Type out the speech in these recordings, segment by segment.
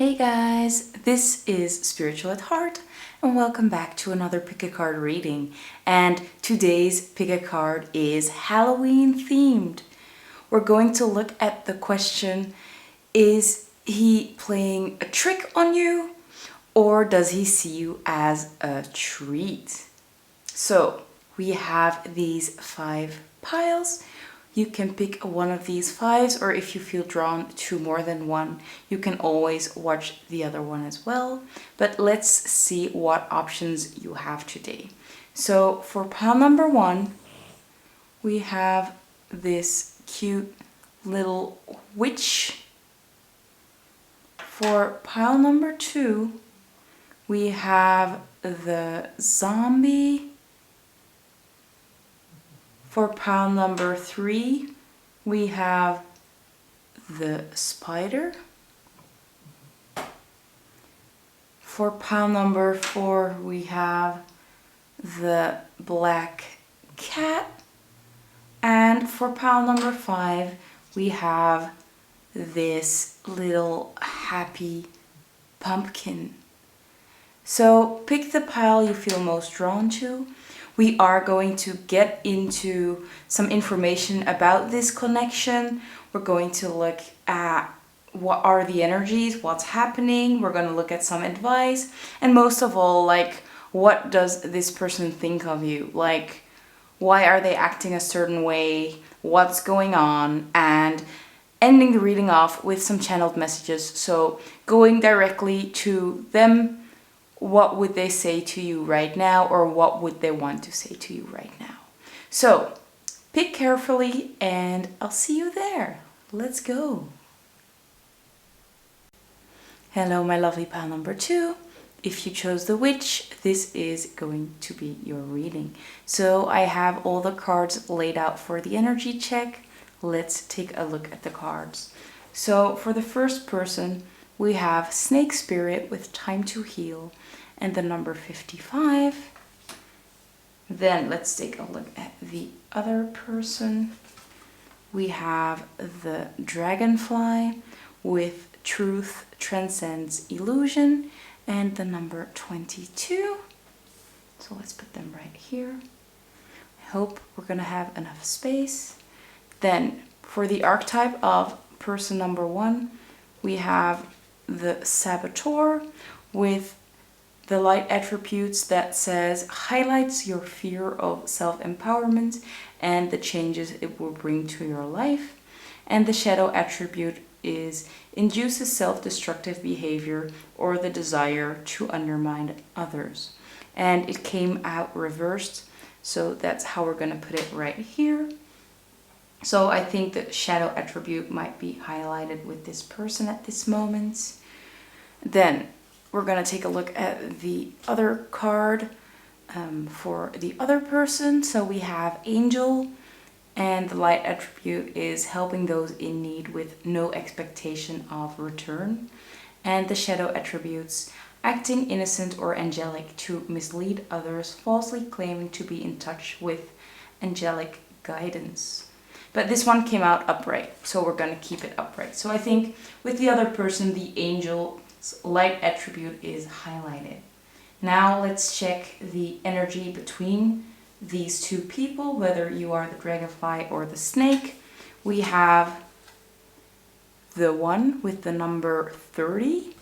Hey guys, this is Spiritual at Heart and welcome back to another pick a card reading. And today's pick a card is Halloween themed. We're going to look at the question, is he playing a trick on you or does he see you as a treat? So we have these 5 piles. You can pick one of these 5s, or if you feel drawn to more than one, you can always watch the other one as well. But let's see what options you have today. So for pile number 1, we have this cute little witch. For pile number 2, we have the zombie. For pile number 3, we have the spider. For pile number 4, we have the black cat. And for pile number 5, we have this little happy pumpkin. So pick the pile you feel most drawn to. We are going to get into some information about this connection. We're going to look at what are the energies, what's happening. We're going to look at some advice. And most of all, like, what does this person think of you? Like, why are they acting a certain way? What's going on? And ending the reading off with some channeled messages. So going directly to them. What would they say to you right now, or what would they want to say to you right now? So pick carefully and I'll see you there. Let's go. Hello, my lovely pile number 2. If you chose the witch, this is going to be your reading. So I have all the cards laid out for the energy check. Let's take a look at the cards. So for the first person, we have Snake Spirit with Time to Heal and the number 55. Then let's take a look at the other person. We have the Dragonfly with Truth Transcends Illusion and the number 22. So let's put them right here. I hope we're gonna have enough space. Then for the archetype of person number 1, we have the Saboteur with the light attributes that says highlights your fear of self-empowerment and the changes it will bring to your life. And the shadow attribute is induces self-destructive behavior or the desire to undermine others. And it came out reversed, so that's how we're going to put it right here. So I think the shadow attribute might be highlighted with this person at this moment. Then we're going to take a look at the other card for the other person. So we have Angel, and the light attribute is helping those in need with no expectation of return. And the shadow attributes, acting innocent or angelic to mislead others, falsely claiming to be in touch with angelic guidance. But this one came out upright, so we're going to keep it upright. So I think with the other person, the Angel light attribute is highlighted. Now let's check the energy between these two people, whether you are the dragonfly or the snake. We have the one with the number 30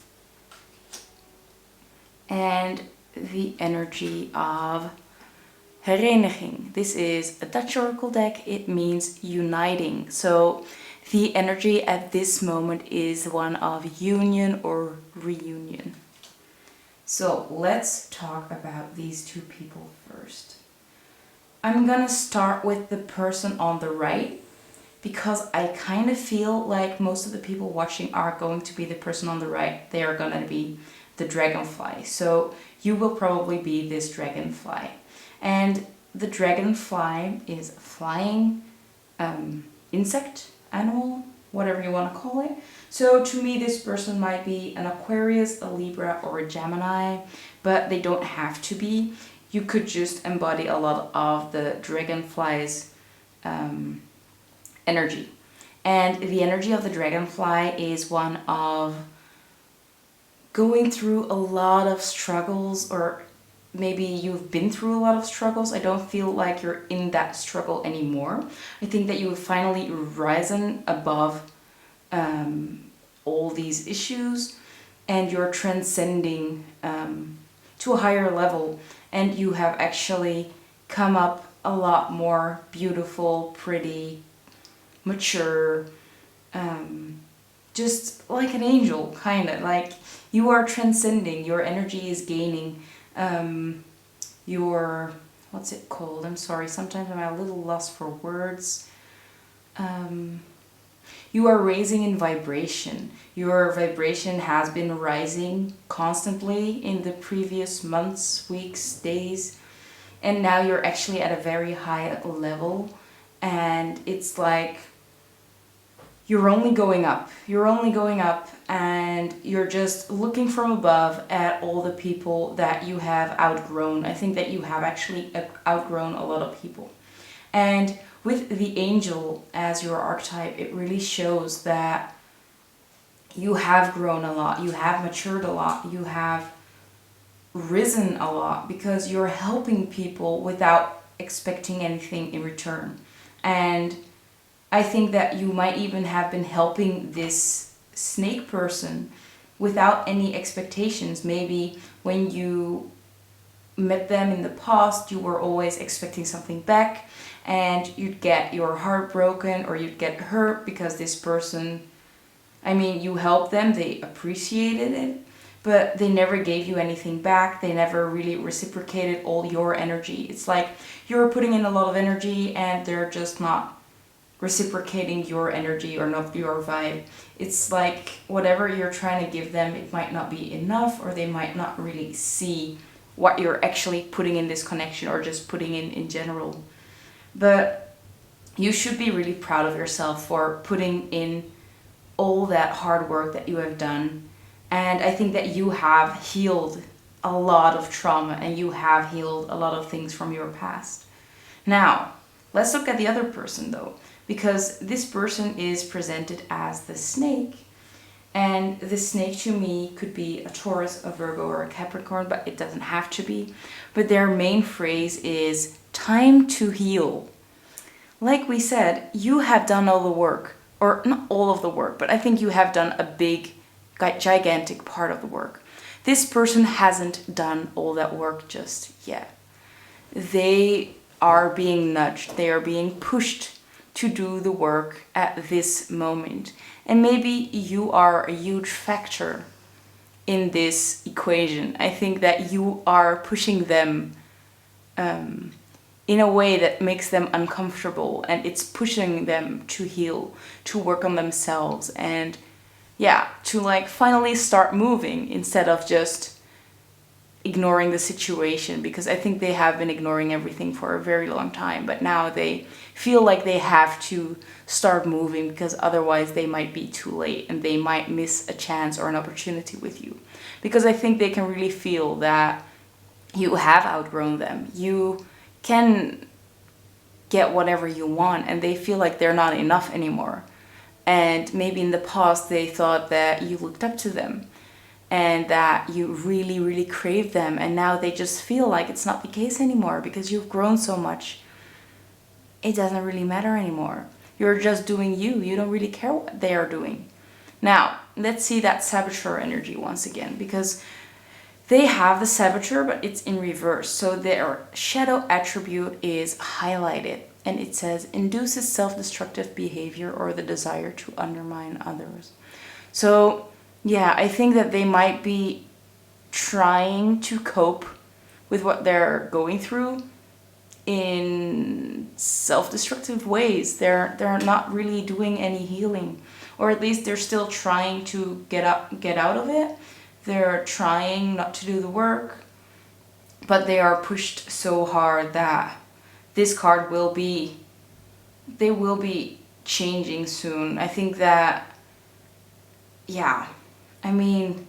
and the energy of Hereniging. This is a Dutch oracle deck. It means uniting. So the energy at this moment is one of union or reunion. So let's talk about these two people first. I'm gonna start with the person on the right because I kind of feel like most of the people watching are going to be the person on the right. They are gonna be the dragonfly. So you will probably be this dragonfly. And the dragonfly is a flying insect, animal, whatever you want to call it. So to me, this person might be an Aquarius, a Libra, or a Gemini, but they don't have to be. You could just embody a lot of the dragonfly's energy. And the energy of the dragonfly is one of going through a lot of struggles, or maybe you've been through a lot of struggles. I don't feel like you're in that struggle anymore. I think that you've finally risen above all these issues, and you're transcending to a higher level, and you have actually come up a lot more beautiful, pretty, mature, just like an angel, kind of. Like, you are transcending, your energy is gaining, your, what's it called? I'm sorry, sometimes I'm a little lost for words. You are raising in vibration. Your vibration has been rising constantly in the previous months, weeks, days, and now you're actually at a very high level, and it's like you're only going up. You're only going up, and you're just looking from above at all the people that you have outgrown. I think that you have actually outgrown a lot of people. And with the angel as your archetype, it really shows that you have grown a lot, you have matured a lot, you have risen a lot, because you're helping people without expecting anything in return. And I think that you might even have been helping this snake person without any expectations. Maybe when you met them in the past, you were always expecting something back, and you'd get your heart broken, or you'd get hurt because this person, I mean, you helped them, they appreciated it, but they never gave you anything back. They never really reciprocated all your energy. It's like you're putting in a lot of energy and they're just not reciprocating your energy, or not your vibe. It's like whatever you're trying to give them, it might not be enough, or they might not really see what you're actually putting in this connection, or just putting in general. But you should be really proud of yourself for putting in all that hard work that you have done. And I think that you have healed a lot of trauma, and you have healed a lot of things from your past. Now, let's look at the other person though, because this person is presented as the snake. And the snake to me could be a Taurus, a Virgo, or a Capricorn, but it doesn't have to be. But their main phrase is time to heal. Like we said, you have done all the work, or not all of the work, but I think you have done a big, gigantic part of the work. This person hasn't done all that work just yet. They are being nudged, they are being pushed to do the work at this moment. And maybe you are a huge factor in this equation. I think that you are pushing them in a way that makes them uncomfortable, and it's pushing them to heal, to work on themselves, and yeah, to like finally start moving instead of just ignoring the situation, because I think they have been ignoring everything for a very long time, but now they feel like they have to start moving, because otherwise they might be too late and they might miss a chance or an opportunity with you. Because I think they can really feel that you have outgrown them. You can get whatever you want, and they feel like they're not enough anymore. And maybe in the past they thought that you looked up to them and that you really, really craved them, and now they just feel like it's not the case anymore because you've grown so much. It doesn't really matter anymore. You're just doing you. You don't really care what they are doing. Now, let's see that saboteur energy once again, because they have the saboteur, but it's in reverse. So their shadow attribute is highlighted, and it says induces self-destructive behavior or the desire to undermine others. So yeah, I think that they might be trying to cope with what they're going through in self-destructive ways. They're not really doing any healing, or at least they're still trying to get out of it. They're trying not to do the work, but they are pushed so hard that this card will be changing soon. I think that, yeah, I mean,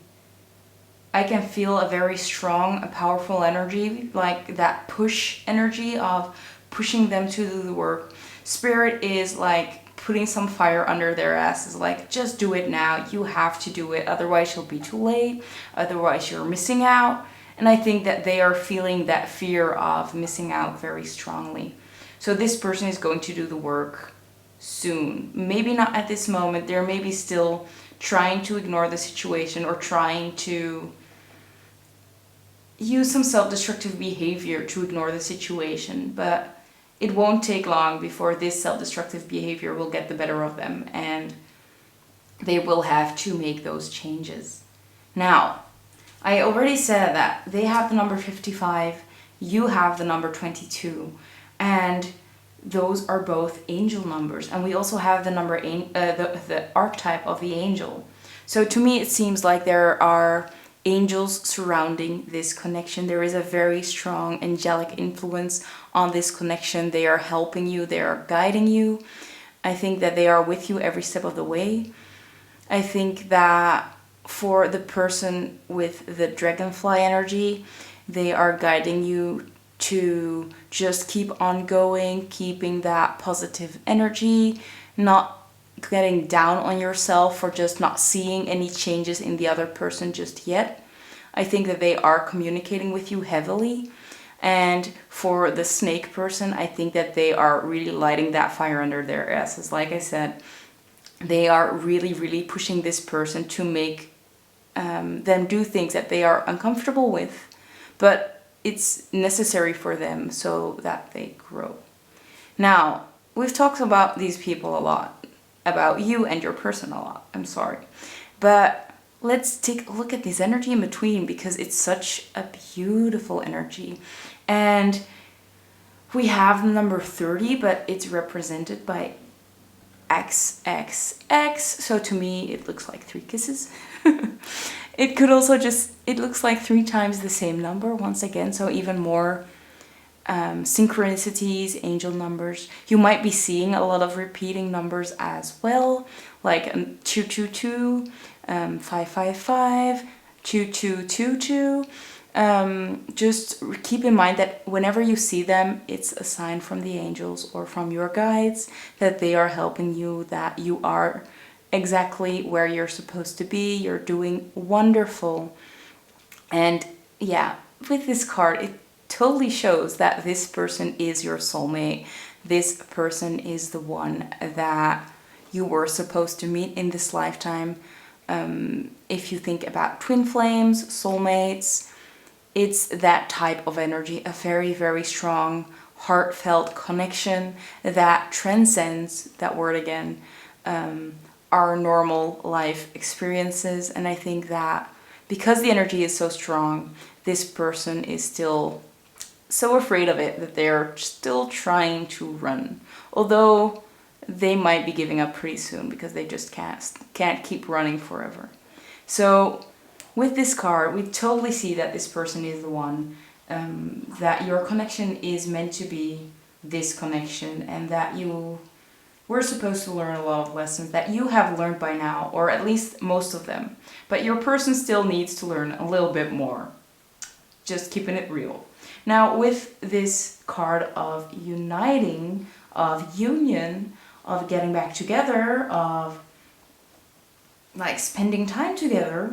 I can feel a very strong, a powerful energy, like that push energy of pushing them to do the work. Spirit is like putting some fire under their asses, like, just do it now, you have to do it, otherwise you'll be too late, otherwise you're missing out. And I think that they are feeling that fear of missing out very strongly. So this person is going to do the work soon. Maybe not at this moment. They're maybe still trying to ignore the situation or trying to use some self-destructive behavior to ignore the situation. But it won't take long before this self-destructive behavior will get the better of them and they will have to make those changes. Now, I already said that they have the number 55, you have the number 22, and those are both angel numbers. And we also have the number, the archetype of the angel. So to me, it seems like there are angels surrounding this connection. There is a very strong angelic influence on this connection. They are helping you, they are guiding you. I think that they are with you every step of the way. I think that for the person with the dragonfly energy, they are guiding you to just keep on going, keeping that positive energy, not getting down on yourself for just not seeing any changes in the other person just yet. I think that they are communicating with you heavily. And for the snake person, I think that they are really lighting that fire under their asses. Like I said, they are really, really pushing this person to make them do things that they are uncomfortable with, but it's necessary for them so that they grow. Now, we've talked about these people a lot, about you and your person a lot, I'm sorry. But let's take a look at this energy in between, because it's such a beautiful energy. And we have the number 30, but it's represented by XXX. So to me, it looks like 3 kisses. It could also just, it looks like 3 times the same number once again. So even more synchronicities, angel numbers. You might be seeing a lot of repeating numbers as well, like 222, 555, 2222. Just keep in mind that whenever you see them, it's a sign from the angels or from your guides that they are helping you, that you are exactly where you're supposed to be. You're doing wonderful. And yeah, with this card, it totally shows that this person is your soulmate. This person is the one that you were supposed to meet in this lifetime. If you think about twin flames, soulmates, it's that type of energy, a very, very strong, heartfelt connection that transcends, that word again, our normal life experiences. And I think that because the energy is so strong, this person is still so afraid of it that they're still trying to run. Although they might be giving up pretty soon because they just can't keep running forever. So with this card, we totally see that this person is the one, that your connection is meant to be this connection, and that you were supposed to learn a lot of lessons that you have learned by now, or at least most of them. But your person still needs to learn a little bit more. Just keeping it real. Now, with this card of uniting, of union, of getting back together, of like spending time together,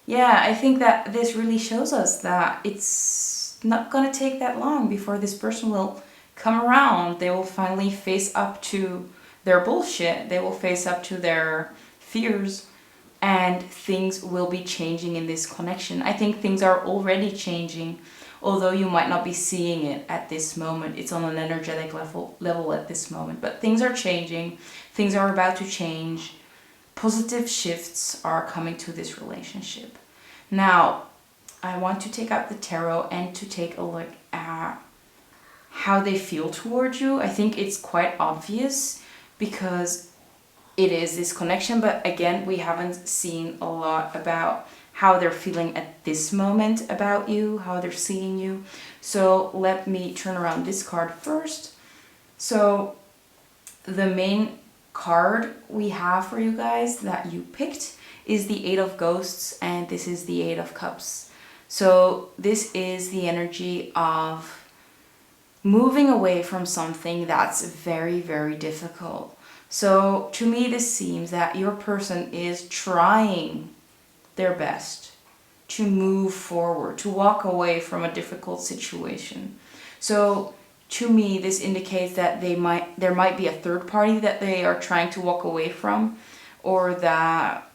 yeah, I think that this really shows us that it's not gonna take that long before this person will come around. They will finally face up to their bullshit. They will face up to their fears, and things will be changing in this connection. I think things are already changing, although you might not be seeing it at this moment. It's on an energetic level at this moment, but things are changing. Things are about to change. Positive shifts are coming to this relationship. Now, I want to take out the tarot and to take a look at how they feel towards you. I think it's quite obvious because it is this connection, but again, we haven't seen a lot about how they're feeling at this moment about you, how they're seeing you. So let me turn around this card first. So the main card we have for you guys that you picked is the 8 of Ghosts, and this is the 8 of Cups. So this is the energy of moving away from something that's very, very difficult. So to me, this seems that your person is trying their best to move forward, to walk away from a difficult situation. So to me, this indicates that there might be a third party that they are trying to walk away from, or that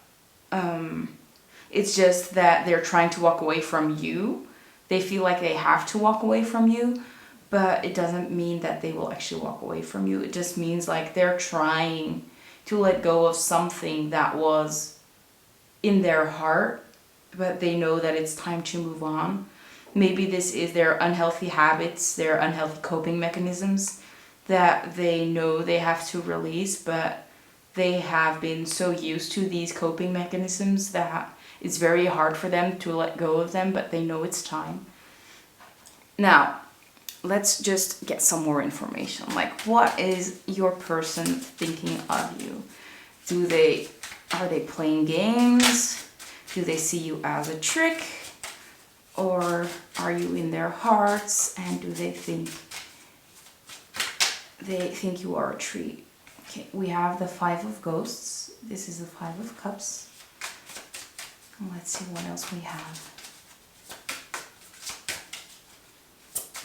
it's just that they're trying to walk away from you. They feel like they have to walk away from you, but it doesn't mean that they will actually walk away from you. It just means like they're trying to let go of something that was in their heart, but they know that it's time to move on. Maybe this is their unhealthy habits, their unhealthy coping mechanisms that they know they have to release, but they have been so used to these coping mechanisms that it's very hard for them to let go of them, but they know it's time. Now, let's just get some more information. Like, what is your person thinking of you? Are they playing games? Do they see you as a trick? Or are you in their hearts, and do they think you are a treat? Okay, we have the Five of Ghosts. This is the Five of Cups. Let's see what else we have.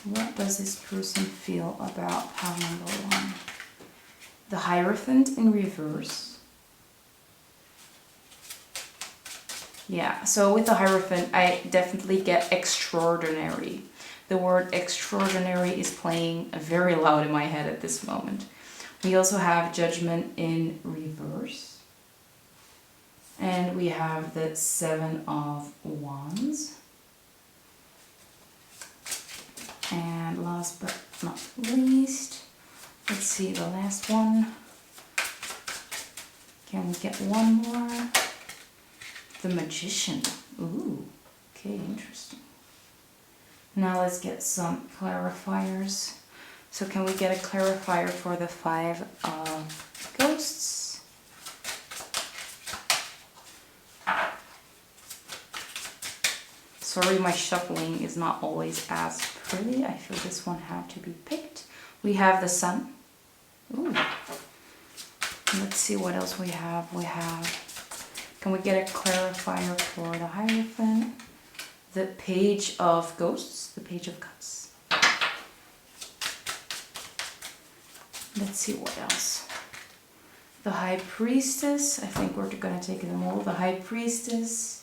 What does this person feel about pile number 1? The Hierophant in reverse. Yeah, so with the Hierophant, I definitely get extraordinary. The word extraordinary is playing very loud in my head at this moment. We also have Judgment in reverse. And we have the Seven of Wands. And last but not least, let's see the last one. Can we get one more? The Magician. Ooh, okay, interesting. Now let's get some clarifiers. So can we get a clarifier for the Five of Ghosts? Sorry, my shuffling is not always as pretty. I feel this one had to be picked. We have the Sun. Ooh. Let's see what else we have. Can we get a clarifier for the Hierophant? The Page of Ghosts, the Page of Cups. Let's see what else. The High Priestess. I think we're gonna take them all. The High Priestess.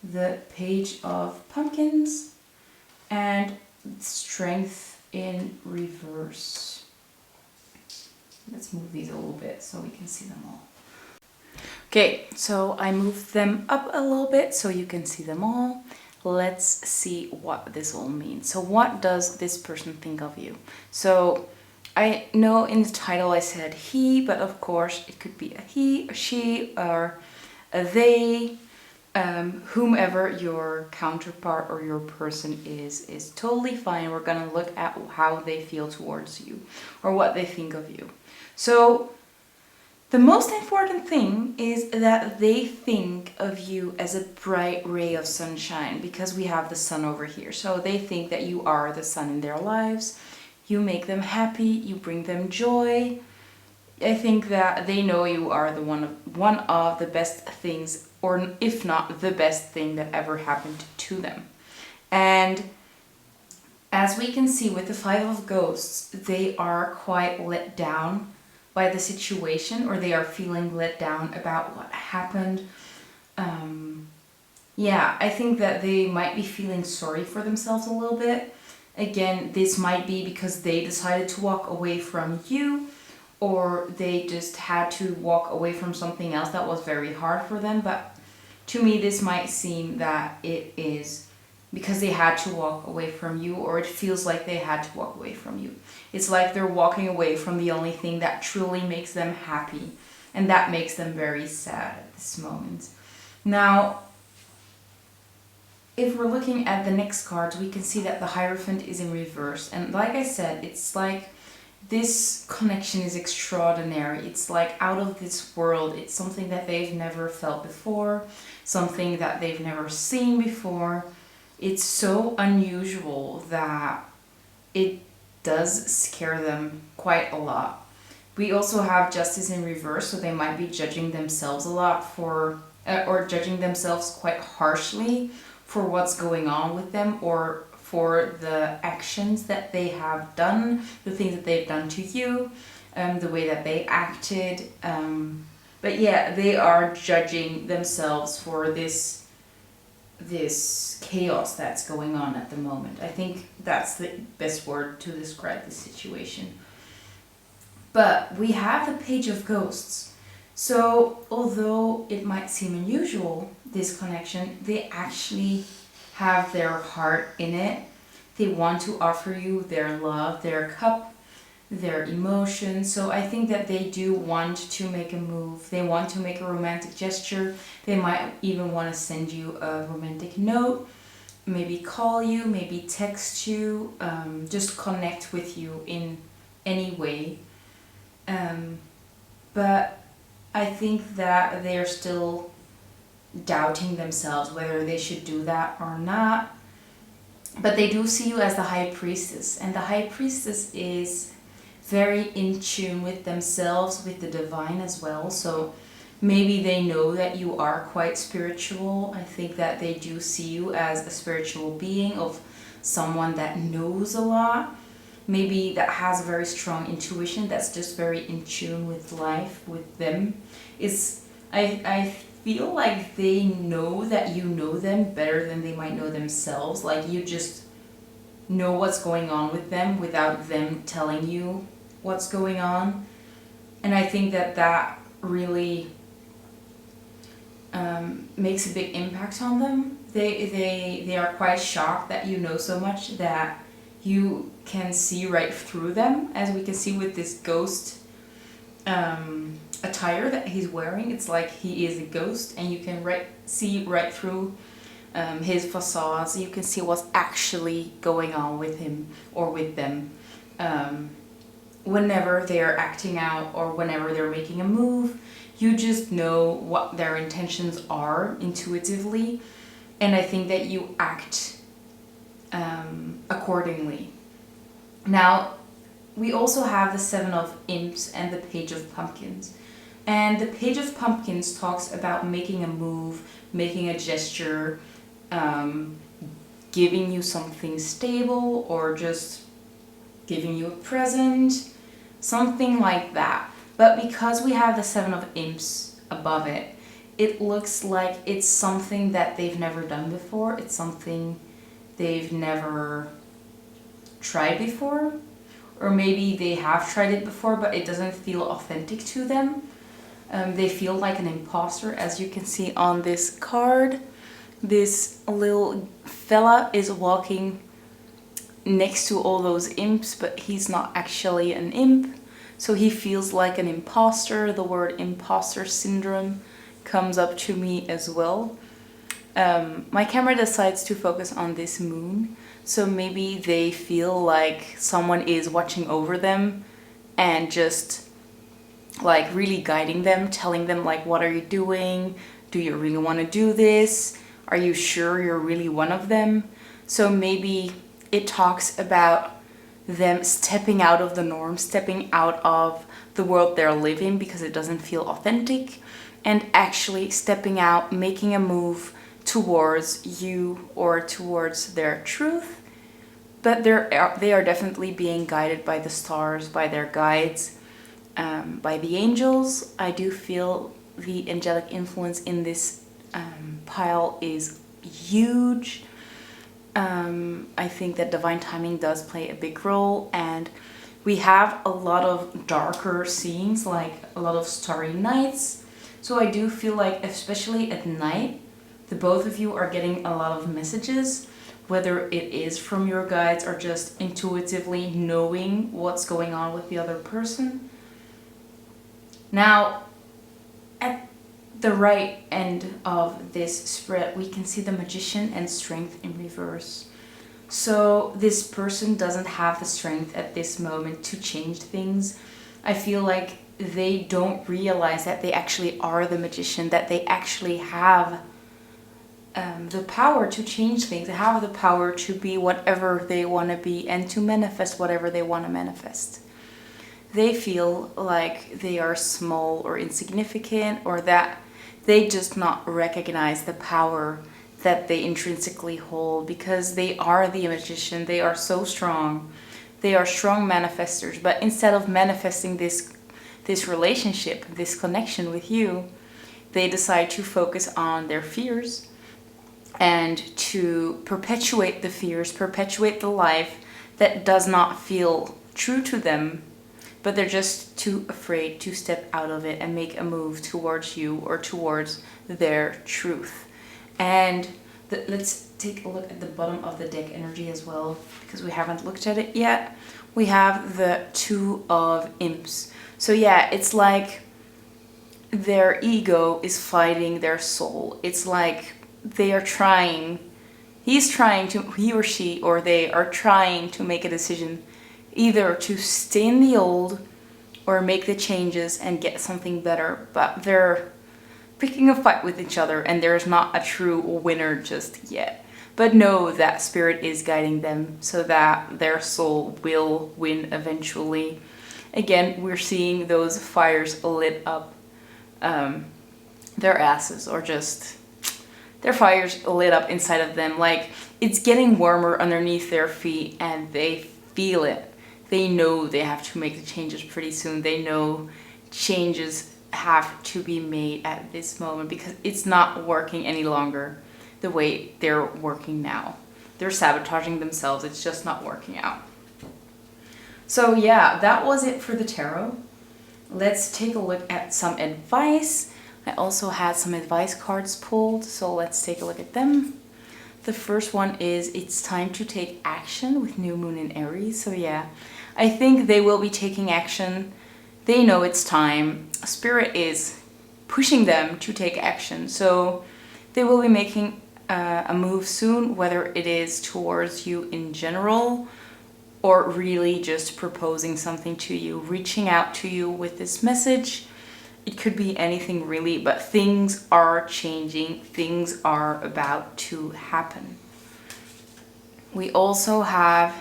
The Page of Pumpkins, and Strength in reverse. Let's move these a little bit so we can see them all. Okay, so I moved them up a little bit so you can see them all. Let's see what this all means. So what does this person think of you? So I know in the title I said he, but of course it could be a he, a she, or a they. Whomever your counterpart or your person is totally fine. We're gonna look at how they feel towards you or what they think of you. So the most important thing is that they think of you as a bright ray of sunshine, because we have the sun over here. So they think that you are the sun in their lives. You make them happy, you bring them joy. I think that they know you are the one of the best things, or if not the best thing that ever happened to them. And as we can see with the Five of Ghosts, they are quite let down by the situation, or they are feeling let down about what happened. Yeah, I think that they might be feeling sorry for themselves a little bit. Again, this might be because they decided to walk away from you, or they just had to walk away from something else that was very hard for them. But to me, this might seem that it is because they had to walk away from you, or it feels like they had to walk away from you. It's like they're walking away from the only thing that truly makes them happy, and that makes them very sad at this moment. Now, if we're looking at the next cards, we can see that the Hierophant is in reverse. And like I said, it's like this connection is extraordinary. It's like out of this world. It's something that they've never felt before, something that they've never seen before. It's so unusual that it does scare them quite a lot. We also have Justice in reverse, so they might be judging themselves a lot for, or judging themselves quite harshly for what's going on with them, or for the actions that they have done, the things that they've done to you, the way that they acted. But yeah, they are judging themselves for this chaos that's going on at the moment. I think that's the best word to describe the situation. But we have the Page of Ghosts. So although it might seem unusual, this connection, they actually have their heart in it. They want to offer you their love, their cup, their emotions. So I think that they do want to make a move. They want to make a romantic gesture. They might even want to send you a romantic note, maybe call you, maybe text you, just connect with you in any way. But I think that they're still doubting themselves whether they should do that or not. But they do see you as the High Priestess, and the High Priestess is very in tune with themselves, with the divine as well. So maybe they know that you are quite spiritual. I think that they do see you as a spiritual being, of someone that knows a lot, maybe that has a very strong intuition, that's just very in tune with life, with them. I feel like they know that you know them better than they might know themselves. Like you just know what's going on with them without them telling you what's going on. And I think that that really makes a big impact on them. They are quite shocked that you know so much, that you can see right through them, as we can see with this ghost attire that he's wearing. It's like he is a ghost, and you can see right through his facades. You can see what's actually going on with him or with them whenever they're acting out or whenever they're making a move. You just know what their intentions are intuitively, and I think that you act accordingly. Now, we also have the Seven of Imps and the Page of Pumpkins. And the Page of Pumpkins talks about making a move, making a gesture, giving you something stable, or just giving you a present, something like that. But because we have the Seven of Imps above it, it looks like it's something that they've never done before. It's something they've never tried before, or maybe they have tried it before but it doesn't feel authentic to them. They feel like an imposter, as you can see on this card. This little fella is walking next to all those imps, but he's not actually an imp, so he feels like an imposter. The word imposter syndrome comes up to me as well. My camera decides to focus on this moon, so maybe they feel like someone is watching over them and just like really guiding them, telling them like, what are you doing? Do you really want to do this? Are you sure you're really one of them? So maybe it talks about them stepping out of the norm, stepping out of the world they're living because it doesn't feel authentic, and actually stepping out, making a move towards you or towards their truth. But they are definitely being guided by the stars, by their guides, by the angels. I do feel the angelic influence in this pile is huge. I think that divine timing does play a big role, and we have a lot of darker scenes, like a lot of starry nights. So I do feel like, especially at night, the both of you are getting a lot of messages, whether it is from your guides or just intuitively knowing what's going on with the other person. Now, at the right end of this spread, we can see the Magician and Strength in reverse. So this person doesn't have the strength at this moment to change things. I feel like they don't realize that they actually are the Magician, that they actually have the power to change things. They have the power to be whatever they want to be and to manifest whatever they want to manifest. they feel like they are small or insignificant, or that they just not recognize the power that they intrinsically hold, because they are the magician. They are so strong. They are strong manifestors, but instead of manifesting this relationship, this connection with you, they decide to focus on their fears and to perpetuate the fears, perpetuate the life that does not feel true to them, but they're just too afraid to step out of it and make a move towards you or towards their truth. And let's take a look at the bottom of the deck energy as well, because we haven't looked at it yet. We have the Two of Imps. So yeah, it's like their ego is fighting their soul. It's like they are trying, he or she, or they are trying to make a decision, either to stay in the old or make the changes and get something better, but they're picking a fight with each other, and there's not a true winner just yet. But know that spirit is guiding them so that their soul will win eventually. Again, we're seeing those fires lit up their asses, or just their fires lit up inside of them. Like, it's getting warmer underneath their feet, and they feel it. They know they have to make the changes pretty soon. They know changes have to be made at this moment, because it's not working any longer the way they're working now. They're sabotaging themselves. It's just not working out. So yeah, that was it for the tarot. Let's take a look at some advice. I also had some advice cards pulled, so let's take a look at them. The first one is, it's time to take action with new moon in Aries. So yeah, I think they will be taking action. They know it's time. Spirit is pushing them to take action. So they will be making a move soon, whether it is towards you in general, or really just proposing something to you, reaching out to you with this message. It could be anything really, but things are changing. Things are about to happen. We also have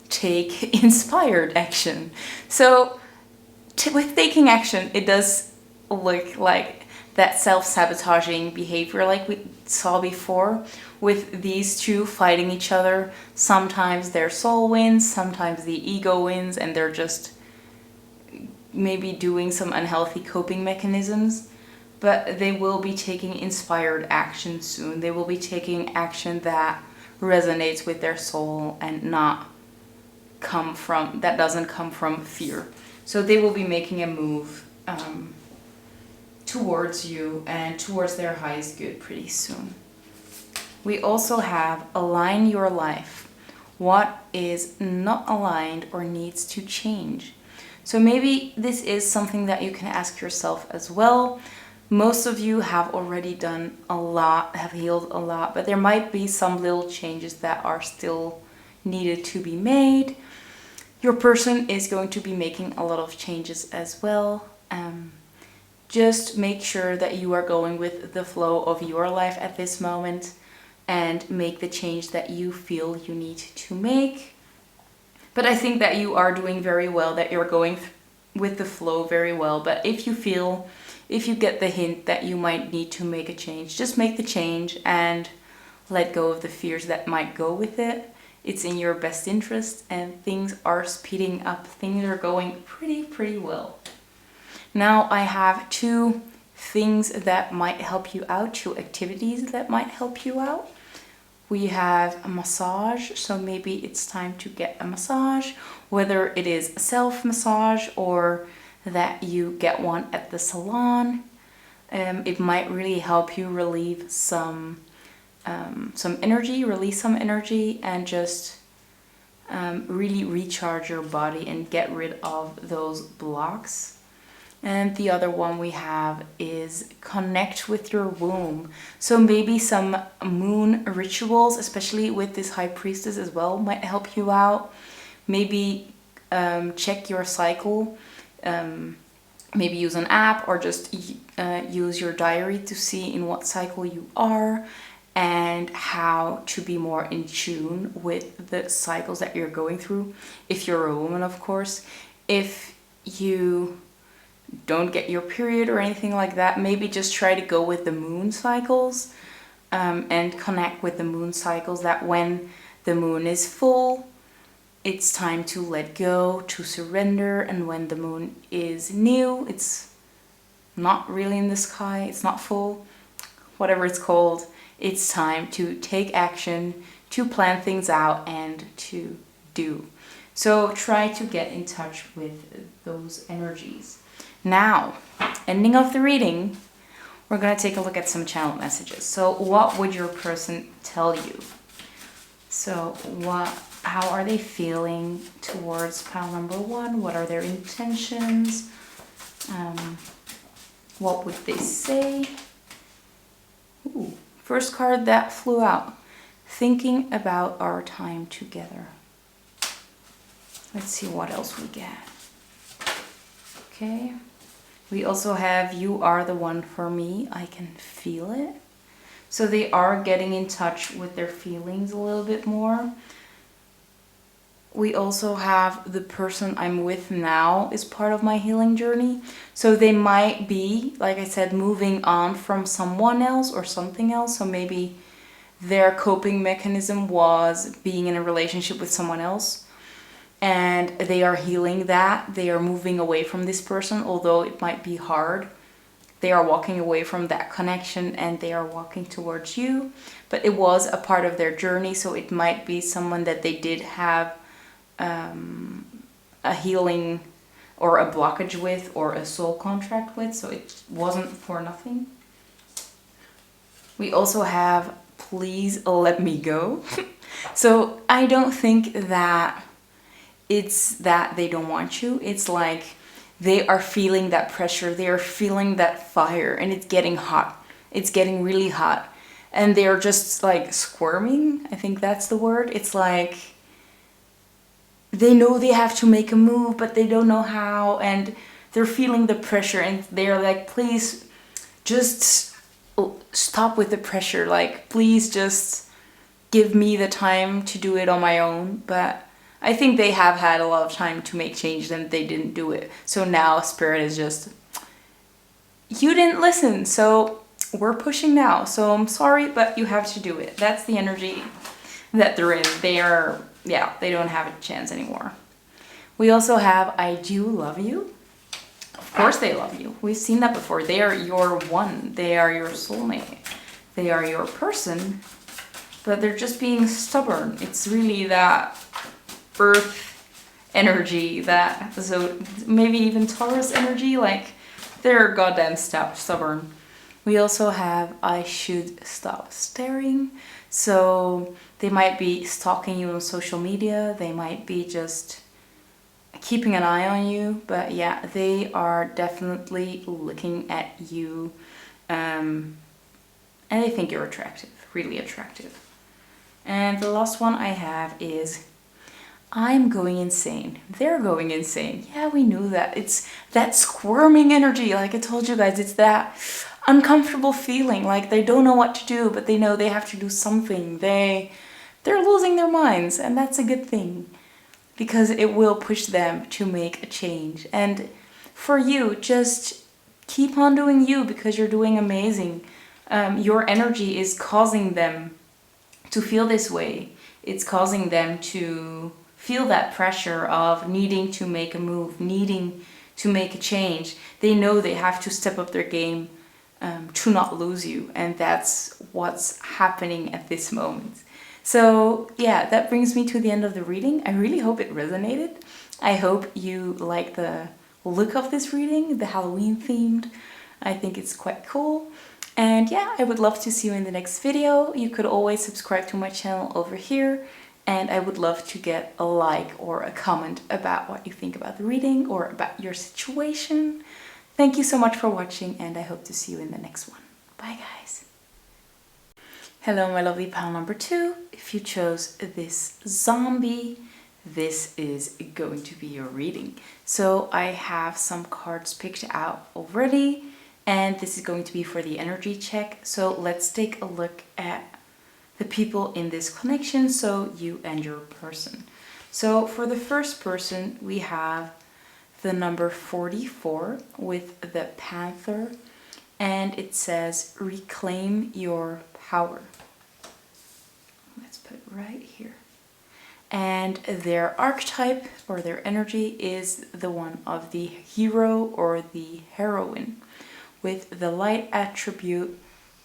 take inspired action. So with taking action, it does look like that self-sabotaging behavior like we saw before, with these two fighting each other. Sometimes their soul wins, sometimes the ego wins, and they're just maybe doing some unhealthy coping mechanisms. But they will be taking inspired action soon. They will be taking action that resonates with their soul and that doesn't come from fear. So they will be making a move towards you and towards their highest good pretty soon. We also have align your life. What is not aligned or needs to change? So maybe this is something that you can ask yourself as well. Most of you have already done a lot, have healed a lot, but there might be some little changes that are still needed to be made. Your person is going to be making a lot of changes as well. Just make sure that you are going with the flow of your life at this moment and make the change that you feel you need to make. But I think that you are doing very well, that you're going with the flow very well. But if you get the hint that you might need to make a change, just make the change and let go of the fears that might go with it. It's in your best interest, and things are speeding up. Things are going pretty well. Now I have two things that might help you out, two activities that might help you out. We have a massage, so maybe it's time to get a massage, whether it is a self-massage or that you get one at the salon. It might really help you relieve some energy, release some energy, and just really recharge your body and get rid of those blocks. And the other one we have is connect with your womb. So maybe some moon rituals, especially with this high priestess as well, might help you out. Maybe check your cycle. Maybe use an app, or just use your diary to see in what cycle you are and how to be more in tune with the cycles that you're going through. If you're a woman, of course. If you don't get your period or anything like that, maybe just try to go with the moon cycles, and connect with the moon cycles, that when the moon is full, it's time to let go, to surrender, and when the moon is new, it's not really in the sky, it's not full, whatever it's called, it's time to take action, to plan things out, and to do. So try to get in touch with those energies. Now, ending of the reading, we're going to take a look at some channel messages. So what would your person tell you? So how are they feeling towards pile number 1? What are their intentions? What would they say? Ooh, first card that flew out. Thinking about our time together. Let's see what else we get. Okay. We also have, you are the one for me. I can feel it. So they are getting in touch with their feelings a little bit more. We also have, the person I'm with now is part of my healing journey. So they might be, like I said, moving on from someone else or something else. So maybe their coping mechanism was being in a relationship with someone else, and they are healing that. They are moving away from this person, although it might be hard. They are walking away from that connection and they are walking towards you. But it was a part of their journey, so it might be someone that they did have a healing or a blockage with, or a soul contract with, so it wasn't for nothing. We also have, please let me go. So I don't think that it's that they don't want you. It's like they are feeling that pressure. They are feeling that fire, and it's getting hot. It's getting really hot. And they're just like squirming. I think that's the word. It's like they know they have to make a move, but they don't know how. And they're feeling the pressure, and they're like, please just stop with the pressure. Like, please just give me the time to do it on my own. But I think they have had a lot of time to make change and they didn't do it. So now Spirit is just, you didn't listen, so we're pushing now. So I'm sorry, but you have to do it. That's the energy that they're in. They are, yeah, they don't have a chance anymore. We also have, I do love you. Of course they love you. We've seen that before. They are your one. They are your soulmate. They are your person. But they're just being stubborn. It's really that earth energy, that, so maybe even Taurus energy, like they're goddamn stubborn. We also have, I should stop staring. So they might be stalking you on social media. They might be just keeping an eye on you. But yeah, they are definitely looking at you. And they think you're attractive, really attractive. And the last one I have is, I'm going insane. They're going insane. Yeah, we knew that. It's that squirming energy. Like I told you guys, it's that uncomfortable feeling. Like they don't know what to do, but they know they have to do something. They're losing their minds, and that's a good thing, because it will push them to make a change. And for you, just keep on doing you, because you're doing amazing. Your energy is causing them to feel this way. It's causing them to feel that pressure of needing to make a move, needing to make a change. They know they have to step up their game to not lose you, and that's what's happening at this moment. So yeah, that brings me to the end of the reading. I really hope it resonated. I hope you like the look of this reading, the Halloween themed. I think it's quite cool. And yeah, I would love to see you in the next video. You could always subscribe to my channel over here. And I would love to get a like or a comment about what you think about the reading or about your situation. Thank you so much for watching, and I hope to see you in the next one. Bye guys. Hello my lovely pile number 2. If you chose this zombie, this is going to be your reading. So I have some cards picked out already, and this is going to be for the energy check. So let's take a look at the people in this connection, so you and your person. So for the first person, we have the number 44 with the panther, and it says reclaim your power. Let's put it right here. And their archetype or their energy is the one of the hero or the heroine, with the light attribute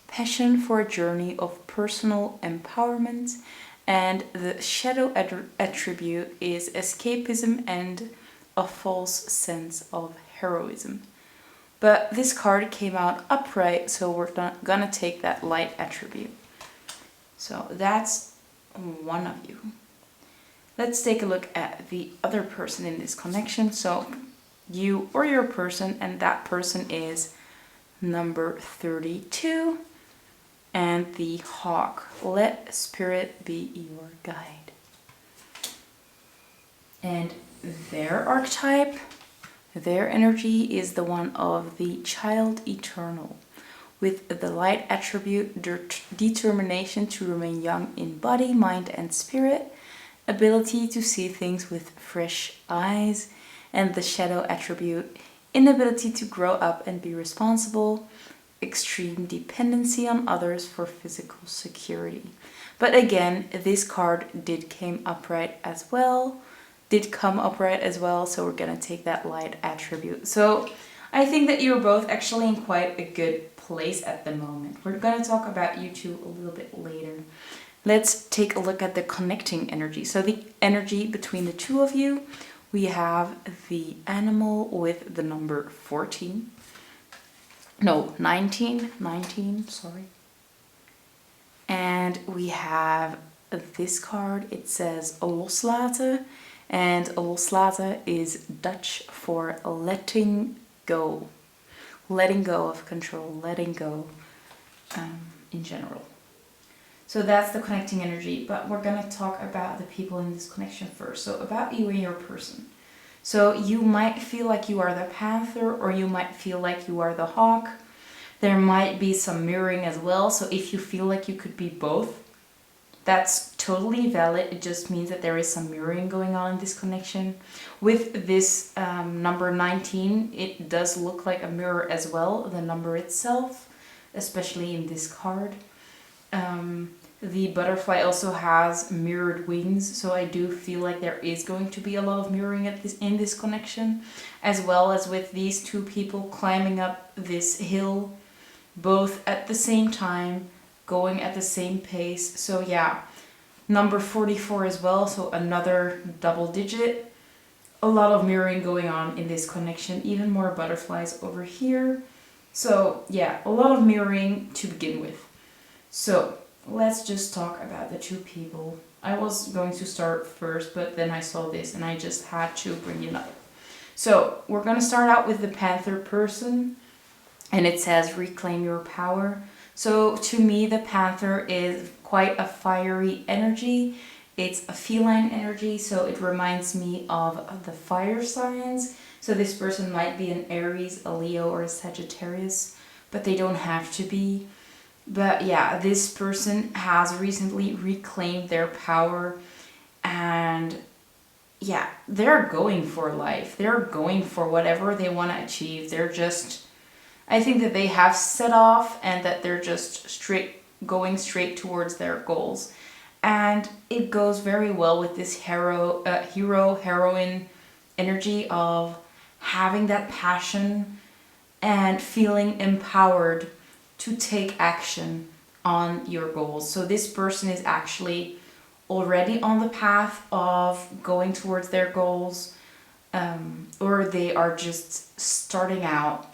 passion for a journey of personal empowerment, and the shadow attribute is escapism and a false sense of heroism. But this card came out upright, so we're not gonna take that light attribute. So that's one of you. Let's take a look at the other person in this connection. So you or your person, and that person is number 32, and the hawk. Let spirit be your guide. And their archetype, their energy is the one of the child eternal, with the light attribute determination to remain young in body, mind, and spirit, ability to see things with fresh eyes, and the shadow attribute inability to grow up and be responsible, extreme dependency on others for physical security. But again, this card did come upright as well, so we're gonna take that light attribute. So I think that you're both actually in quite a good place at the moment. We're gonna talk about you two a little bit later. Let's take a look at the connecting energy. So the energy between the two of you, we have the animal with the number 14. No, 19, sorry. And we have this card, it says loslaten, and loslaten is Dutch for letting go of control, letting go in general. So that's the connecting energy, but we're gonna talk about the people in this connection first. So about you and your person. So you might feel like you are the panther, or you might feel like you are the hawk. There might be some mirroring as well. So if you feel like you could be both, that's totally valid. It just means that there is some mirroring going on in this connection. With this number 19, it does look like a mirror as well, the number itself, especially in this card. The butterfly also has mirrored wings, so I do feel like there is going to be a lot of mirroring in this connection, as well as with these two people climbing up this hill, both at the same time, going at the same pace. So yeah, number 44 as well, so another double digit. A lot of mirroring going on in this connection, even more butterflies over here. So yeah, a lot of mirroring to begin with. So let's just talk about the two people. I was going to start first, but then I saw this and I just had to bring it up. So we're going to start out with the panther person, and it says reclaim your power. So to me, the panther is quite a fiery energy. It's a feline energy, so it reminds me of the fire signs. So this person might be an Aries, a Leo, or a Sagittarius, but they don't have to be. But yeah, this person has recently reclaimed their power, and yeah, they're going for life. They're going for whatever they want to achieve. I think that they have set off and that they're just going straight towards their goals. And it goes very well with this hero-heroine energy of having that passion and feeling empowered to take action on your goals. So this person is actually already on the path of going towards their goals, or they are just starting out.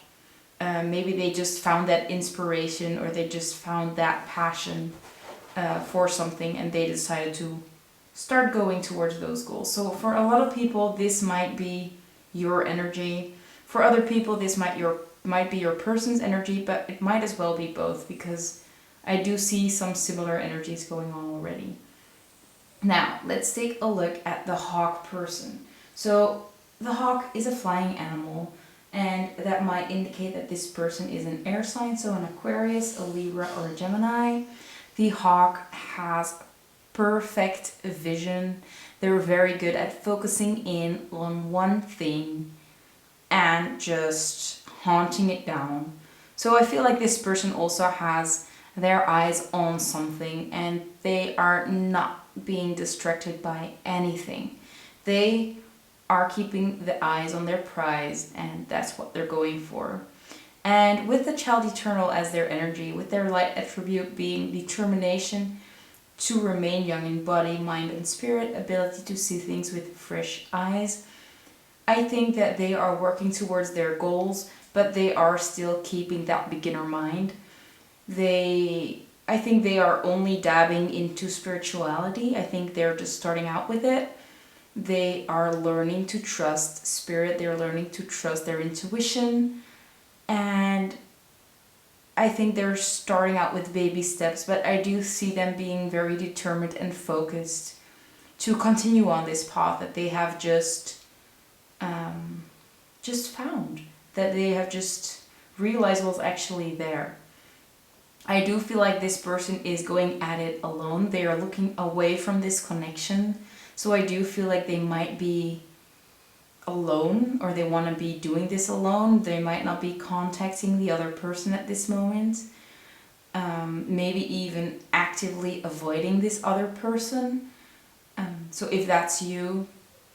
Maybe they just found that inspiration, or they just found that passion for something, and they decided to start going towards those goals. So for a lot of people, this might be your energy. For other people, this might be your person's energy, but it might as well be both, because I do see some similar energies going on already. Now, let's take a look at the hawk person. So the hawk is a flying animal, and that might indicate that this person is an air sign, so an Aquarius, a Libra, or a Gemini. The hawk has perfect vision. They're very good at focusing in on one thing and just haunting it down. So I feel like this person also has their eyes on something and they are not being distracted by anything. They are keeping the eyes on their prize, and that's what they're going for. And with the Child Eternal as their energy, with their light attribute being determination to remain young in body, mind, and spirit, ability to see things with fresh eyes, I think that they are working towards their goals, but they are still keeping that beginner mind. I think they are only dabbing into spirituality. I think they're just starting out with it. They are learning to trust spirit. They're learning to trust their intuition. And I think they're starting out with baby steps, but I do see them being very determined and focused to continue on this path that they have just found, that they have just realized was actually there. I do feel like this person is going at it alone. They are looking away from this connection. So I do feel like they might be alone, or they want to be doing this alone. They might not be contacting the other person at this moment. Maybe even actively avoiding this other person. So if that's you,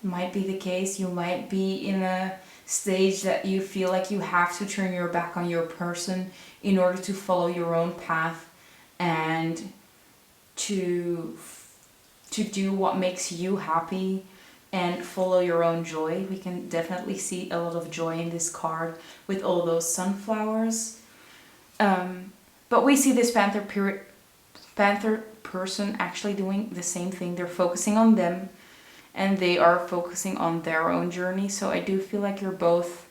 might be the case. You might be in a stage that you feel like you have to turn your back on your person in order to follow your own path and to do what makes you happy and follow your own joy. We can definitely see a lot of joy in this card with all those sunflowers. But we see this panther person actually doing the same thing. They're focusing on them and they are focusing on their own journey. So I do feel like you're both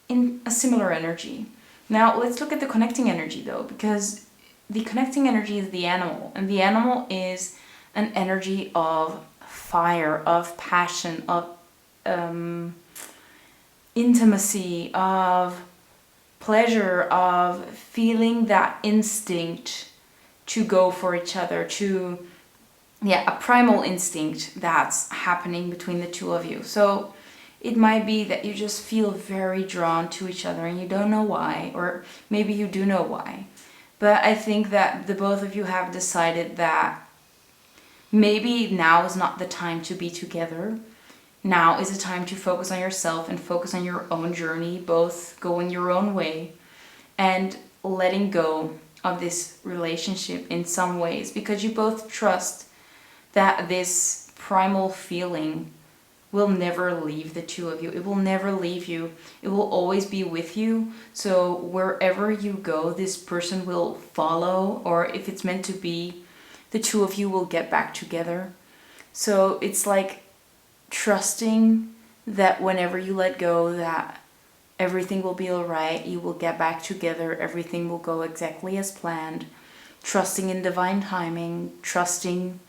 in a similar energy. Now let's look at the connecting energy though, because the connecting energy is the animal, and the animal is an energy of fire, of passion, of intimacy, of pleasure, of feeling that instinct to go for each other, a primal instinct that's happening between the two of you. So it might be that you just feel very drawn to each other and you don't know why, or maybe you do know why. But I think that the both of you have decided that maybe now is not the time to be together. Now is the time to focus on yourself and focus on your own journey, both going your own way and letting go of this relationship in some ways, because you both trust that this primal feeling will never leave the two of you. It will never leave you. It will always be with you. So wherever you go, this person will follow, or if it's meant to be, the two of you will get back together. So it's like trusting that whenever you let go, that everything will be all right. You will get back together. Everything will go exactly as planned. Trusting in divine timing. Trusting.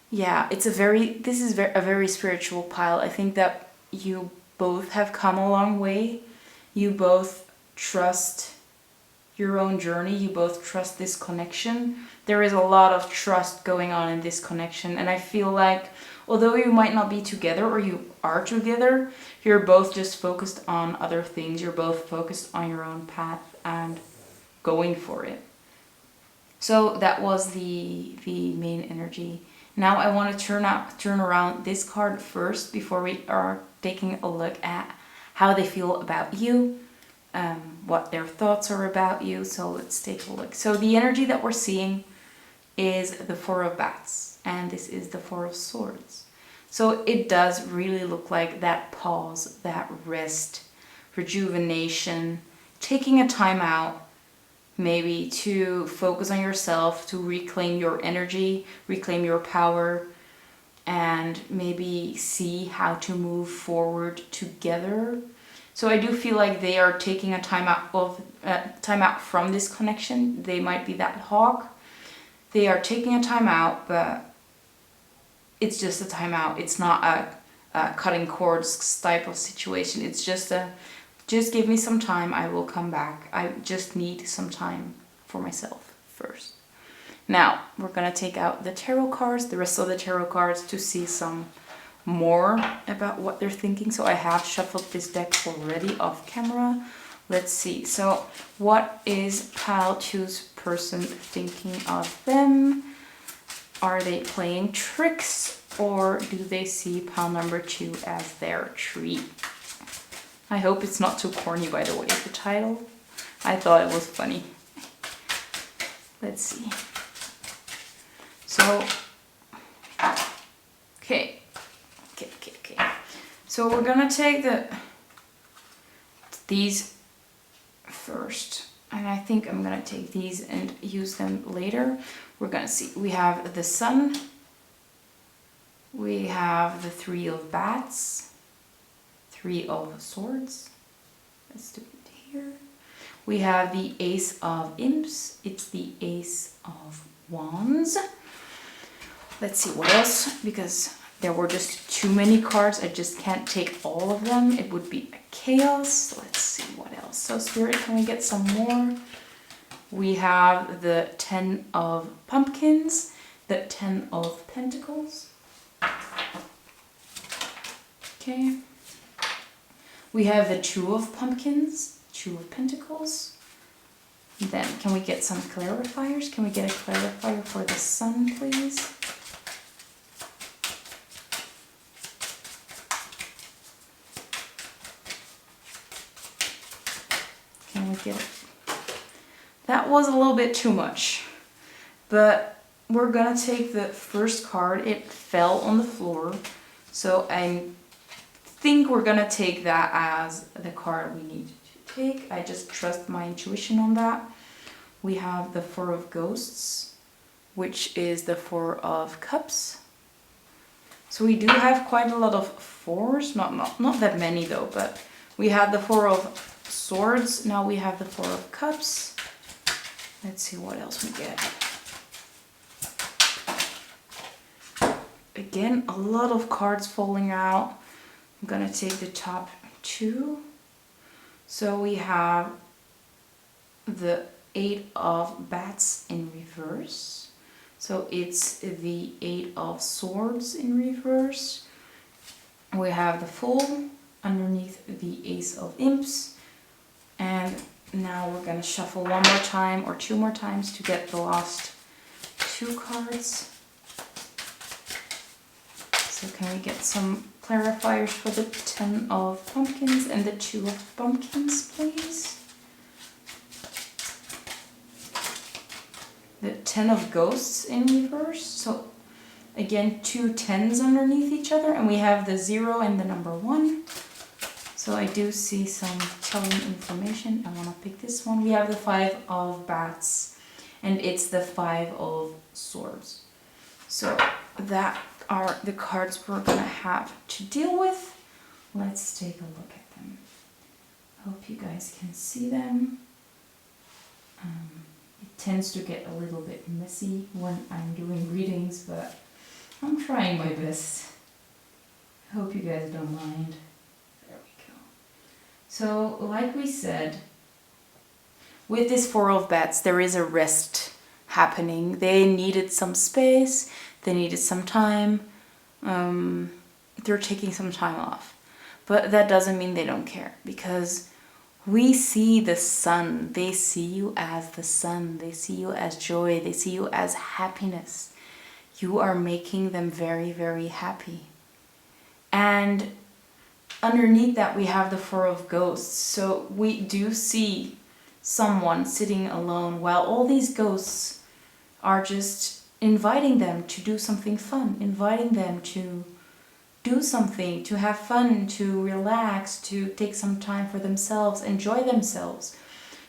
Yeah, this is a very spiritual pile. I think that you both have come a long way. You both trust your own journey. You both trust this connection. There is a lot of trust going on in this connection. And I feel like although you might not be together, or you are together, you're both just focused on other things. You're both focused on your own path and going for it. So that was the main energy. Now I want to turn around this card first before we are taking a look at how they feel about you, what their thoughts are about you. So let's take a look. So the energy that we're seeing is the Four of Bats, and this is the Four of Swords. So it does really look like that pause, that rest, rejuvenation, taking a time out, maybe to focus on yourself, to reclaim your energy, reclaim your power, and maybe see how to move forward together. So I do feel like they are taking a time out from this connection. They might be that hawk. They are taking a time out, but it's just a time out. It's not a cutting cords type of situation. It's just give me some time, I will come back. I just need some time for myself first. Now, we're going to take out the tarot cards, the rest of the tarot cards, to see some more about what they're thinking. So I have shuffled this deck already off camera. Let's see. So what is pile 2's person thinking of them? Are they playing tricks, or do they see pile number 2 as their treat? I hope it's not too corny, by the way, the title. I thought it was funny. Let's see. So, okay. So we're gonna take these first. And I think I'm gonna take these and use them later. We're gonna see. We have the sun. We have the 3 of bats. 3 of swords. Let's do it here. We have the ace of imps. It's the ace of wands. Let's see what else, because there were just too many cards. I just can't take all of them. It would be a chaos. Let's see what else. So Spirit, can we get some more? We have the 10 of pumpkins, the 10 of pentacles. Okay. We have the 2 of pumpkins, 2 of pentacles. Then can we get some clarifiers? Can we get a clarifier for the sun, please? Can we get it? That was a little bit too much, but we're gonna take the first card. It fell on the floor, so I think we're gonna take that as the card we need to take. I just trust my intuition on that. We have the 4 of ghosts, which is the 4 of cups. So we do have quite a lot of 4s, not that many though, but we have the 4 of swords. Now we have the 4 of cups. Let's see what else we get. Again, a lot of cards falling out. I'm gonna take the top 2. So we have the 8 of bats in reverse. So it's the 8 of swords in reverse. We have the Fool underneath the Ace of imps. And now we're gonna shuffle one more time or 2 more times to get the last 2 cards. So can we get some clarifiers for the 10 of pumpkins and the 2 of pumpkins, please? The 10 of ghosts in reverse. So again, 2 10s underneath each other, and we have the 0 and the number 1. So I do see some telling information. I want to pick this one. We have the 5 of bats, and it's the 5 of swords. So that are the cards we're gonna have to deal with. Let's take a look at them. Hope you guys can see them. It tends to get a little bit messy when I'm doing readings, but I'm trying my best. I hope you guys don't mind. There we go. So, like we said, with this 4 of bats, there is a rest happening. They needed some space. They needed some time. They're taking some time off. But that doesn't mean they don't care, because we see the sun. They see you as the sun. They see you as joy. They see you as happiness. You are making them very, very happy. And underneath that, we have the 4 of ghosts. So we do see someone sitting alone while all these ghosts are just inviting them to do something fun, inviting them to do something, to have fun, to relax, to take some time for themselves, enjoy themselves.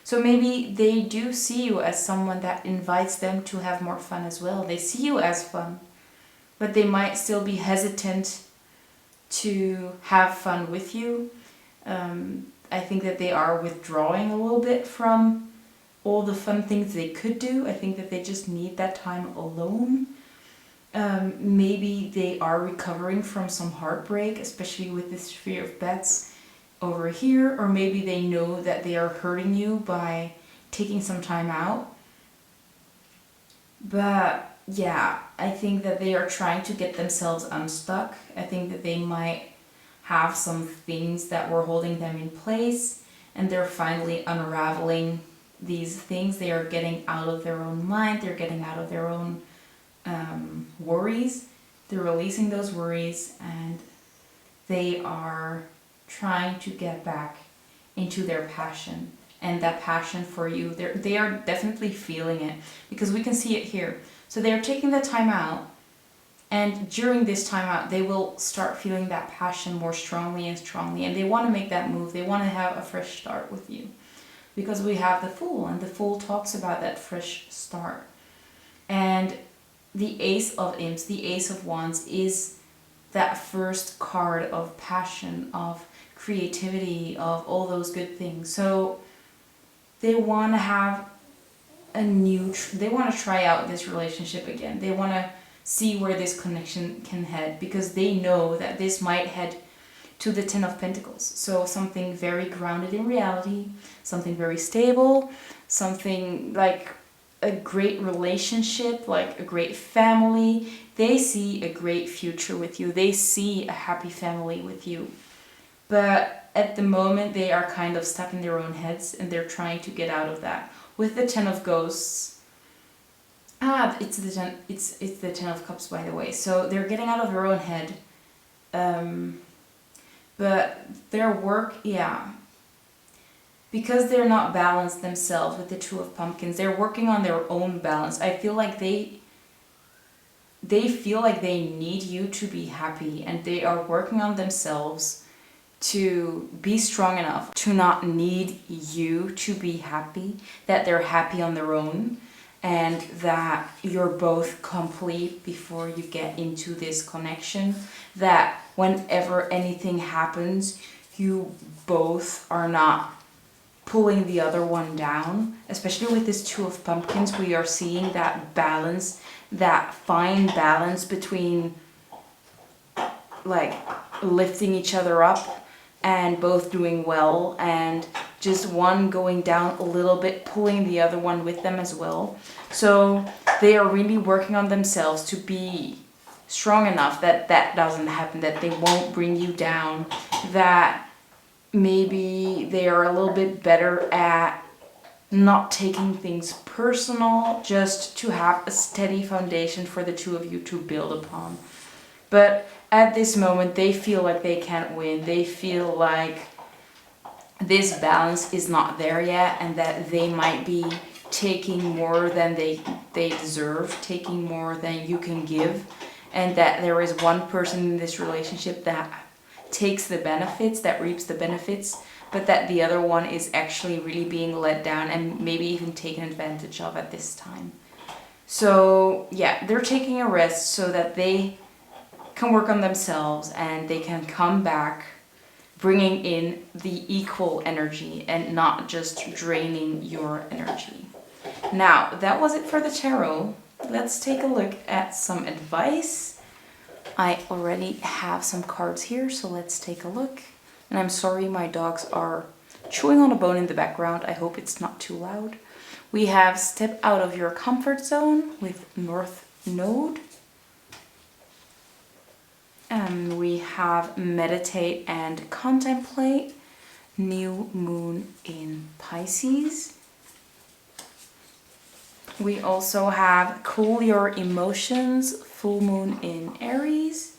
So maybe they do see you as someone that invites them to have more fun as well. They see you as fun, but they might still be hesitant to have fun with you. I think that they are withdrawing a little bit from all the fun things they could do. I think that they just need that time alone. Maybe they are recovering from some heartbreak, especially with this 3 of bats over here, or maybe they know that they are hurting you by taking some time out. But yeah, I think that they are trying to get themselves unstuck. I think that they might have some things that were holding them in place, and they're finally unraveling these things. They are getting out of their own mind, they're getting out of their own worries, they're releasing those worries, and they are trying to get back into their passion. And that passion for you, they are definitely feeling it, because we can see it here. So they're taking the time out, and during this time out, they will start feeling that passion more strongly and strongly, and they want to make that move. They want to have a fresh start with you, because we have the Fool, and the Fool talks about that fresh start. And the Ace of Imps, the Ace of Wands, is that first card of passion, of creativity, of all those good things. So they want to have they want to try out this relationship again. They want to see where this connection can head, because they know that this might head to the Ten of Pentacles. So something very grounded in reality, something very stable, something like a great relationship, like a great family. They see a great future with you. They see a happy family with you. But at the moment, they are kind of stuck in their own heads, and they're trying to get out of that. With the Ten of Ghosts, it's the Ten of Cups, by the way. So they're getting out of their own head. But their work, yeah, because they're not balanced themselves with the Two of Pumpkins, they're working on their own balance. I feel like they feel like they need you to be happy, and they are working on themselves to be strong enough to not need you to be happy, that they're happy on their own, and that you're both complete before you get into this connection, that whenever anything happens, you both are not pulling the other one down. Especially with this Two of Pumpkins, we are seeing that balance, that fine balance between like lifting each other up and both doing well, and just one going down a little bit, pulling the other one with them as well. So they are really working on themselves to be strong enough that that doesn't happen, that they won't bring you down, that maybe they are a little bit better at not taking things personal, just to have a steady foundation for the two of you to build upon. But at this moment, they feel like they can't win. They feel like this balance is not there yet, and that they might be taking more than they deserve, taking more than you can give, and that there is one person in this relationship that takes the benefits, that reaps the benefits, but that the other one is actually really being let down and maybe even taken advantage of at this time. So yeah, they're taking a rest so that they can work on themselves and they can come back bringing in the equal energy and not just draining your energy. Now, that was it for the tarot. Let's take a look at some advice. I already have some cards here, so let's take a look. And I'm sorry, my dogs are chewing on a bone in the background. I hope it's not too loud. We have Step Out of Your Comfort Zone with North Node. And we have Meditate and Contemplate, New Moon in Pisces. We also have Cool Your Emotions, Full Moon in Aries.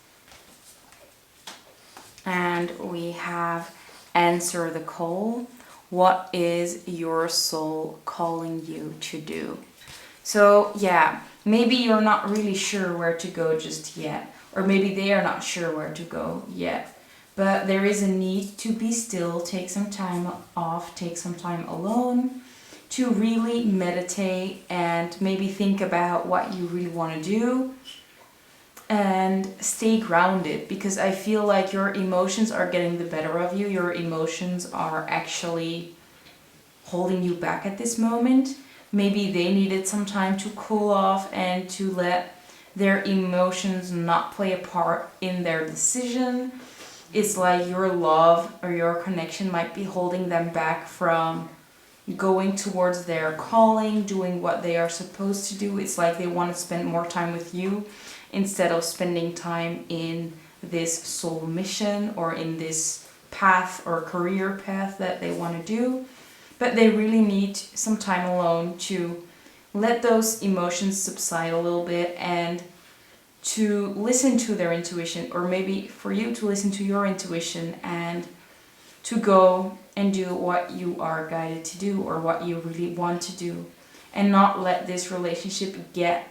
And we have Answer the Call. What is your soul calling you to do? So yeah, maybe you're not really sure where to go just yet. Or maybe they are not sure where to go yet. But there is a need to be still, take some time off, take some time alone to really meditate and maybe think about what you really want to do and stay grounded, because I feel like your emotions are getting the better of you. Your emotions are actually holding you back at this moment. Maybe they needed some time to cool off and to let their emotions not play a part in their decision. It's like your love or your connection might be holding them back from, going towards their calling, doing what they are supposed to do. It's like they want to spend more time with you instead of spending time in this soul mission or in this path or career path that they want to do. But they really need some time alone to let those emotions subside a little bit and to listen to their intuition, or maybe for you to listen to your intuition and to go and do what you are guided to do or what you really want to do, and not let this relationship get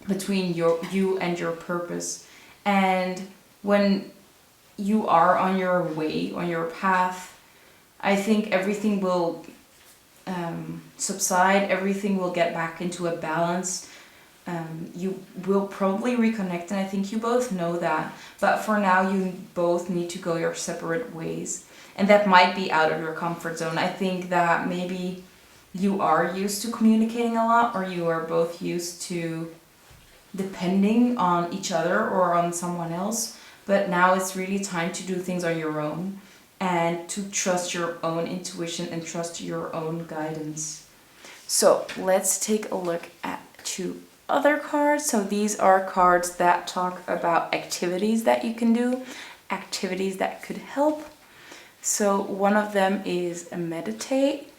between you and your purpose. And when you are on your way, on your path, I think everything will subside, everything will get back into a balance. You will probably reconnect, and I think you both know that, but for now you both need to go your separate ways, and that might be out of your comfort zone. I think that maybe you are used to communicating a lot, or you are both used to depending on each other or on someone else, but now it's really time to do things on your own and to trust your own intuition and trust your own guidance. So let's take a look at 2 other cards. So these are cards that talk about activities that you can do, activities that could help. So one of them is meditate,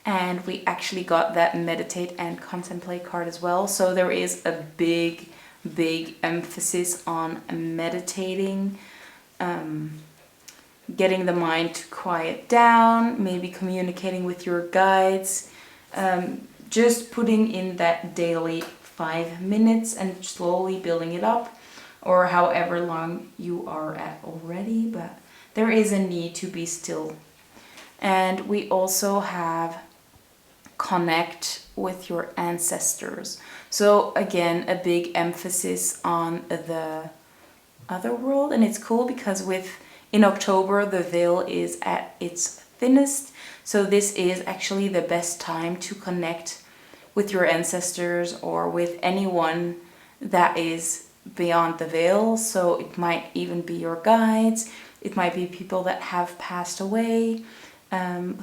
and we actually got that meditate and contemplate card as well. So there is a big emphasis on meditating, getting the mind to quiet down, maybe communicating with your guides, just putting in that daily 5 minutes and slowly building it up, or however long you are at already, but there is a need to be still. And we also have connect with your ancestors. So again, a big emphasis on the other world, and it's cool because in October the veil is at its thinnest, so this is actually the best time to connect with your ancestors or with anyone that is beyond the veil. So it might even be your guides, it might be people that have passed away.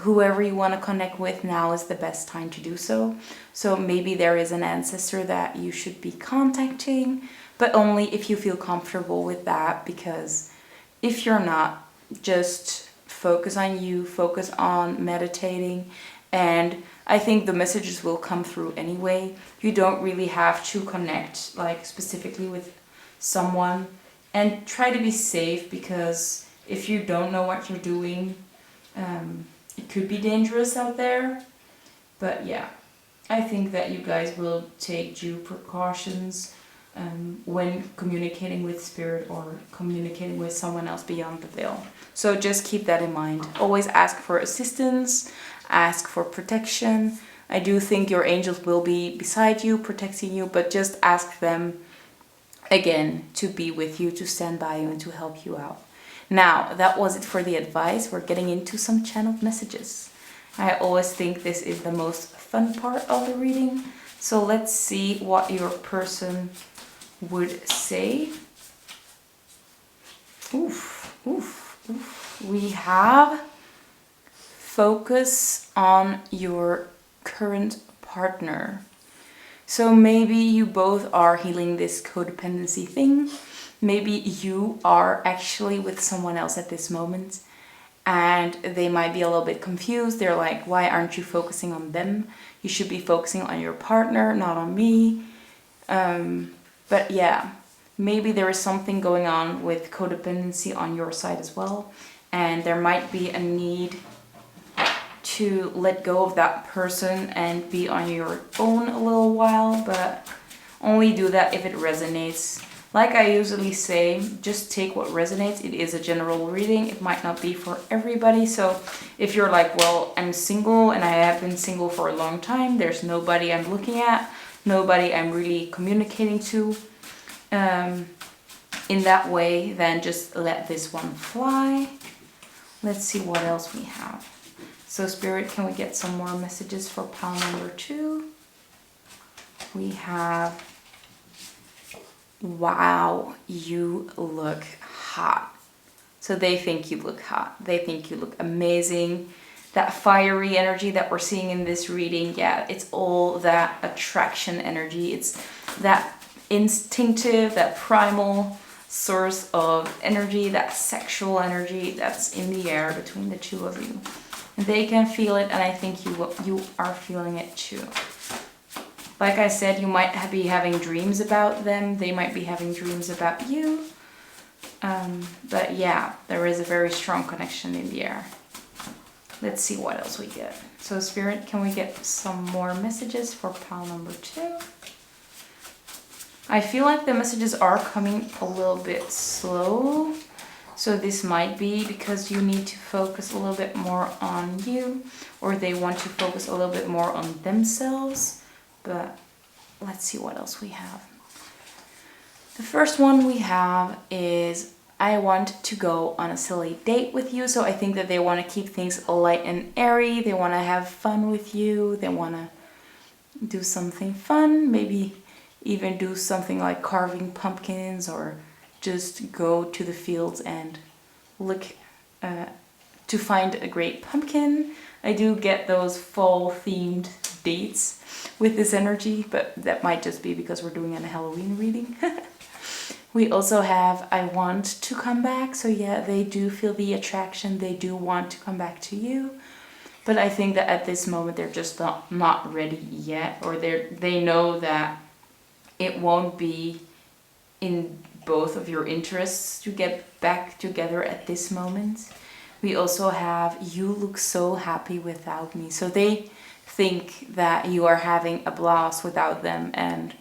Whoever you want to connect with, now is the best time to do so. So maybe there is an ancestor that you should be contacting, but only if you feel comfortable with that, because if you're not, just focus on you, focus on meditating, and I think the messages will come through anyway. You don't really have to connect like specifically with someone, and try to be safe, because if you don't know what you're doing, it could be dangerous out there. But yeah, I think that you guys will take due precautions when communicating with spirit or communicating with someone else beyond the veil. So just keep that in mind. Always ask for assistance, ask for protection. I do think your angels will be beside you, protecting you, but just ask them again to be with you, to stand by you, and to help you out. Now, that was it for the advice. We're getting into some channeled messages. I always think this is the most fun part of the reading. So let's see what your person would say. Oof, oof, oof. We have focus on your current partner. So maybe you both are healing this codependency thing. Maybe you are actually with someone else at this moment, and they might be a little bit confused. They're like, why aren't you focusing on them? You should be focusing on your partner, not on me. But yeah, maybe there is something going on with codependency on your side as well, and there might be a need to let go of that person and be on your own a little while, but only do that if it resonates. Like I usually say, just take what resonates. It is a general reading. It might not be for everybody. So if you're like, well, I'm single and I have been single for a long time, there's nobody I'm looking at, nobody I'm really communicating to in that way, then just let this one fly. Let's see what else we have. So Spirit, can we get some more messages for pile number 2? We have, wow, you look hot. So they think you look hot. They think you look amazing. that fiery energy that we're seeing in this reading, yeah, it's all that attraction energy. It's that instinctive, that primal source of energy, that sexual energy that's in the air between the two of you. And they can feel it, and I think you are feeling it too. Like I said, you might be having dreams about them. They might be having dreams about you. But yeah, there is a very strong connection in the air. Let's see what else we get. So Spirit, can we get some more messages for pile number 2? I feel like the messages are coming a little bit slow. So this might be because you need to focus a little bit more on you, or they want to focus a little bit more on themselves. But let's see what else we have. The first one we have is, I want to go on a silly date with you. So I think that they want to keep things light and airy. They want to have fun with you. They want to do something fun. Maybe even do something like carving pumpkins, or just go to the fields and look to find a great pumpkin. I do get those fall themed dates with this energy, but that might just be because we're doing a Halloween reading. We also have, I want to come back. So yeah, they do feel the attraction. They do want to come back to you. But I think that at this moment, they're just not ready yet. Or they know that it won't be in both of your interests to get back together at this moment. We also have, you look so happy without me. So they think that you are having a blast without them. And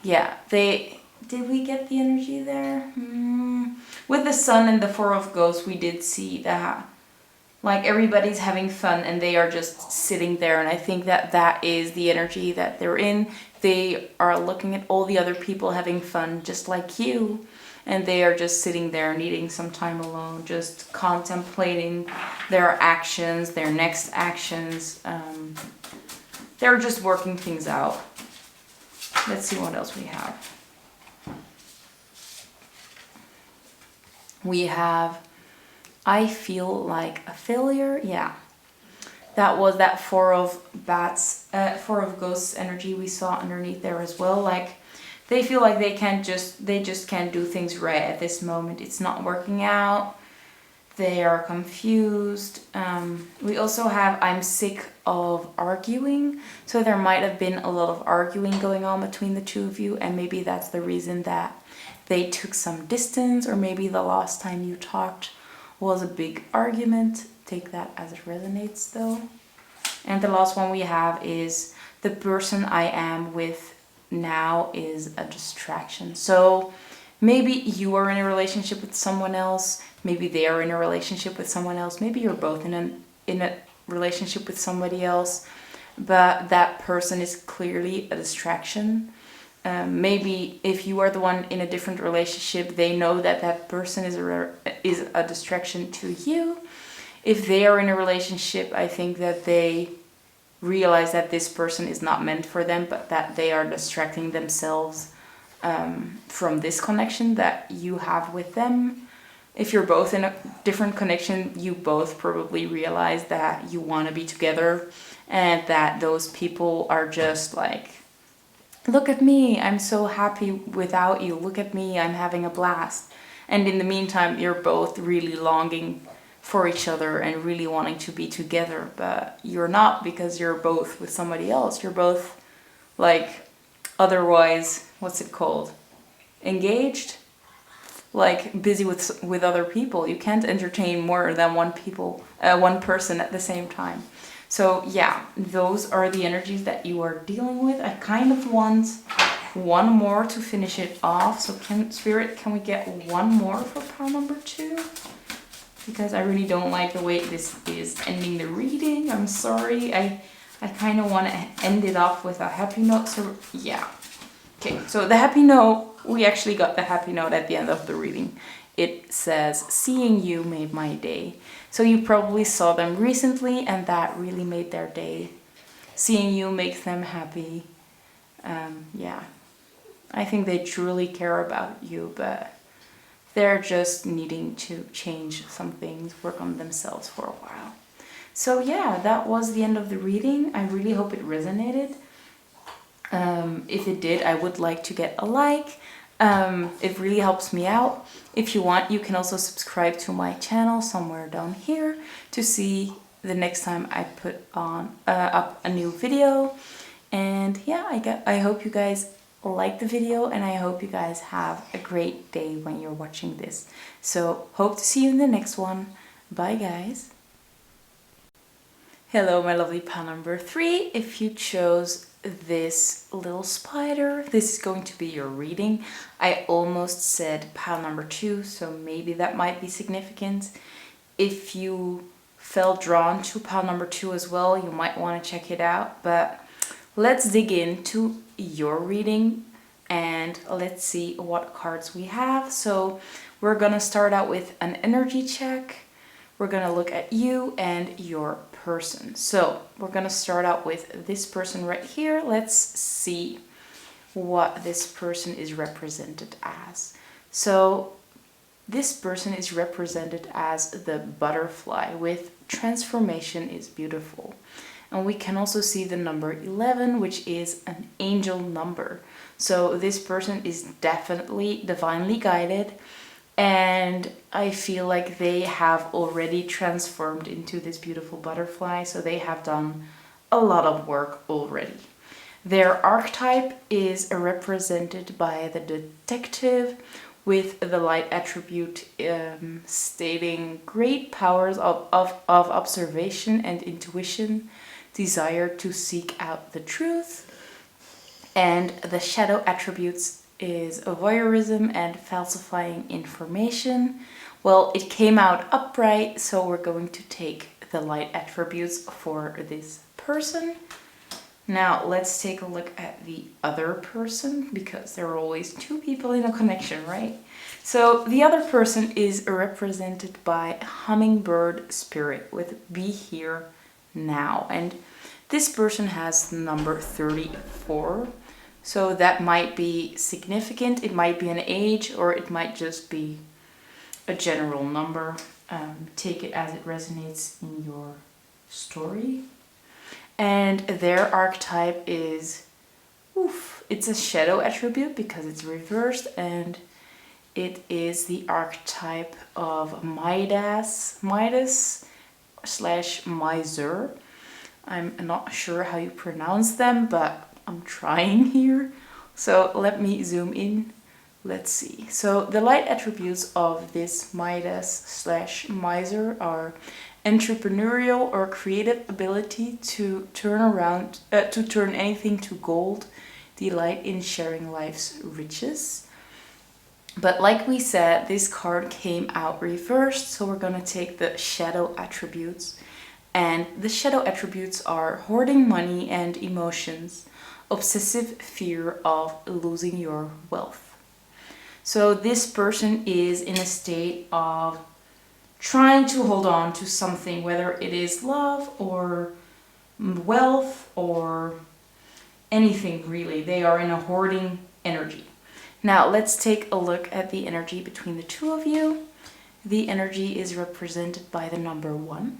yeah, did we get the energy there? With the Sun and the Four of Ghosts, we did see that like everybody's having fun and they are just sitting there. And I think that that is the energy that they're in. They are looking at all the other people having fun just like you. And they are just sitting there needing some time alone, just contemplating their actions, their next actions. They're just working things out. Let's see what else we have. We have, I feel like a failure. Yeah, that was that Four of Ghosts energy we saw underneath there as well. Like they feel like they just can't do things right at this moment. It's not working out. They are confused. We also have, I'm sick of arguing. So there might have been a lot of arguing going on between the two of you, and maybe that's the reason that they took some distance, or maybe the last time you talked was a big argument. Take that as it resonates though. And the last one we have is, the person I am with now is a distraction. So maybe you are in a relationship with someone else. Maybe they are in a relationship with someone else. Maybe you're both in a relationship with somebody else. But that person is clearly a distraction. Maybe if you are the one in a different relationship, they know that that person is a distraction to you. If they are in a relationship, I think that they realize that this person is not meant for them, but that they are distracting themselves from this connection that you have with them. If you're both in a different connection, you both probably realize that you want to be together, and that those people are just like, look at me, I'm so happy without you. Look at me, I'm having a blast. And in the meantime, you're both really longing for each other and really wanting to be together, but you're not, because you're both with somebody else. You're both like, otherwise, what's it called? Engaged? Like busy with other people. You can't entertain more than one person at the same time. So yeah, those are the energies that you are dealing with. I kind of want one more to finish it off. So Spirit, can we get one more for pile number 2? Because I really don't like the way this is ending the reading. I'm sorry. I kind of want to end it off with a happy note. So yeah. Okay, so the happy note, we actually got the happy note at the end of the reading. It says, seeing you made my day. So you probably saw them recently and that really made their day. Seeing you makes them happy. Yeah, I think they truly care about you, but they're just needing to change some things, work on themselves for a while. So yeah, that was the end of the reading. I really hope it resonated. If it did, I would like to get a like. It really helps me out. If you want, you can also subscribe to my channel somewhere down here to see the next time I put on up a new video. And yeah, I hope you guys like the video, and I hope you guys have a great day when you're watching this. So hope to see you in the next one. Bye guys. Hello my lovely pile number 3. If you chose this little spider, this is going to be your reading. I almost said pile number 2, so maybe that might be significant. If you felt drawn to pile number 2 as well, you might want to check it out. But let's dig into your reading and let's see what cards we have. So we're gonna start out with an energy check. We're gonna look at you and your person. So we're gonna start out with this person right here. Let's see what this person is represented as. So this person is represented as the butterfly with transformation is beautiful. And we can also see the number 11, which is an angel number. So this person is definitely divinely guided, and I feel like they have already transformed into this beautiful butterfly, so they have done a lot of work already. Their archetype is represented by the detective with the light attribute stating great powers of observation and intuition, desire to seek out the truth, and the shadow attributes is voyeurism and falsifying information. Well, it came out upright, so we're going to take the light attributes for this person. Now let's take a look at the other person, because there are always two people in a connection, right? So the other person is represented by hummingbird spirit with be here now, and this person has number 34. So that might be significant. It might be an age, or it might just be a general number. Take it as it resonates in your story. And their archetype is, it's a shadow attribute because it's reversed, and it is the archetype of Midas / miser. I'm not sure how you pronounce them, but I'm trying here. So let me zoom in. Let's see. So the light attributes of this Midas / miser are entrepreneurial or creative ability to turn anything to gold, delight in sharing life's riches. But like we said, this card came out reversed, so we're gonna take the shadow attributes. And the shadow attributes are hoarding money and emotions, obsessive fear of losing your wealth. So this person is in a state of trying to hold on to something, whether it is love or wealth or anything really. They are in a hoarding energy. Now let's take a look at the energy between the two of you. The energy is represented by the number 1.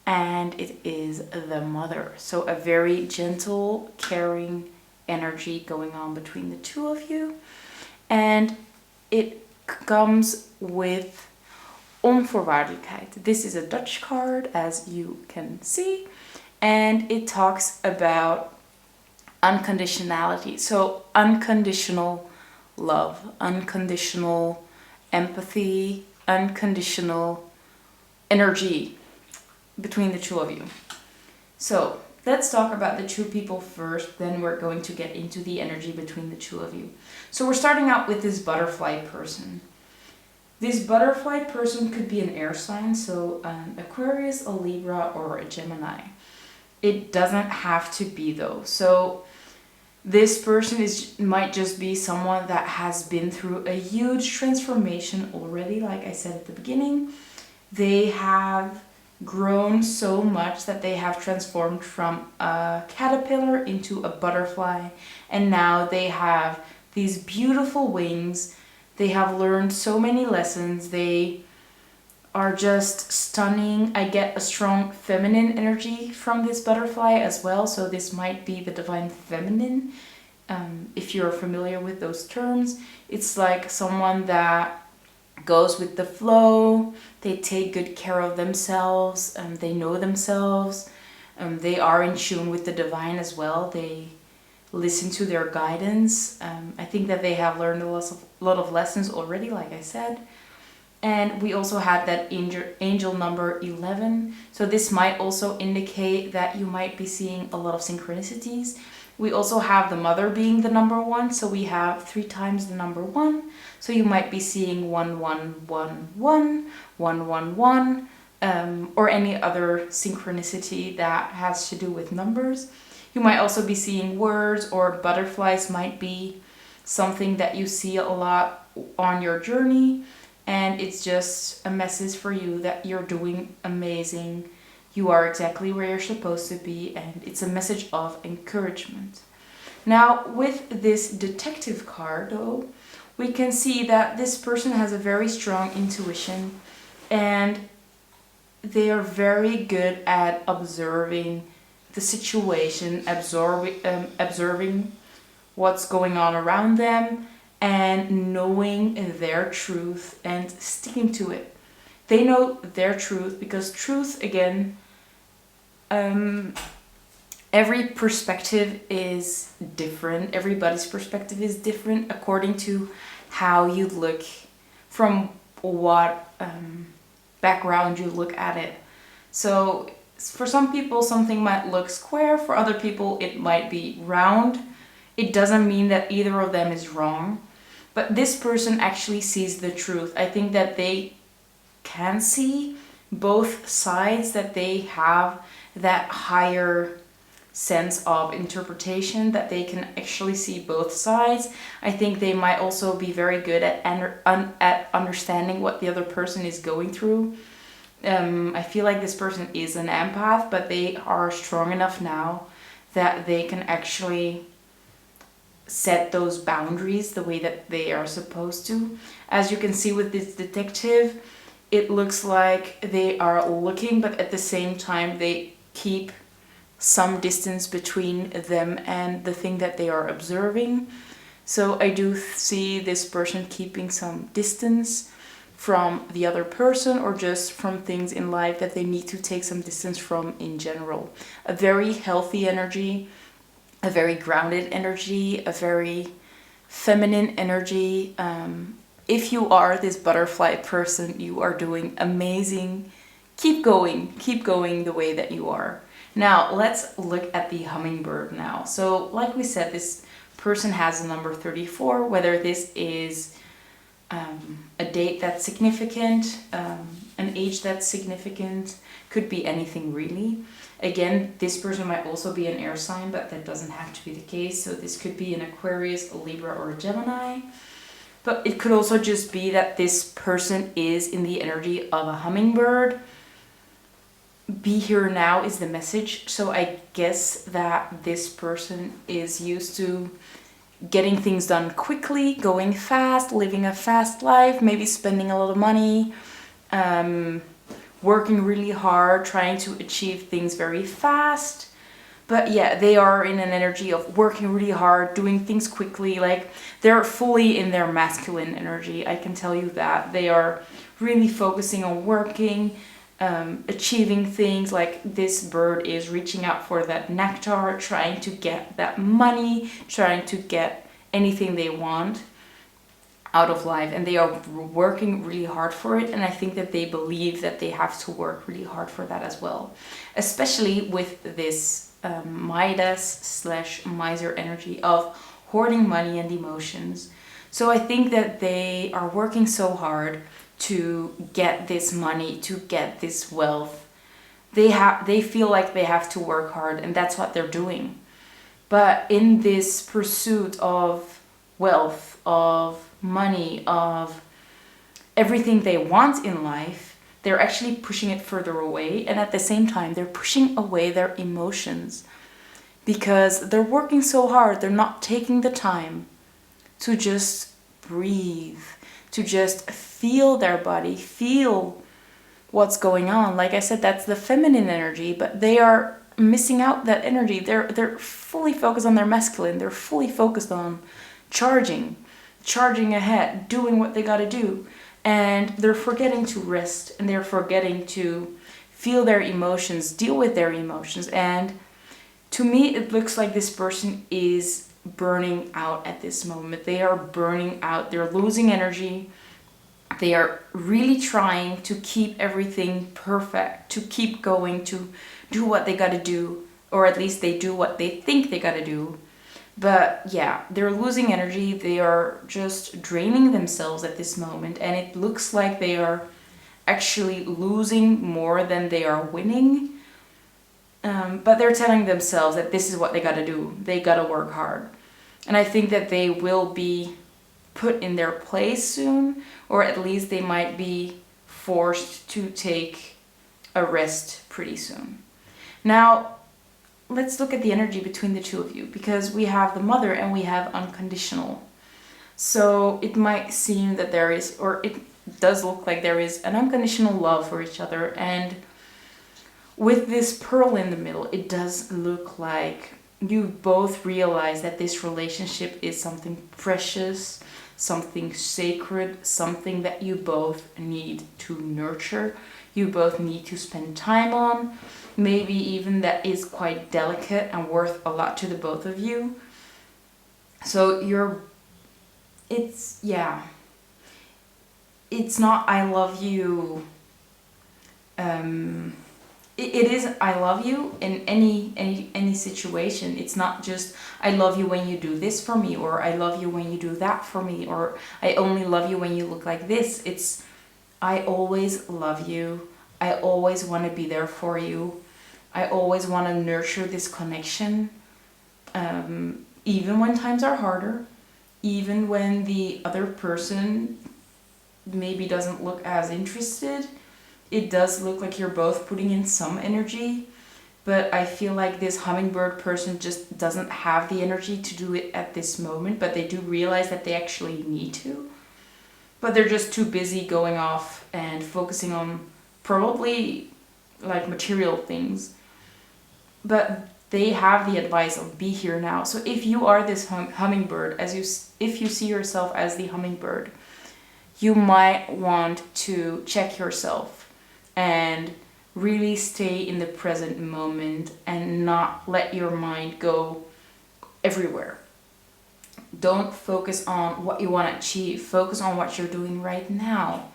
And it is the mother. So a very gentle, caring energy going on between the two of you. And it comes with onvoorwaardelijkheid. This is a Dutch card, as you can see. And it talks about unconditionality. So unconditional love, unconditional empathy, unconditional energy between the two of you. So let's talk about the two people first, then we're going to get into the energy between the two of you. So we're starting out with this butterfly person. This butterfly person could be an air sign, so an Aquarius, a Libra, or a Gemini. It doesn't have to be though. So this person might just be someone that has been through a huge transformation already, like I said at the beginning. They have grown so much that they have transformed from a caterpillar into a butterfly, and now they have these beautiful wings. They have learned so many lessons. They are just stunning. I get a strong feminine energy from this butterfly as well, so this might be the divine feminine. If you're familiar with those terms, it's like someone that goes with the flow, they take good care of themselves, they know themselves, they are in tune with the divine as well, they listen to their guidance. I think that they have learned a lot of lessons already, like I said. And we also had that angel number 11. So this might also indicate that you might be seeing a lot of synchronicities. We also have the mother being the number 1. So we have 3 times the number 1. So you might be seeing 1111, 111, or any other synchronicity that has to do with numbers. You might also be seeing words, or butterflies might be something that you see a lot on your journey. And it's just a message for you that you're doing amazing. You are exactly where you're supposed to be, and it's a message of encouragement. Now, with this detective card, though, we can see that this person has a very strong intuition, and they are very good at observing the situation, observing what's going on around them, and knowing their truth and sticking to it. They know their truth because truth, again, every perspective is different. Everybody's perspective is different according to how you look, from what background you look at it. So for some people, something might look square. For other people, it might be round. It doesn't mean that either of them is wrong. But this person actually sees the truth. I think that they can see both sides, that they have that higher sense of interpretation, that they can actually see both sides. I think they might also be very good at understanding what the other person is going through. I feel like this person is an empath, but they are strong enough now that they can actually set those boundaries the way that they are supposed to. As you can see with this detective, it looks like they are looking, but at the same time they keep some distance between them and the thing that they are observing. So I do see this person keeping some distance from the other person, or just from things in life that they need to take some distance from in general. A very healthy energy, a very grounded energy, a very feminine energy. If you are this butterfly person, you are doing amazing. Keep going the way that you are. Now, let's look at the hummingbird now. So, like we said, this person has the number 34, whether this is a date that's significant, an age that's significant, could be anything really. Again, this person might also be an air sign, but that doesn't have to be the case. So this could be an Aquarius, a Libra, or a Gemini. But it could also just be that this person is in the energy of a hummingbird. Be here now is the message. So I guess that this person is used to getting things done quickly, going fast, living a fast life, maybe spending a lot of money, working really hard, trying to achieve things very fast. But yeah, they are in an energy of working really hard, doing things quickly. Like, they're fully in their masculine energy, I can tell you that. They are really focusing on working, achieving things. Like, this bird is reaching out for that nectar, trying to get that money, trying to get anything they want out of life, and they are working really hard for it. And I think that they believe that they have to work really hard for that as well, especially with this Midas/miser energy of hoarding money and emotions. So I think that they are working so hard to get this money, to get this wealth. They feel like they have to work hard, and that's what they're doing. But in this pursuit of wealth, of money, of everything they want in life, they're actually pushing it further away. And at the same time, they're pushing away their emotions because they're working so hard. They're not taking the time to just breathe, to just feel their body, feel what's going on. Like I said, that's the feminine energy, but they are missing out that energy. They're fully focused on their masculine. They're fully focused on charging ahead, doing what they got to do. And they're forgetting to rest, and they're forgetting to feel their emotions, deal with their emotions. And to me, it looks like this person is burning out at this moment. They are burning out. They're losing energy. They are really trying to keep everything perfect, to keep going, to do what they got to do, or at least they do what they think they got to do. But yeah, they're losing energy. They are just draining themselves at this moment, and it looks like they are actually losing more than they are winning. But they're telling themselves that this is what they got to do. They got to work hard. And I think that they will be put in their place soon, or at least they might be forced to take a rest pretty soon. Now, let's look at the energy between the two of you, because we have the mother and we have unconditional. So it might seem that there is, or it does look like there is an unconditional love for each other. And with this pearl in the middle, it does look like you both realize that this relationship is something precious, something sacred, something that you both need to nurture, you both need to spend time on, maybe even that is quite delicate and worth a lot to the both of you. So it's not I love you, it is I love you in any situation. It's not just I love you when you do this for me, or I love you when you do that for me, or I only love you when you look like this. It's I always love you. I always want to be there for you. I always want to nurture this connection, even when times are harder, even when the other person maybe doesn't look as interested. It does look like you're both putting in some energy, but I feel like this hummingbird person just doesn't have the energy to do it at this moment, but they do realize that they actually need to. But they're just too busy going off and focusing on probably like material things. But they have the advice of be here now. So if you are this hummingbird, if you see yourself as the hummingbird, you might want to check yourself and really stay in the present moment and not let your mind go everywhere. Don't focus on what you want to achieve. Focus on what you're doing right now.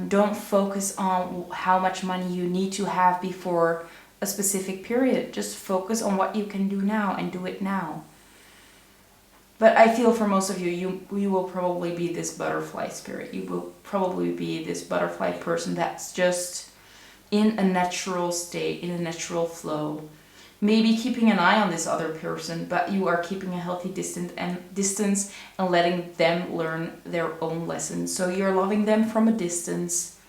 Don't focus on how much money you need to have before a specific period. Just focus on what you can do now and do it now. But I feel for most of you, you will probably be this butterfly spirit. You will probably be this butterfly person that's just in a natural state, in a natural flow. Maybe keeping an eye on this other person, but you are keeping a healthy distance and letting them learn their own lessons. So you're loving them from a distance,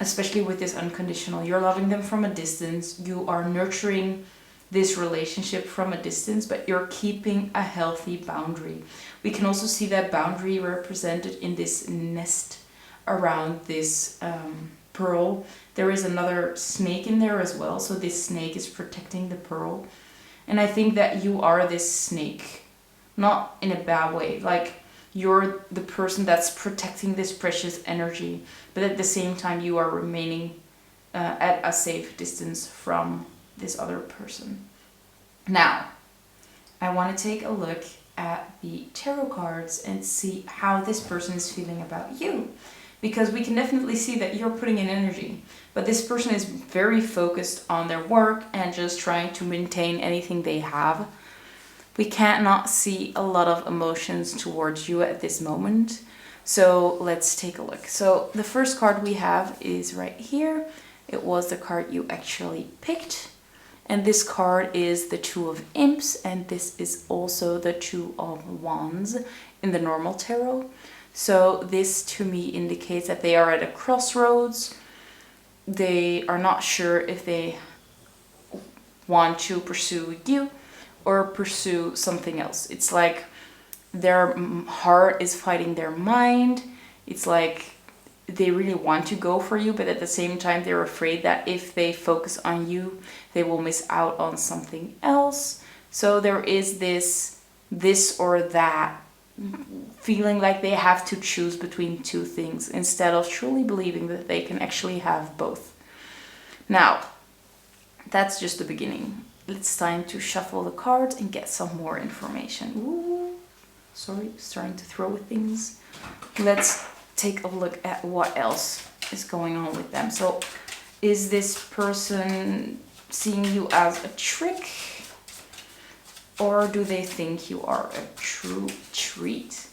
especially with this unconditional. You're loving them from a distance. You are nurturing this relationship from a distance, but you're keeping a healthy boundary. We can also see that boundary represented in this nest around this pearl. There is another snake in there as well, so this snake is protecting the pearl. And I think that you are this snake, not in a bad way, like you're the person that's protecting this precious energy, but at the same time you are remaining at a safe distance from this other person. Now, I want to take a look at the tarot cards and see how this person is feeling about you. Because we can definitely see that you're putting in energy, but this person is very focused on their work and just trying to maintain anything they have. We cannot see a lot of emotions towards you at this moment. So let's take a look. So the first card we have is right here. It was the card you actually picked. And this card is the Two of Imps, and this is also the Two of Wands in the normal tarot. So this to me indicates that they are at a crossroads. They are not sure if they want to pursue you or pursue something else. It's like their heart is fighting their mind. It's like they really want to go for you, but at the same time they're afraid that if they focus on you, they will miss out on something else. So there is this or that feeling like they have to choose between two things instead of truly believing that they can actually have both. Now, that's just the beginning. It's time to shuffle the cards and get some more information. Ooh, sorry, starting to throw things. Let's take a look at what else is going on with them. So, is this person seeing you as a trick? Or do they think you are a true treat?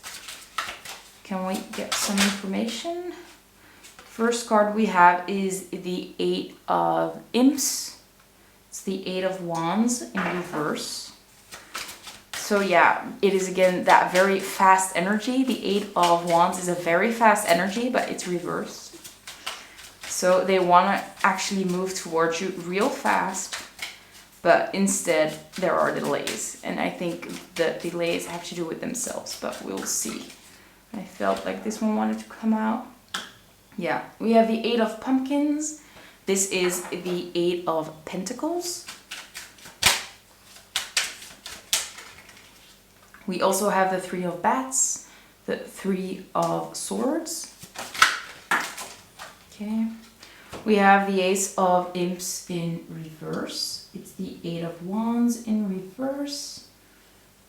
Can we get some information? First card we have is the 8 of Imps. It's the 8 of Wands in reverse. So yeah, it is again that very fast energy. The 8 of Wands is a very fast energy, but it's reversed. So they want to actually move towards you real fast. But instead, there are delays. And I think the delays have to do with themselves, but we'll see. I felt like this one wanted to come out. Yeah, we have the 8 of Pumpkins. This is the 8 of Pentacles. We also have the 3 of Bats, the 3 of Swords. Okay. We have the Ace of Imps in reverse. It's the 8 of Wands in reverse.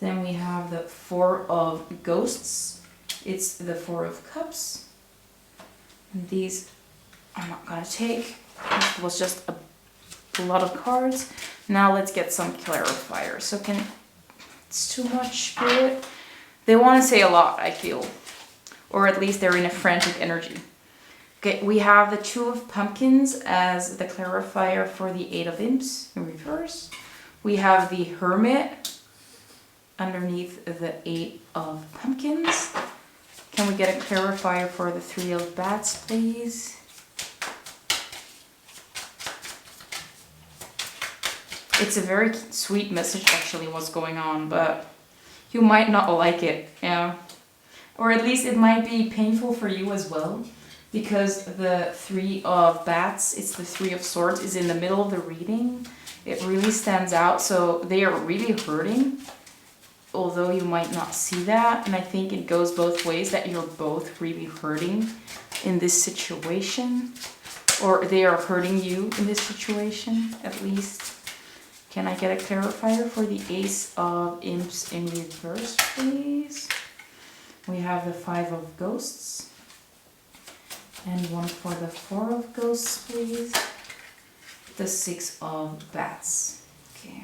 Then we have the 4 of Ghosts. It's the 4 of Cups. And these I'm not gonna take. This was just a lot of cards. Now let's get some clarifiers. So it's too much, Spirit? They want to say a lot, I feel. Or at least they're in a frantic energy. Okay, we have the 2 of Pumpkins as the clarifier for the 8 of Imps in reverse. We have the Hermit underneath the 8 of Pumpkins. Can we get a clarifier for the 3 of Bats, please? It's a very sweet message, actually, what's going on, but you might not like it, yeah. Or at least it might be painful for you as well. Because the 3 of Bats, it's the 3 of Swords, is in the middle of the reading. It really stands out, so they are really hurting. Although you might not see that, and I think it goes both ways, that you're both really hurting in this situation. Or they are hurting you in this situation, at least. Can I get a clarifier for the Ace of Imps in reverse, please? We have the 5 of Ghosts. And one for the 4 of Ghosts, please. The 6 of Bats. Okay.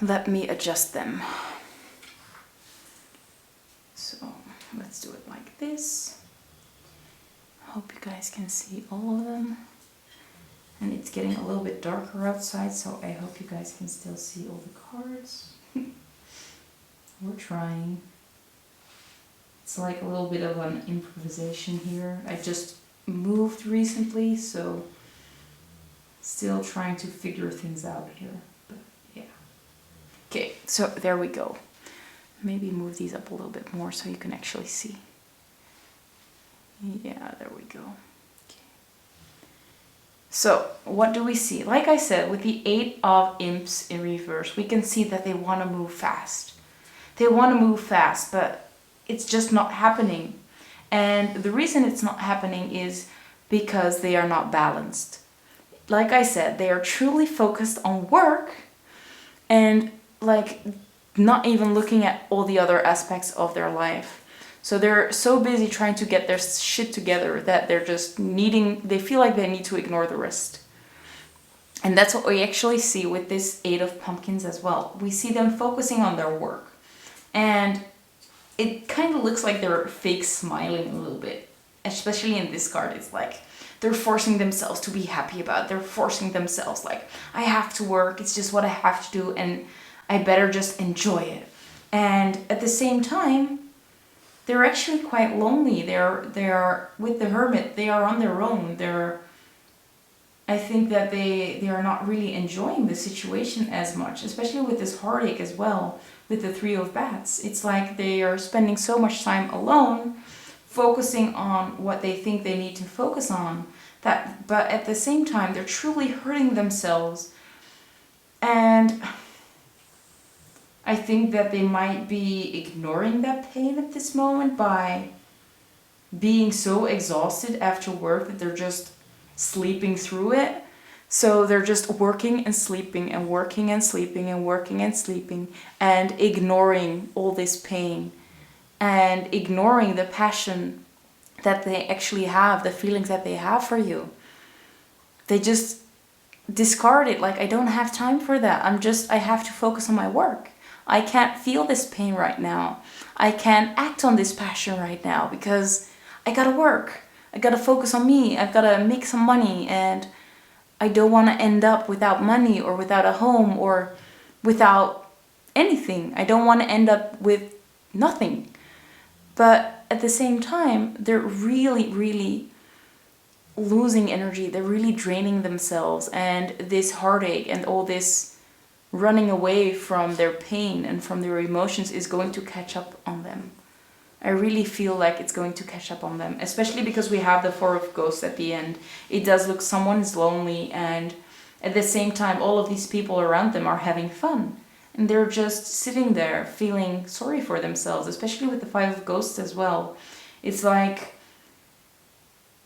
Let me adjust them. So let's do it like this. Hope you guys can see all of them. And it's getting a little bit darker outside, so I hope you guys can still see all the cards. We're trying. It's like a little bit of an improvisation here. I just moved recently, so still trying to figure things out here. But yeah. Okay, so there we go. Maybe move these up a little bit more so you can actually see. Yeah, there we go. Okay. So, what do we see? Like I said, with the 8 of Imps in reverse, we can see that they want to move fast. They want to move fast, but it's just not happening. And the reason it's not happening is because they are not balanced. Like I said, they are truly focused on work and like not even looking at all the other aspects of their life. So they're so busy trying to get their shit together that they're just they feel like they need to ignore the rest. And that's what we actually see with this 8 of Pumpkins as well. We see them focusing on their work. And it kind of looks like they're fake smiling a little bit. Especially in this card, it's like they're forcing themselves to be happy about it. They're forcing themselves like, I have to work, it's just what I have to do, and I better just enjoy it. And at the same time, they're actually quite lonely. They are with the Hermit, they are on their own. I think that they are not really enjoying the situation as much, especially with this heartache as well, with the 3 of Bats. It's like they are spending so much time alone, focusing on what they think they need to focus on. But at the same time, they're truly hurting themselves. And I think that they might be ignoring that pain at this moment by being so exhausted after work that they're just sleeping through it. So they're just working and sleeping and working and sleeping and working and sleeping and ignoring all this pain and ignoring the passion that they actually have, the feelings that they have for you. They just discard it, like, I don't have time for that. I have to focus on my work. I can't feel this pain right now. I can't act on this passion right now because I gotta work. I gotta focus on me. I've gotta make some money, and I don't want to end up without money or without a home or without anything. I don't want to end up with nothing. But at the same time, they're really, really losing energy. They're really draining themselves, and this heartache and all this running away from their pain and from their emotions is going to catch up on them. I really feel like it's going to catch up on them, especially because we have the Four of Ghosts at the end. It does look someone is lonely, and at the same time all of these people around them are having fun. And they're just sitting there feeling sorry for themselves, especially with the Five of Ghosts as well. It's like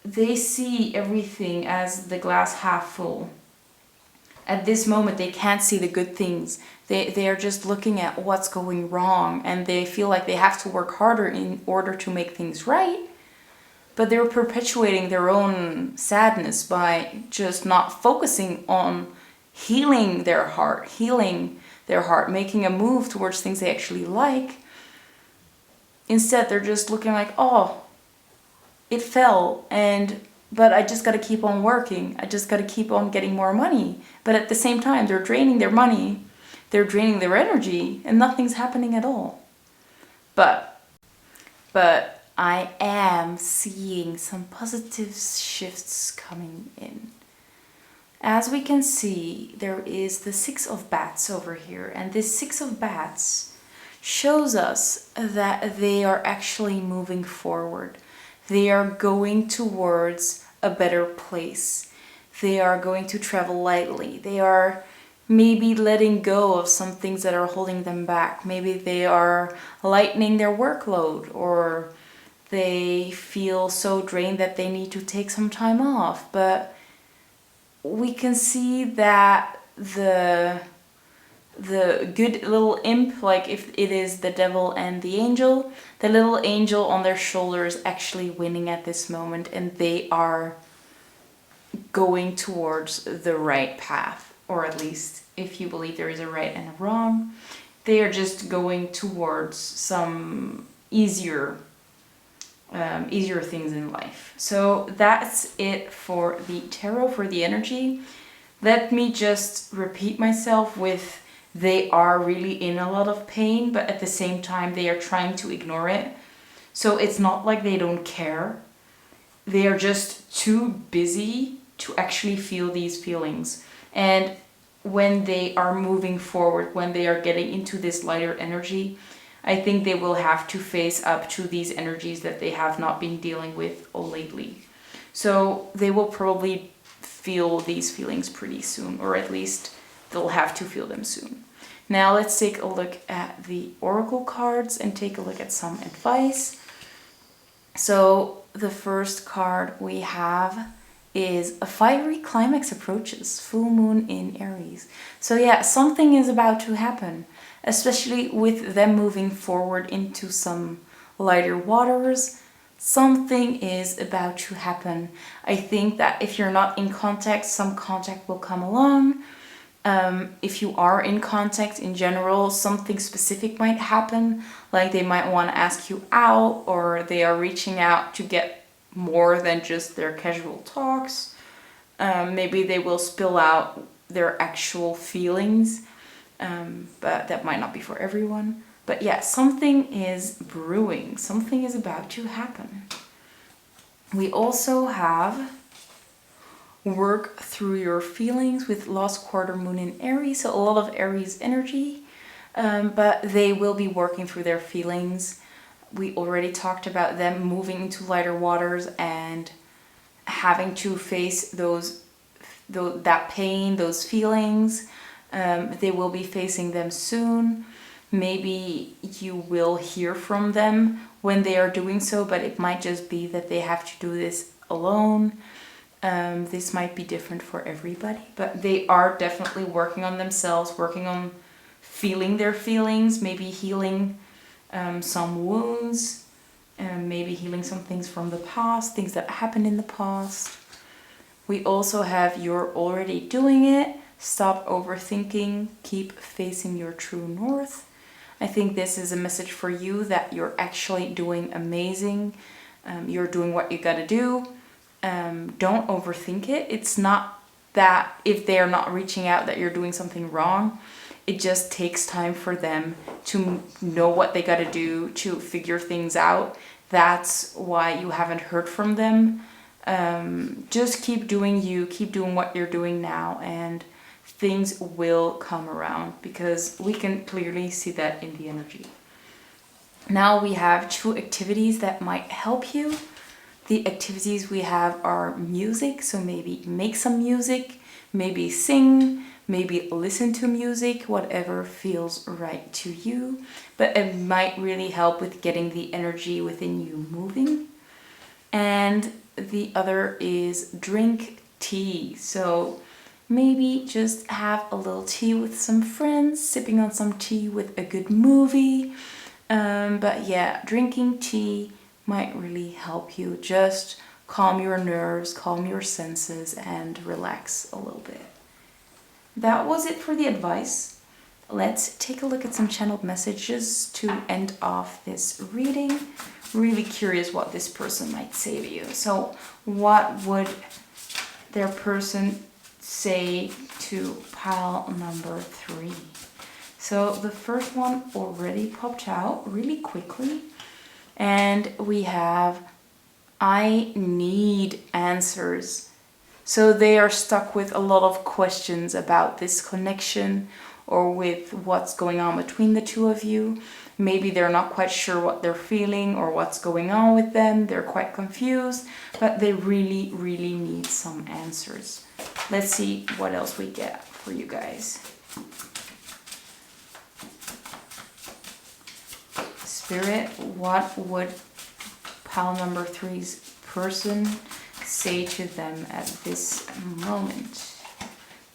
they see everything as the glass half full. At this moment, they can't see the good things. They are just looking at what's going wrong, and they feel like they have to work harder in order to make things right. But they're perpetuating their own sadness by just not focusing on healing their heart, making a move towards things they actually like. Instead, they're just looking like, oh, it fell, but I just got to keep on working. I just got to keep on getting more money. But at the same time, they're draining their money, they're draining their energy, and nothing's happening at all. But I am seeing some positive shifts coming in. As we can see, there is the Six of Bats over here, and this Six of Bats shows us that they are actually moving forward. They are going towards a better place. They are going to travel lightly. They are maybe letting go of some things that are holding them back. Maybe they are lightening their workload, or they feel so drained that they need to take some time off. But we can see that the good little imp, like if it is the devil and the angel, the little angel on their shoulder is actually winning at this moment, and they are going towards the right path. Or at least, if you believe there is a right and a wrong, they are just going towards some easier things in life. So that's it for the tarot, for the energy. Let me just repeat myself with, they are really in a lot of pain, but at the same time they are trying to ignore it. So it's not like they don't care. They are just too busy to actually feel these feelings. And when they are moving forward, when they are getting into this lighter energy, I think they will have to face up to these energies that they have not been dealing with lately. So they will probably feel these feelings pretty soon, or at least they'll have to feel them soon. Now let's take a look at the oracle cards and take a look at some advice. So the first card we have is a fiery climax approaches, full moon in Aries. So yeah, something is about to happen, especially with them moving forward into some lighter waters. Something is about to happen. I think that if you're not in contact, some contact will come along. If you are in contact in general, something specific might happen, like they might want to ask you out, or they are reaching out to get more than just their casual talks. Maybe they will spill out their actual feelings, but that might not be for everyone. But yeah, something is brewing, something is about to happen. We also have work through your feelings with lost quarter moon in Aries, so a lot of Aries energy, but they will be working through their feelings. We already talked about them moving into lighter waters and having to face that pain, those feelings. They will be facing them soon. Maybe you will hear from them when they are doing so, but it might just be that they have to do this alone. This might be different for everybody, but they are definitely working on themselves, working on feeling their feelings, maybe healing some wounds, maybe healing some things from the past, things that happened in the past. We also have you're already doing it. Stop overthinking. Keep facing your true north. I think this is a message for you that you're actually doing amazing. You're doing what you gotta do. Don't overthink it. It's not that if they're not reaching out that you're doing something wrong. It just takes time for them to know what they gotta do, to figure things out. That's why you haven't heard from them. Just keep doing you, keep doing what you're doing now, and things will come around, because we can clearly see that in the energy. Now we have 2 activities that might help you. The activities we have are music, so maybe make some music, maybe sing, maybe listen to music, whatever feels right to you. But it might really help with getting the energy within you moving. And the other is drink tea. So maybe just have a little tea with some friends, sipping on some tea with a good movie. But yeah, drinking tea might really help you just calm your nerves, calm your senses, and relax a little bit. That was it for the advice. Let's take a look at some channeled messages to end off this reading. Really curious what this person might say to you. So what would their person say to pile number 3? So the first one already popped out really quickly. And we have, I need answers. So they are stuck with a lot of questions about this connection or with what's going on between the two of you. Maybe they're not quite sure what they're feeling or what's going on with them. They're quite confused, but they really, really need some answers. Let's see what else we get for you guys. Spirit, what would pile number 3's person say to them at this moment?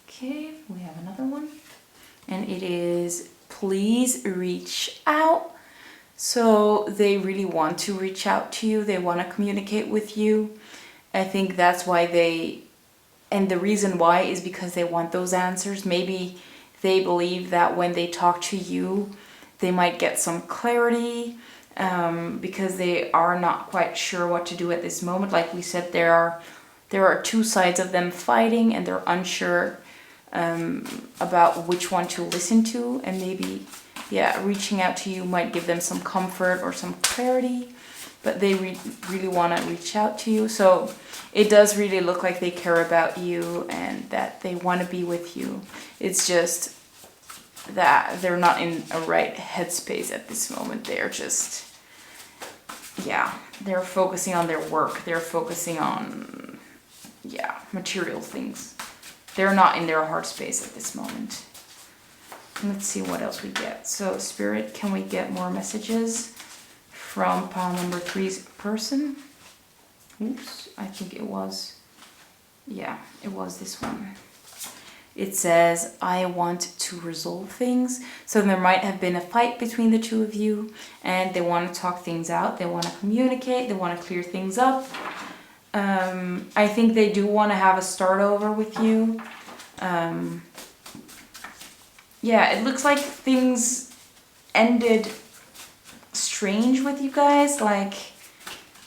Okay, we have another one. And it is, please reach out. So they really want to reach out to you. They want to communicate with you. I think that's why and the reason why is because they want those answers. Maybe they believe that when they talk to you, they might get some clarity, because they are not quite sure what to do at this moment. Like we said, there are 2 sides of them fighting, and they're unsure about which one to listen to. And maybe, yeah, reaching out to you might give them some comfort or some clarity, but they really want to reach out to you. So it does really look like they care about you and that they want to be with you. It's just that they're not in a right headspace at this moment. They're just, yeah, they're focusing on their work. They're focusing on, yeah, material things. They're not in their heart space at this moment. Let's see what else we get. So Spirit, can we get more messages from pile number 3's person? Oops, I think it was, yeah, it was this one. It says, I want to resolve things. So there might have been a fight between the 2 of you, and they want to talk things out. They want to communicate. They want to clear things up. I think they do want to have a start over with you. Yeah, it looks like things ended strange with you guys. Like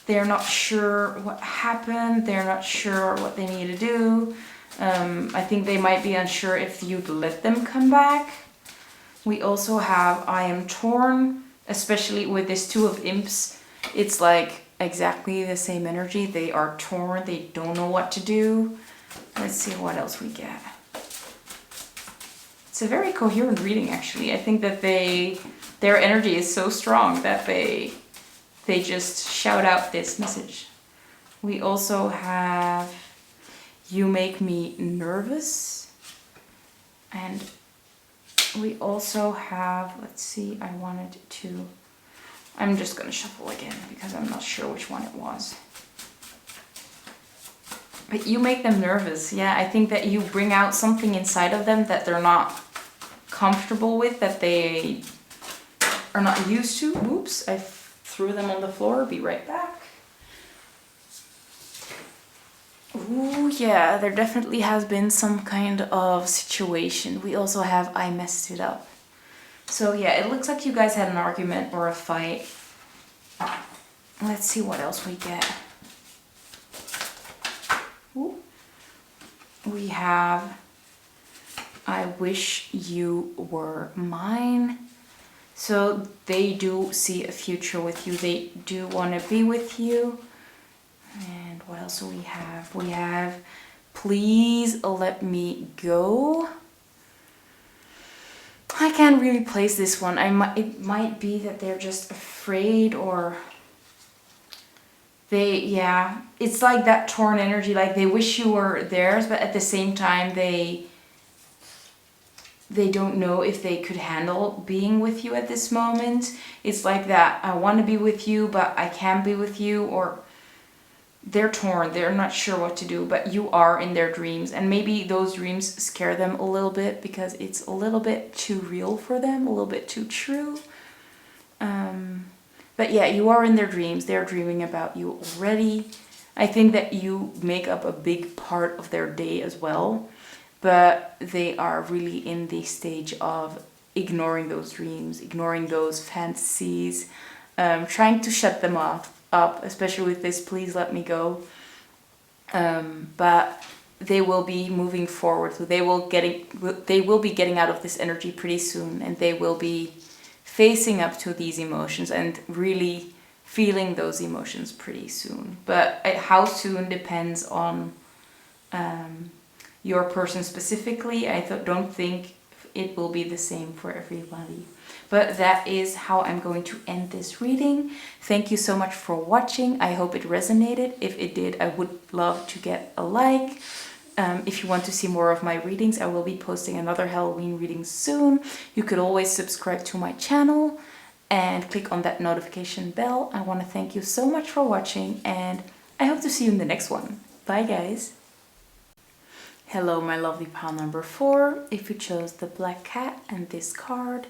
they're not sure what happened. They're not sure what they need to do. I think they might be unsure if you'd let them come back. We also have I am torn, especially with this 2 of imps. It's like exactly the same energy. They are torn. They don't know what to do. Let's see what else we get. It's a very coherent reading, actually. I think that their energy is so strong that they they just shout out this message. We also have you make me nervous. And we also have, let's see, I'm just going to shuffle again because I'm not sure which one it was. But you make them nervous. Yeah, I think that you bring out something inside of them that they're not comfortable with, that they are not used to. Oops, I threw them on the floor. Be right back. Ooh, yeah, there definitely has been some kind of situation. We also have I messed it up. So yeah, it looks like you guys had an argument or a fight. Let's see what else we get. Ooh. We have I wish you were mine. So they do see a future with you. They do want to be with you. And what else do we have? We have please let me go. I can't really place this one. It might be that they're just afraid, or it's like that torn energy, like they wish you were theirs, but at the same time they don't know if they could handle being with you at this moment. It's like that, I want to be with you, but I can't be with you, or they're torn, they're not sure what to do, but you are in their dreams, and maybe those dreams scare them a little bit because it's a little bit too real for them, a little bit too true. But yeah, you are in their dreams, they're dreaming about you already. I think that you make up a big part of their day as well, but they are really in the stage of ignoring those dreams, ignoring those fantasies, trying to shut them up, especially with this please let me go. But they will be moving forward. So they will be getting out of this energy pretty soon, and they will be facing up to these emotions and really feeling those emotions pretty soon. But how soon depends on your person specifically. I don't think it will be the same for everybody. But that is how I'm going to end this reading. Thank you so much for watching. I hope it resonated. If it did, I would love to get a like. If you want to see more of my readings, I will be posting another Halloween reading soon. You could always subscribe to my channel and click on that notification bell. I want to thank you so much for watching, and I hope to see you in the next one. Bye guys. Hello my lovely pile number 4. If you chose the black cat and this card,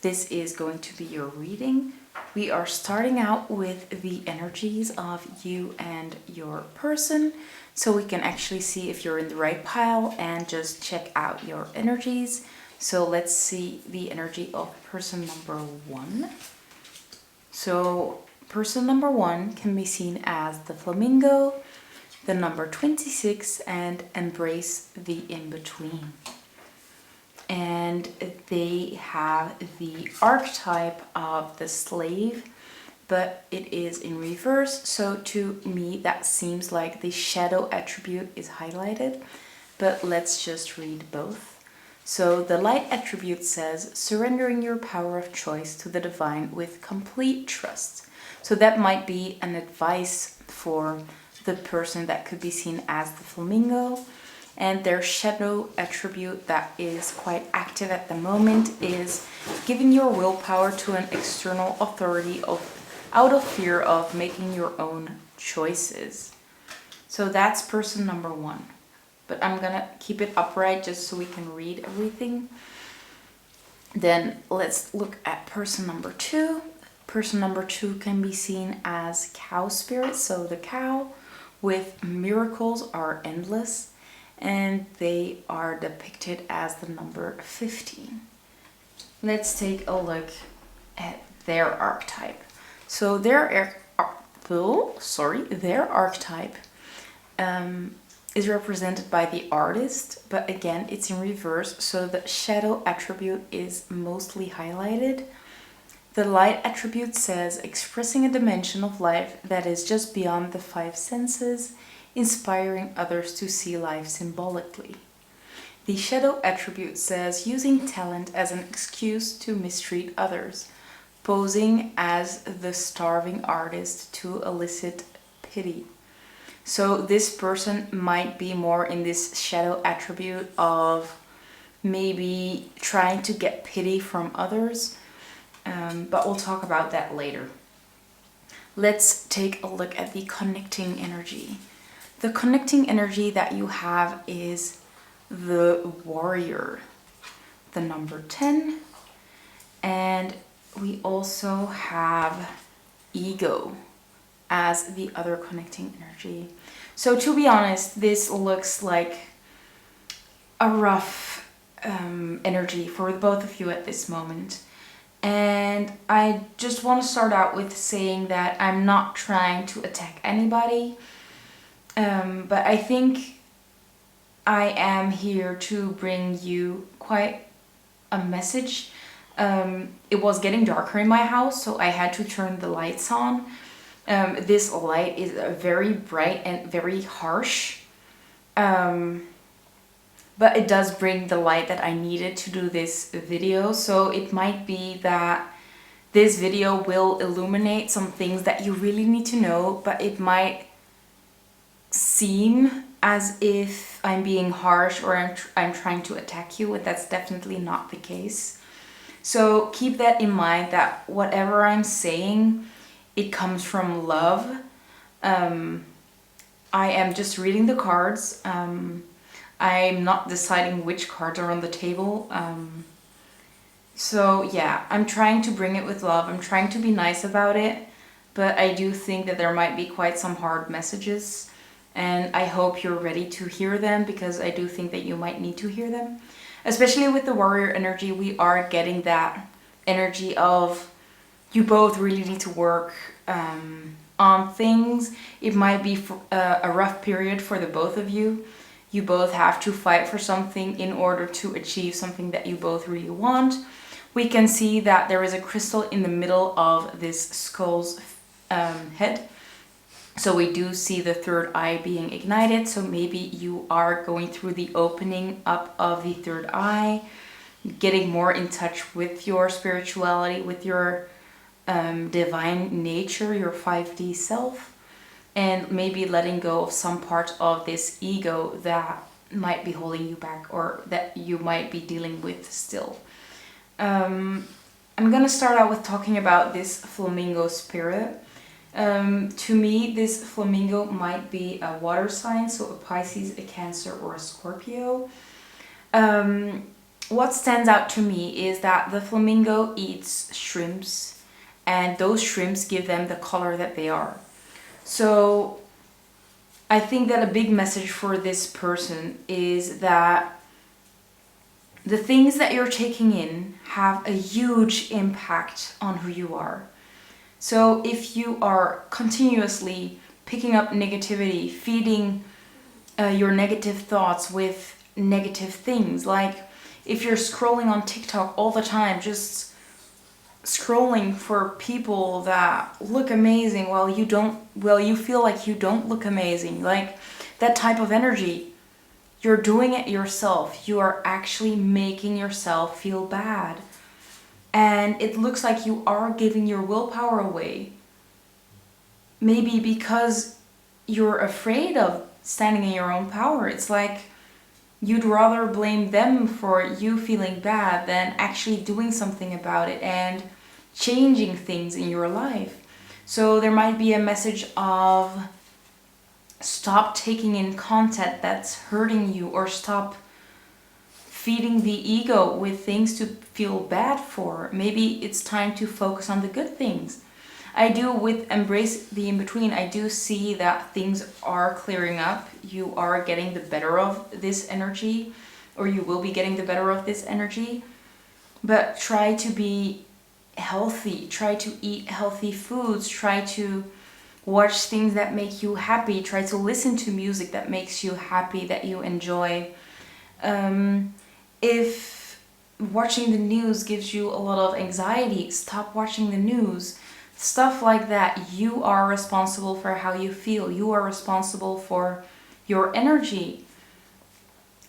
this is going to be your reading. We are starting out with the energies of you and your person, so we can actually see if you're in the right pile and just check out your energies. So let's see the energy of person number 1. So person number 1 can be seen as the flamingo, the number 26, and embrace the in-between. And they have the archetype of the slave, but it is in reverse. So to me, that seems like the shadow attribute is highlighted, but let's just read both. So the light attribute says, surrendering your power of choice to the divine with complete trust. So that might be an advice for the person that could be seen as the flamingo. And their shadow attribute that is quite active at the moment is giving your willpower to an external authority out of fear of making your own choices. So that's person number 1. But I'm gonna keep it upright just so we can read everything. Then let's look at person number 2. Person number 2 can be seen as cow spirit, so the cow with miracles are endless. And they are depicted as the number 15. Let's take a look at their archetype. So their archetype is represented by the artist, but again it's in reverse, so the shadow attribute is mostly highlighted. The light attribute says expressing a dimension of life that is just beyond the 5 senses, inspiring others to see life symbolically. The shadow attribute says using talent as an excuse to mistreat others. posing as the starving artist to elicit pity. So this person might be more in this shadow attribute of maybe trying to get pity from others, but we'll talk about that later. Let's take a look at the connecting energy. The connecting energy that you have is the warrior, the number 10, and we also have ego as the other connecting energy. So to be honest, this looks like a rough energy for both of you at this moment. And I just want to start out with saying that I'm not trying to attack anybody, but I think I am here to bring you quite a message. It was getting darker in my house, so I had to turn the lights on. This light is very bright and very harsh, but it does bring the light that I needed to do this video. So it might be that this video will illuminate some things that you really need to know, but it might seem as if I'm being harsh or I'm trying to attack you, and that's definitely not the case. So keep that in mind, that whatever I'm saying, it comes from love. I am just reading the cards. I'm not deciding which cards are on the table. So yeah, I'm trying to bring it with love. I'm trying to be nice about it, but I do think that there might be quite some hard messages, and I hope you're ready to hear them, because I do think that you might need to hear them. Especially with the warrior energy, we are getting that energy of you both really need to work on things. It might be a rough period for the both of you. You both have to fight for something in order to achieve something that you both really want. We can see that there is a crystal in the middle of this skull's head. So we do see the third eye being ignited. So maybe you are going through the opening up of the third eye, getting more in touch with your spirituality, with your divine nature, your 5D self, and maybe letting go of some part of this ego that might be holding you back, or that you might be dealing with still. I'm gonna start out with talking about this flamingo spirit. To me, this flamingo might be a water sign, so a Pisces, a Cancer, or a Scorpio. What stands out to me is that the flamingo eats shrimps, and those shrimps give them the color that they are. So I think that a big message for this person is that the things that you're taking in have a huge impact on who you are. So if you are continuously picking up negativity, feeding your negative thoughts with negative things, like if you're scrolling on TikTok all the time, just scrolling for people that look amazing while you feel like you don't look amazing, like that type of energy, you're doing it yourself. You are actually making yourself feel bad. And it looks like you are giving your willpower away. Maybe because you're afraid of standing in your own power. It's like you'd rather blame them for you feeling bad than actually doing something about it and changing things in your life. So there might be a message of stop taking in content that's hurting you, or stop feeding the ego with things to feel bad for. Maybe it's time to focus on the good things. I do, with Embrace the In-Between, I do see that things are clearing up. You are getting the better of this energy, or you will be getting the better of this energy. But try to be healthy. Try to eat healthy foods. Try to watch things that make you happy. Try to listen to music that makes you happy, that you enjoy. If watching the news gives you a lot of anxiety, stop watching the news. Stuff like that. You are responsible for how you feel. You are responsible for your energy.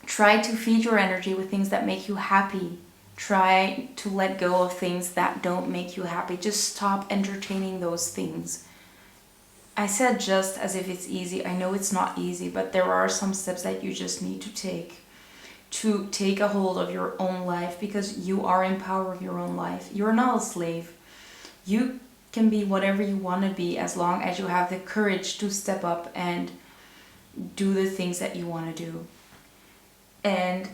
Try to feed your energy with things that make you happy, Try to let go of things that don't make you happy. Just stop entertaining those things. I said just as if it's easy. I know it's not easy, but there are some steps that you just need to take a hold of your own life, because you are in power of your own life. You're not a slave. You can be whatever you want to be as long as you have the courage to step up and do the things that you want to do. And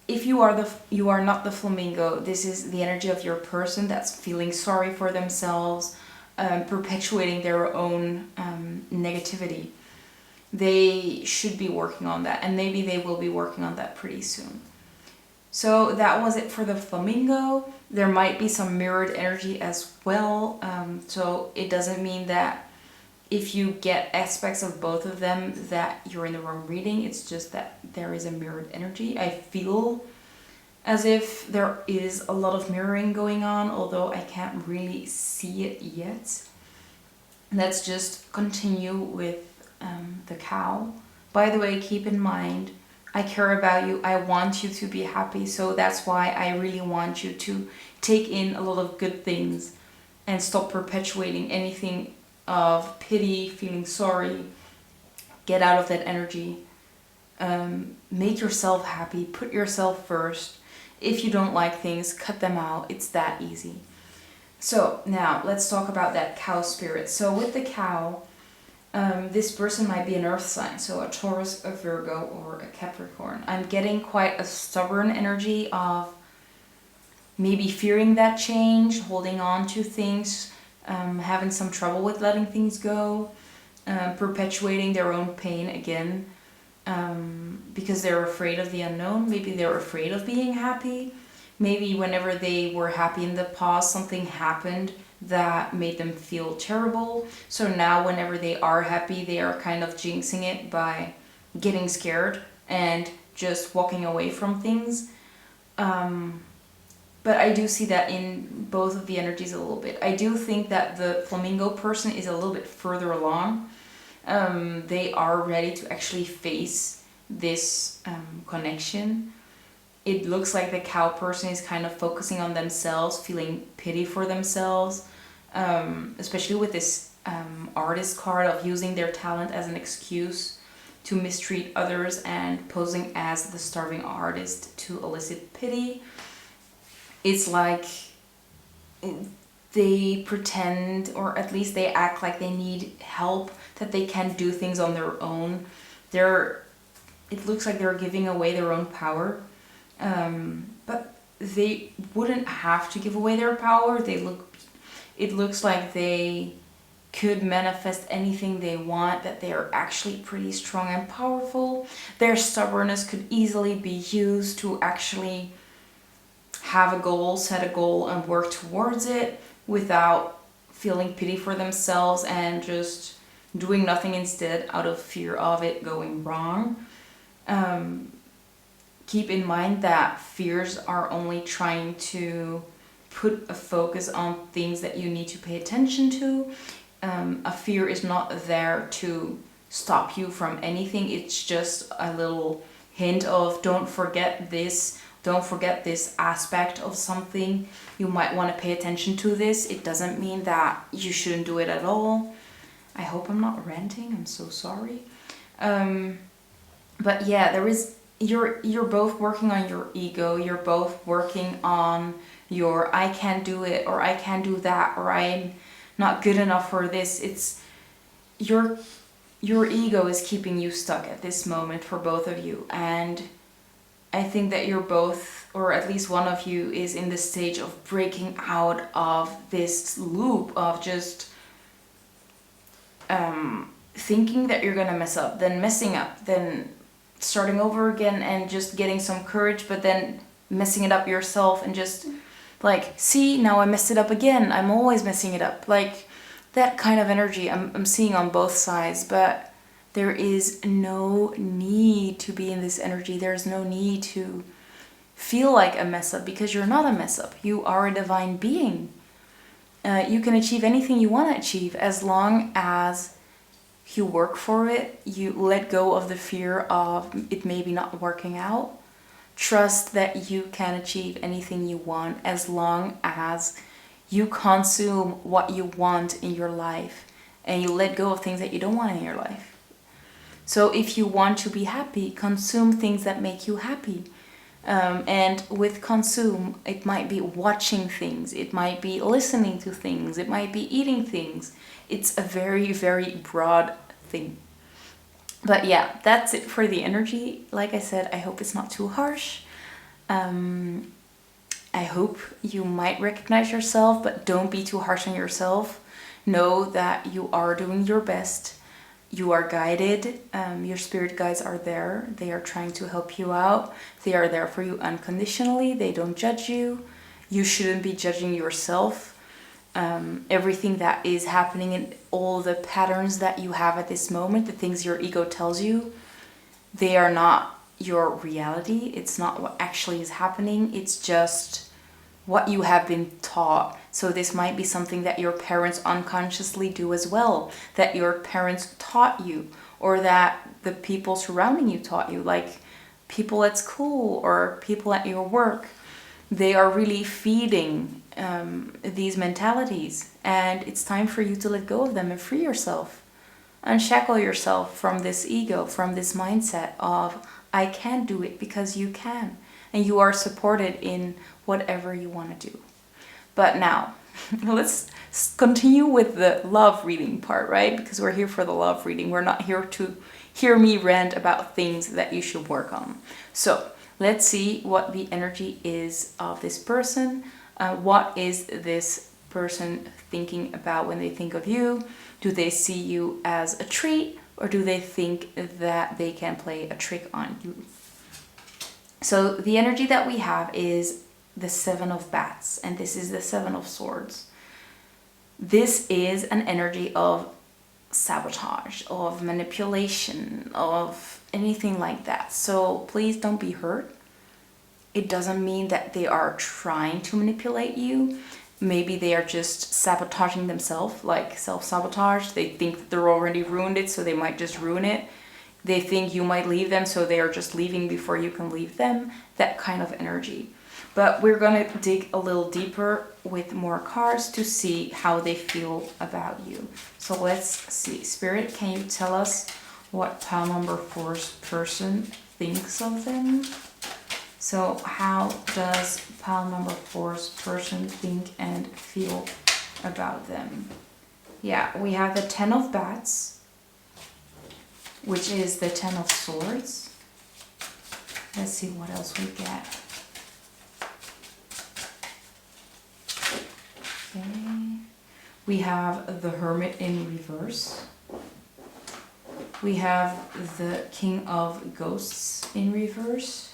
if you are not the flamingo, this is the energy of your person that's feeling sorry for themselves, perpetuating their own negativity. They should be working on that, and maybe they will be working on that pretty soon. So that was it for the flamingo. There might be some mirrored energy as well. So it doesn't mean that if you get aspects of both of them that you're in the wrong reading. It's just that there is a mirrored energy. I feel as if there is a lot of mirroring going on, although I can't really see it yet. Let's just continue with the cow. By the way, keep in mind, I care about you. I want you to be happy. So that's why I really want you to take in a lot of good things and stop perpetuating anything of pity, feeling sorry. Get out of that energy. Make yourself happy. Put yourself first. If you don't like things, cut them out. It's that easy. So now let's talk about that cow spirit. So with the cow, this person might be an earth sign, so a Taurus, a Virgo, or a Capricorn. I'm getting quite a stubborn energy of maybe fearing that change, holding on to things, having some trouble with letting things go, perpetuating their own pain again, because they're afraid of the unknown. Maybe they're afraid of being happy. Maybe whenever they were happy in the past, something happened that made them feel terrible. So now whenever they are happy, they are kind of jinxing it by getting scared and just walking away from things. But I do see that in both of the energies a little bit. I do think that the flamingo person is a little bit further along. They are ready to actually face this connection. It looks like the cow person is kind of focusing on themselves, feeling pity for themselves, especially with this artist card of using their talent as an excuse to mistreat others and posing as the starving artist to elicit pity. It's like they pretend, or at least they act like they need help, that they can do things on their own. It looks like they're giving away their own power. But they wouldn't have to give away their power. It looks like they could manifest anything they want, that they are actually pretty strong and powerful. Their stubbornness could easily be used to actually have a goal, set a goal, and work towards it without feeling pity for themselves and just doing nothing instead out of fear of it going wrong. Keep in mind that fears are only trying to put a focus on things that you need to pay attention to. A fear is not there to stop you from anything. It's just a little hint of don't forget this aspect of something. You might want to pay attention to this. It doesn't mean that you shouldn't do it at all. I hope I'm not ranting. I'm so sorry. But yeah, you're both working on your ego. You're both working on your I can't do it, or I can't do that, or I'm not good enough for this. It's your ego is keeping you stuck at this moment for both of you. And I think that you're both, or at least one of you, is in the stage of breaking out of this loop of just thinking that you're gonna mess up, then messing up, then starting over again and just getting some courage, but then messing it up yourself and just like, see, now I messed it up again. I'm always messing it up. Like that kind of energy I'm seeing on both sides, but there is no need to be in this energy. There's no need to feel like a mess up, because you're not a mess up. You are a divine being. You can achieve anything you want to achieve as long as you work for it. You let go of the fear of it maybe not working out. Trust that you can achieve anything you want as long as you consume what you want in your life and you let go of things that you don't want in your life. So if you want to be happy, consume things that make you happy. And with consume, it might be watching things, it might be listening to things, it might be eating things. It's a very, very broad thing. But yeah, that's it for the energy. Like I said, I hope it's not too harsh. I hope you might recognize yourself, but don't be too harsh on yourself. Know that you are doing your best. You are guided. Your spirit guides are there. They are trying to help you out. They are there for you unconditionally. They don't judge you. You shouldn't be judging yourself. Everything that is happening and all the patterns that you have at this moment, the things your ego tells you, they are not your reality. It's not what actually is happening. It's just what you have been taught. So this might be something that your parents unconsciously do as well, that your parents taught you, or that the people surrounding you taught you, like people at school or people at your work. They are really feeding these mentalities, and it's time for you to let go of them and free yourself. Unshackle yourself from this ego, from this mindset of I can do it, because you can, and you are supported in whatever you want to do. But now, let's continue with the love reading part, right? Because we're here for the love reading. We're not here to hear me rant about things that you should work on. So let's see what the energy is of this person. What is this person thinking about when they think of you? Do they see you as a treat, or do they think that they can play a trick on you? So the energy that we have is the Seven of Bats, and this is the Seven of Swords. This is an energy of sabotage, of manipulation, of anything like that. So please don't be hurt. It doesn't mean that they are trying to manipulate you. Maybe they are just sabotaging themselves, like self-sabotage. They think that they're already ruined it, so they might just ruin it. They think you might leave them, so they are just leaving before you can leave them. That kind of energy. But we're going to dig a little deeper with more cards to see how they feel about you. So let's see. Spirit, can you tell us what pile number 4's person thinks of them? So how does pile number 4's person think and feel about them? Yeah, we have the 10 of Bats, which is the 10 of Swords. Let's see what else we get. Okay. We have the Hermit in reverse. We have the King of Ghosts in reverse.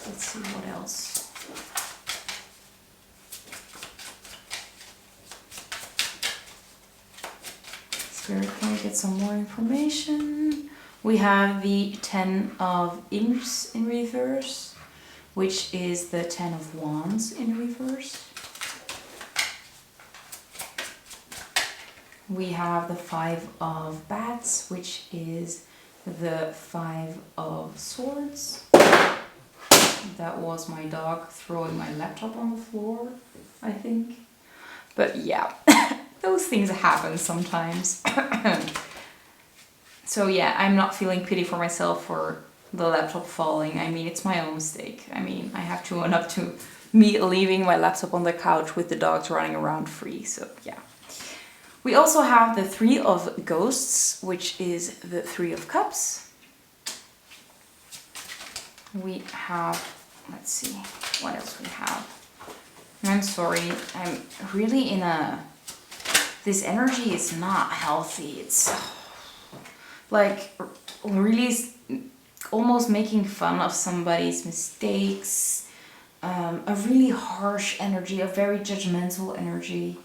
Let's see what else. Spirit, can we get some more information? We have the 10 of Imps in reverse, which is the 10 of Wands in reverse. We have the 5 of Bats, which is the 5 of Swords. That was my dog throwing my laptop on the floor, I think. But yeah, those things happen sometimes. So yeah, I'm not feeling pity for myself for the laptop falling. I mean, it's my own mistake. I mean, I have to own up to me leaving my laptop on the couch with the dogs running around free. So yeah. We also have the 3 of Ghosts, which is the 3 of Cups. We have, let's see, what else we have. I'm sorry, I'm really in a, this energy is not healthy. It's like really almost making fun of somebody's mistakes. A really harsh energy, a very judgmental energy.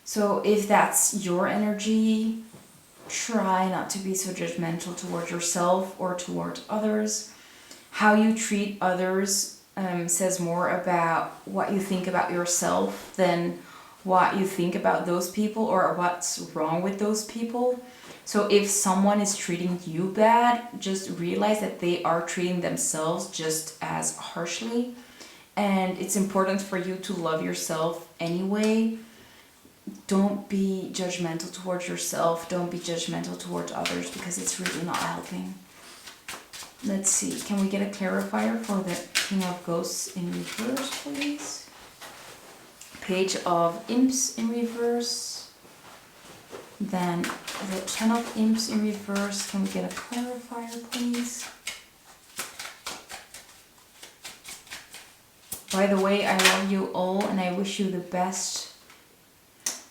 So if that's your energy, try not to be so judgmental towards yourself or towards others. How you treat others says more about what you think about yourself than what you think about those people or what's wrong with those people. So if someone is treating you bad, just realize that they are treating themselves just as harshly. And it's important for you to love yourself anyway. Don't be judgmental towards yourself. Don't be judgmental towards others, because it's really not helping. Let's see. Can we get a clarifier for the King of Ghosts in reverse, please? Page of Imps in reverse. Then the 10 of Imps in reverse. Can we get a clarifier, please? By the way, I love you all and I wish you the best.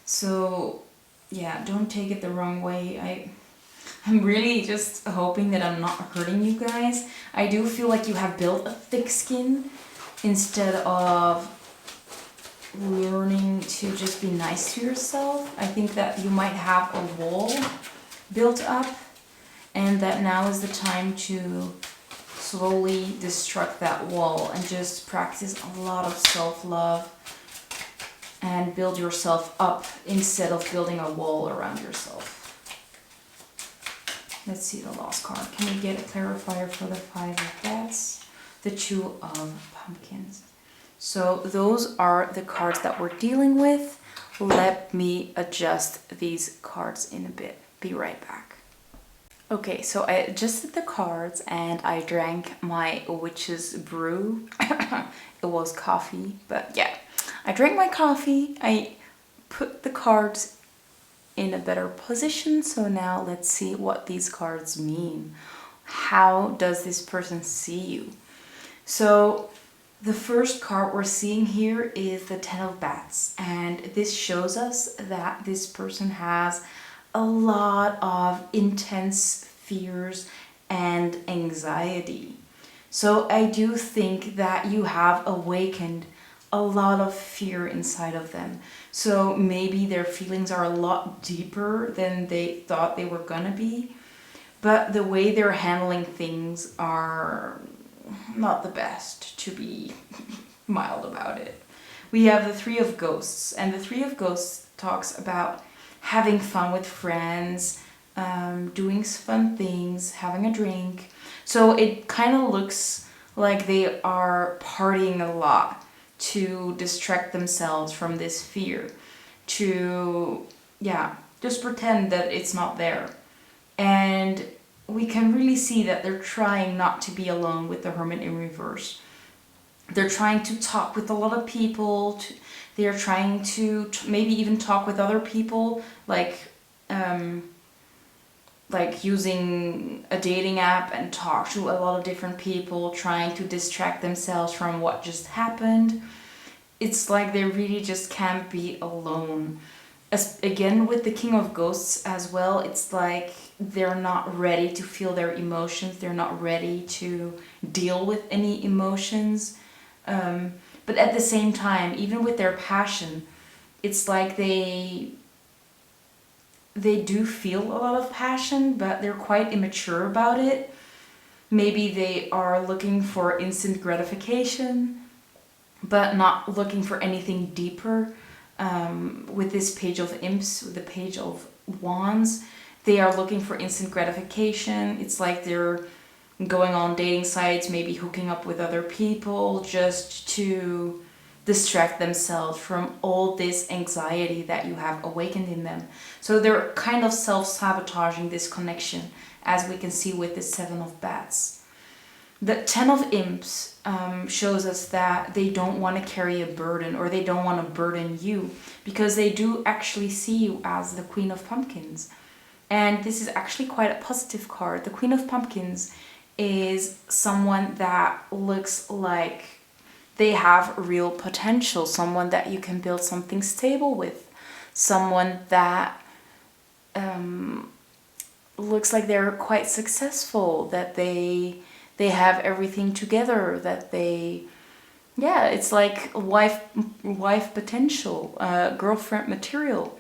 So, yeah, don't take it the wrong way. I'm really just hoping that I'm not hurting you guys. I do feel like you have built a thick skin instead of learning to just be nice to yourself. I think that you might have a wall built up, and that now is the time to slowly destruct that wall and just practice a lot of self-love and build yourself up instead of building a wall around yourself. Let's see the last card. Can we get a clarifier for the 5 of Bats? The 2 of Pumpkins. So those are the cards that we're dealing with. Let me adjust these cards in a bit. Be right back. Okay, so I adjusted the cards and I drank my witch's brew. It was coffee, but yeah. I drank my coffee. I put the cards in a better position. So now let's see what these cards mean. How does this person see you? So the first card we're seeing here is the 10 of Bats, and this shows us that this person has a lot of intense fears and anxiety. So I do think that you have awakened a lot of fear inside of them. So maybe their feelings are a lot deeper than they thought they were gonna be, but the way they're handling things are not the best, to be mild about it. We have the 3 of Ghosts, and the 3 of Ghosts talks about having fun with friends, doing fun things, having a drink. So it kind of looks like they are partying a lot to distract themselves from this fear, to, yeah, just pretend that it's not there. And we can really see that they're trying not to be alone with the Hermit in reverse. They're trying to talk with a lot of people. They're trying to maybe even talk with other people, like using a dating app and talk to a lot of different people, trying to distract themselves from what just happened. It's like they really just can't be alone. Again, with the King of Ghosts as well, it's like they're not ready to feel their emotions. They're not ready to deal with any emotions. But at the same time, even with their passion, it's like they do feel a lot of passion, but they're quite immature about it. Maybe they are looking for instant gratification, but not looking for anything deeper. With this Page of Imps, with the Page of Wands, they are looking for instant gratification. It's like they're going on dating sites, maybe hooking up with other people just to distract themselves from all this anxiety that you have awakened in them. So they're kind of self-sabotaging this connection, as we can see with the 7 of Bats. The 10 of Imps shows us that they don't want to carry a burden, or they don't want to burden you, because they do actually see you as the Queen of Pumpkins. And this is actually quite a positive card. The Queen of Pumpkins is someone that looks like they have real potential, someone that you can build something stable with, someone that looks like they're quite successful, that they have everything together, that it's like wife potential, girlfriend material.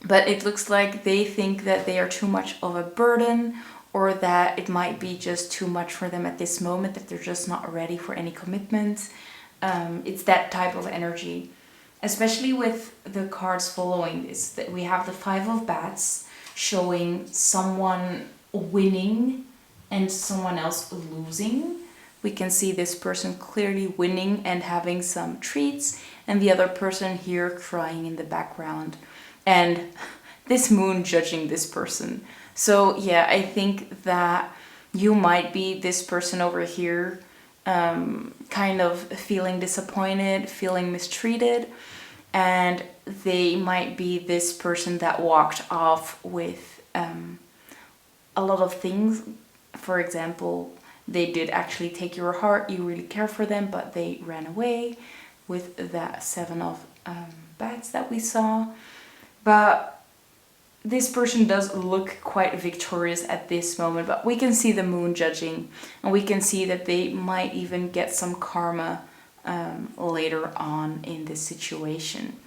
But it looks like they think that they are too much of a burden, or that it might be just too much for them at this moment, that they're just not ready for any commitment. It's that type of energy. especially with the cards following this, that we have the Five of Bats showing someone winning and someone else losing. We can see this person clearly winning and having some treats, and the other person here crying in the background, and this moon judging this person. So yeah, I think that you might be this person over here, kind of feeling disappointed, feeling mistreated, and they might be this person that walked off with a lot of things. For example, they did actually take your heart, you really care for them, but they ran away with that Seven of Bats that we saw. But this person does look quite victorious at this moment, but we can see the moon judging, and we can see that they might even get some karma later on in this situation.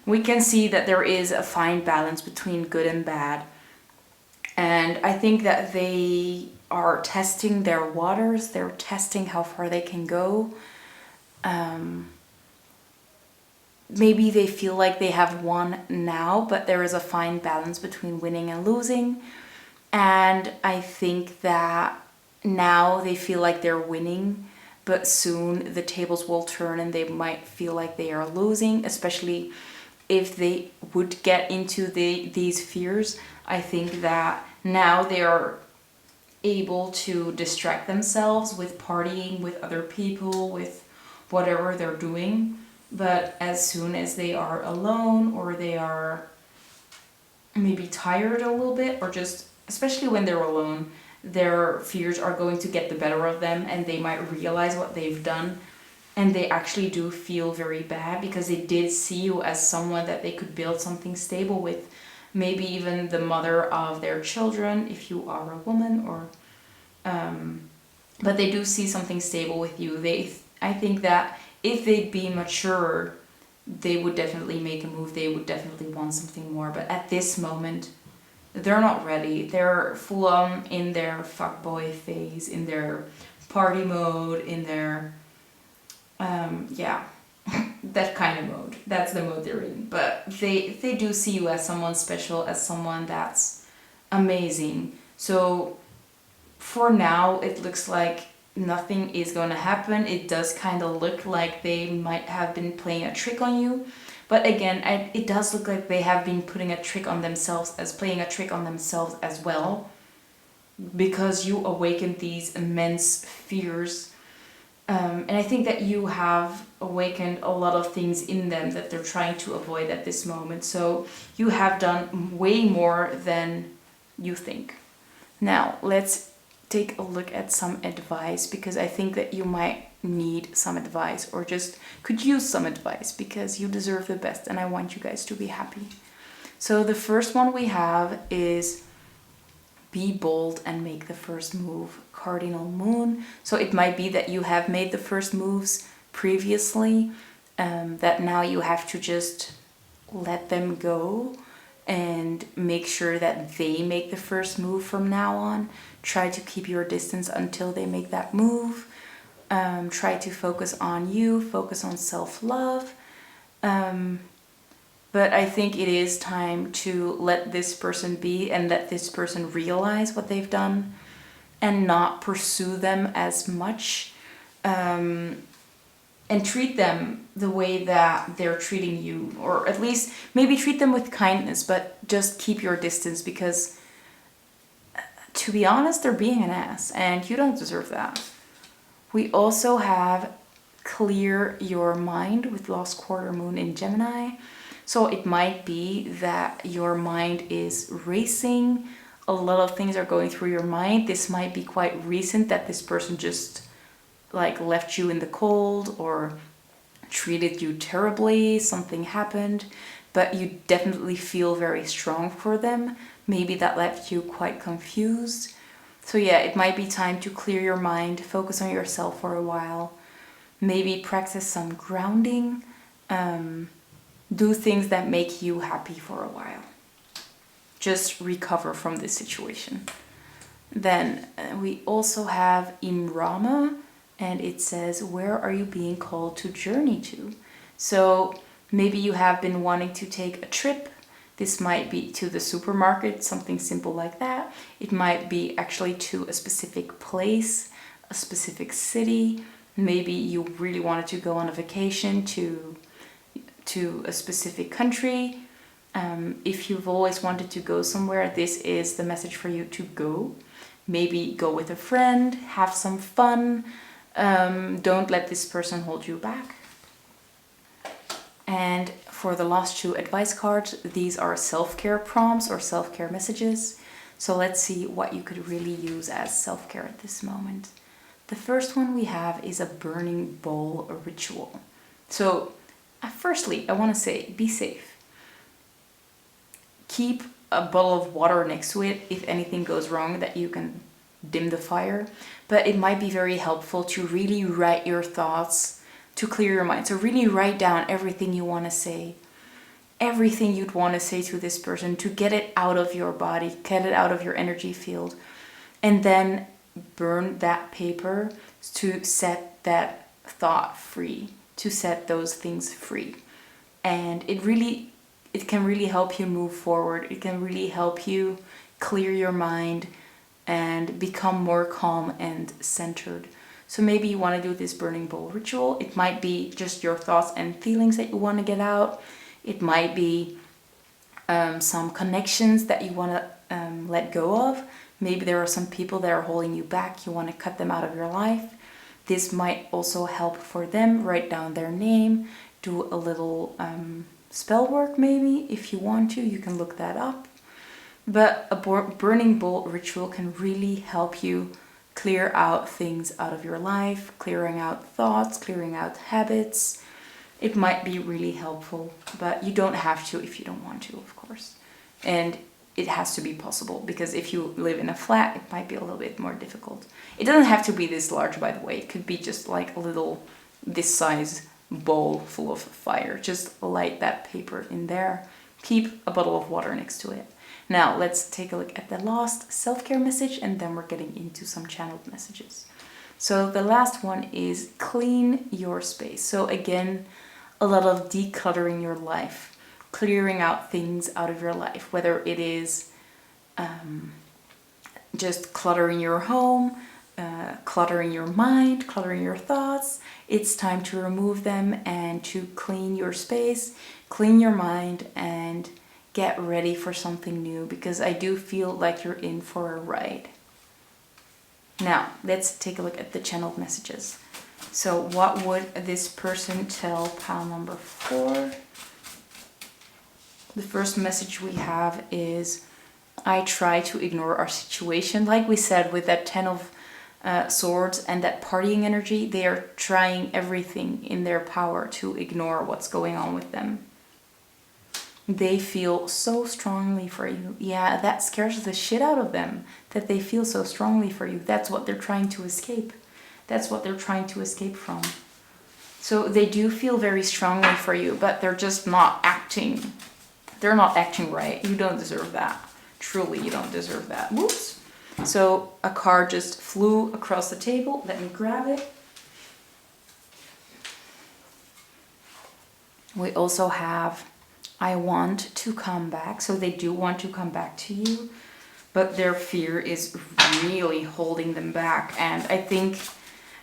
We can see that there is a fine balance between good and bad, and I think that they are testing their waters, they're testing how far they can go. Maybe they feel like they have won now, but there is a fine balance between winning and losing. And I think that now they feel like they're winning, but soon the tables will turn and they might feel like they are losing, especially if they would get into these fears. I think that now they are able to distract themselves with partying with other people, with whatever they're doing. But as soon as they are alone, or they are maybe tired a little bit, or just, especially when they're alone, their fears are going to get the better of them, and they might realize what they've done, and they actually do feel very bad because they did see you as someone that they could build something stable with, maybe even the mother of their children if you are a woman, or but they do see something stable with you. I think that if they'd be mature, they would definitely make a move, they would definitely want something more, but at this moment they're not ready. They're full on in their fuckboy phase, in their party mode, in their yeah, that kind of mode. That's the mode they're in. But they do see you as someone special, as someone that's amazing. So for now, it looks like nothing is going to happen. It does kind of look like they might have been playing a trick on you. But again, it does look like they have been playing a trick on themselves as well. Because you awakened these immense fears. And I think that you have awakened a lot of things in them that they're trying to avoid at this moment. So you have done way more than you think. Now, let's take a look at some advice, because I think that you might need some advice, or just could use some advice, because you deserve the best and I want you guys to be happy. So the first one we have is be bold and make the first move, Cardinal Moon. So it might be that you have made the first moves previously, that now you have to just let them go and make sure that they make the first move from now on. Try to keep your distance until they make that move. Try to focus on you, focus on self-love. But I think it is time to let this person be and let this person realize what they've done and not pursue them as much. And treat them the way that they're treating you, or at least maybe treat them with kindness, but just keep your distance, because to be honest, they're being an ass and you don't deserve that. We also have clear your mind with Lost Quarter Moon in Gemini. So it might be that your mind is racing, a lot of things are going through your mind. This might be quite recent that this person just like left you in the cold or treated you terribly, something happened, but you definitely feel very strong for them. Maybe that left you quite confused. So yeah, it might be time to clear your mind, focus on yourself for a while, maybe practice some grounding, do things that make you happy for a while. Just recover from this situation. Then we also have Imrama, and it says, where are you being called to journey to? So Maybe you have been wanting to take a trip. This might be to the supermarket, something simple like that. It might be actually to a specific place, a specific city. Maybe you really wanted to go on a vacation to a specific country. If you've always wanted to go somewhere, this is the message for you to go. Maybe go with a friend, have some fun. Don't let this person hold you back. And for the last two advice cards, these are self-care prompts or self-care messages. So let's see what you could really use as self-care at this moment. The first one we have is a burning bowl ritual. So firstly, I want to say, be safe. Keep a bottle of water next to it if anything goes wrong, that you can dim the fire. But it might be very helpful to really write your thoughts, to clear your mind. So really write down everything you want to say, everything you'd want to say to this person, to get it out of your body, get it out of your energy field. And then burn that paper to set that thought free, to set those things free. And it can really help you move forward. It can really help you clear your mind and become more calm and centered. So maybe you want to do this burning bowl ritual. It might be just your thoughts and feelings that you want to get out. It might be some connections that you want to let go of. Maybe there are some people that are holding you back. You want to cut them out of your life. This might also help for them. Write down their name. Do a little spell work maybe. If you want to, you can look that up. But a burning bowl ritual can really help you clear out things out of your life, clearing out thoughts, clearing out habits. It might be really helpful, but you don't have to if you don't want to, of course. And it has to be possible, because if you live in a flat, it might be a little bit more difficult. It doesn't have to be this large, by the way. It could be just like a little, this size bowl full of fire. Just light that paper in there. Keep a bottle of water next to it. Now, let's take a look at the last self-care message, and then we're getting into some channeled messages. So the last one is clean your space. So again, a lot of decluttering your life, clearing out things out of your life, whether it is just cluttering your home, cluttering your mind, cluttering your thoughts. It's time to remove them and to clean your space, clean your mind, and get ready for something new, because I do feel like you're in for a ride. Now, let's take a look at the channeled messages. So what would this person tell pile number 4? The first message we have is, I try to ignore our situation. Like we said, with that 10 of swords and that partying energy, they are trying everything in their power to ignore what's going on with them. They feel so strongly for you. Yeah, that scares the shit out of them, that they feel so strongly for you. That's what they're trying to escape. That's what they're trying to escape from. So they do feel very strongly for you, but they're just not acting. They're not acting right. You don't deserve that. Truly, you don't deserve that. Whoops. So a card just flew across the table. Let me grab it. We also have, I want to come back. So they do want to come back to you, but their fear is really holding them back. And I think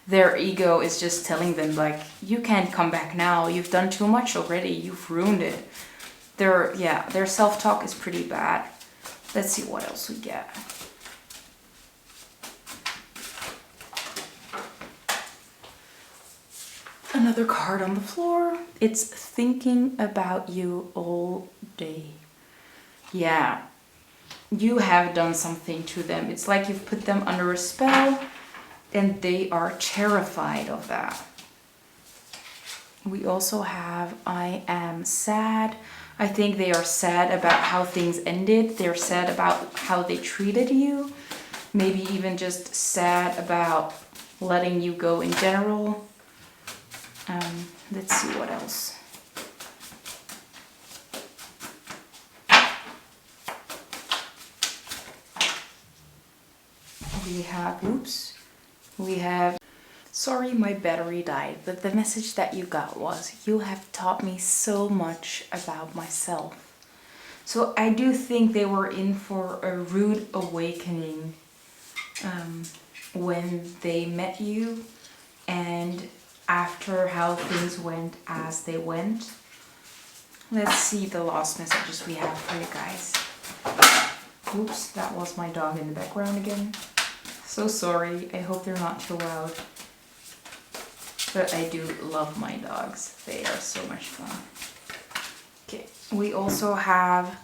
their ego is just telling them, like, you can't come back now. You've done too much already. You've ruined it. Their self-talk is pretty bad. Let's see what else we get. Another card on the floor. It's thinking about you all day. Yeah, you have done something to them. It's like you've put them under a spell, and they are terrified of that. We also have, I am sad. I think they are sad about how things ended. They're sad about how they treated you. Maybe even just sad about letting you go in general. Let's see what else. We have Sorry my battery died, but the message that you got was, you have taught me so much about myself. So I do think they were in for a rude awakening when they met you, and after how things went as they went. Let's see the last messages we have for you guys. Oops, that was my dog in the background again. So sorry, I hope they're not too loud. But I do love my dogs. They are so much fun. Okay, we also have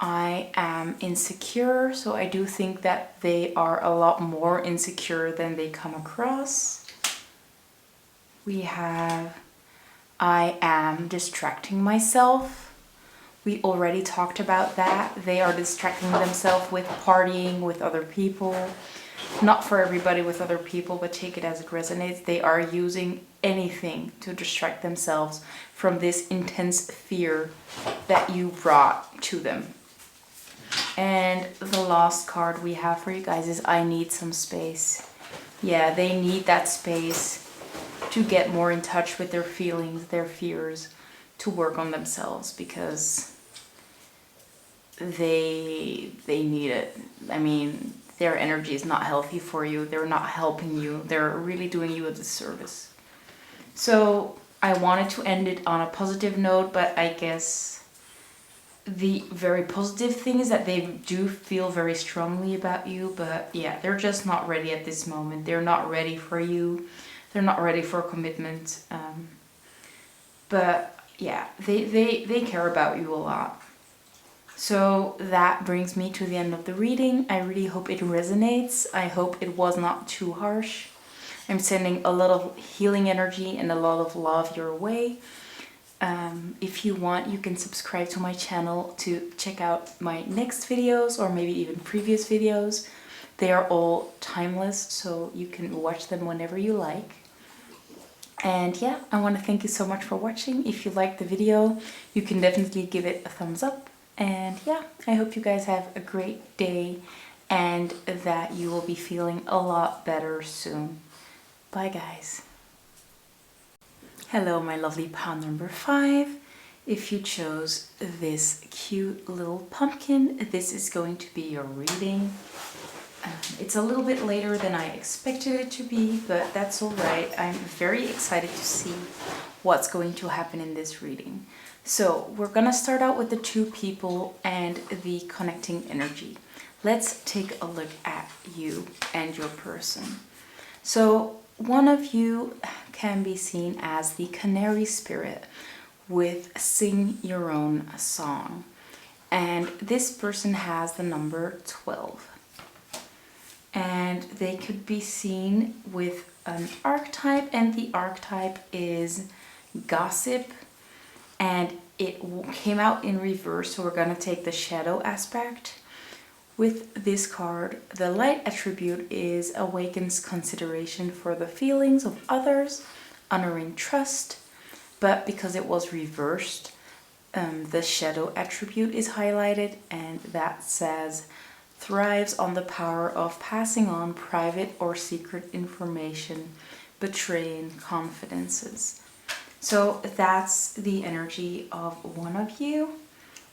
I am insecure. So I do think that they are a lot more insecure than they come across. We have I am distracting myself. We already talked about that. They are distracting themselves with partying with other people. Not for everybody with other people, but take it as it resonates. They are using anything to distract themselves from this intense fear that you brought to them. And the last card we have for you guys is I need some space. Yeah, they need that space to get more in touch with their feelings, their fears, to work on themselves, because they need it. I mean, their energy is not healthy for you. They're not helping you. They're really doing you a disservice. So I wanted to end it on a positive note, but I guess the very positive thing is that they do feel very strongly about you, but yeah, they're just not ready at this moment. They're not ready for you. They're not ready for commitment. But yeah, they care about you a lot. So that brings me to the end of the reading. I really hope it resonates. I hope it was not too harsh. I'm sending a lot of healing energy and a lot of love your way. If you want, you can subscribe to my channel to check out my next videos, or maybe even previous videos. They are all timeless, so you can watch them whenever you like. And yeah, I want to thank you so much for watching. If you liked the video, you can definitely give it a thumbs up. And yeah, I hope you guys have a great day and that you will be feeling a lot better soon. Bye guys. Hello my lovely pile number 5. If you chose this cute little pumpkin, this is going to be your reading. It's a little bit later than I expected it to be, but that's all right. I'm very excited to see what's going to happen in this reading. So we're gonna start out with the 2 people and the connecting energy. Let's take a look at you and your person. So one of you can be seen as the canary spirit with Sing Your Own Song. And this person has the number 12. And they could be seen with an archetype, and the archetype is Gossip, and it came out in reverse, so we're going to take the shadow aspect. With this card, the light attribute is Awakens Consideration for the feelings of others, honoring trust, but because it was reversed, the shadow attribute is highlighted, and that says thrives on the power of passing on private or secret information, betraying confidences. So that's the energy of one of you.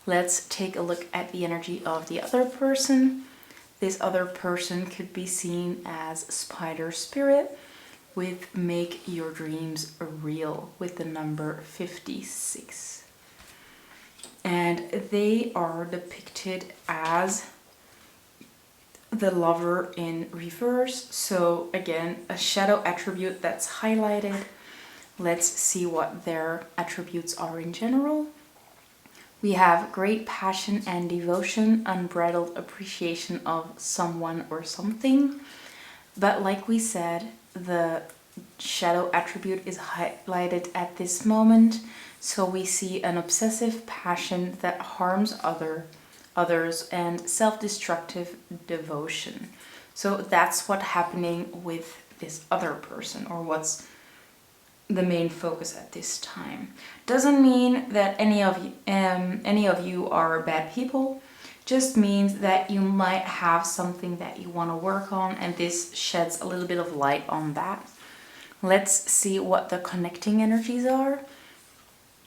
Let's take a look at the energy of the other person. This other person could be seen as Spider Spirit with Make Your Dreams Real with the number 56. And they are depicted as the Lover in reverse. So again, a shadow attribute that's highlighted. Let's see what their attributes are in general. We have great passion and devotion, unbridled appreciation of someone or something. But like we said, the shadow attribute is highlighted at this moment. So we see an obsessive passion that harms others and self-destructive devotion. So that's what's happening with this other person, or what's the main focus at this time. Doesn't mean that any of you are bad people. Just means that you might have something that you want to work on, and this sheds a little bit of light on that. Let's see what the connecting energies are.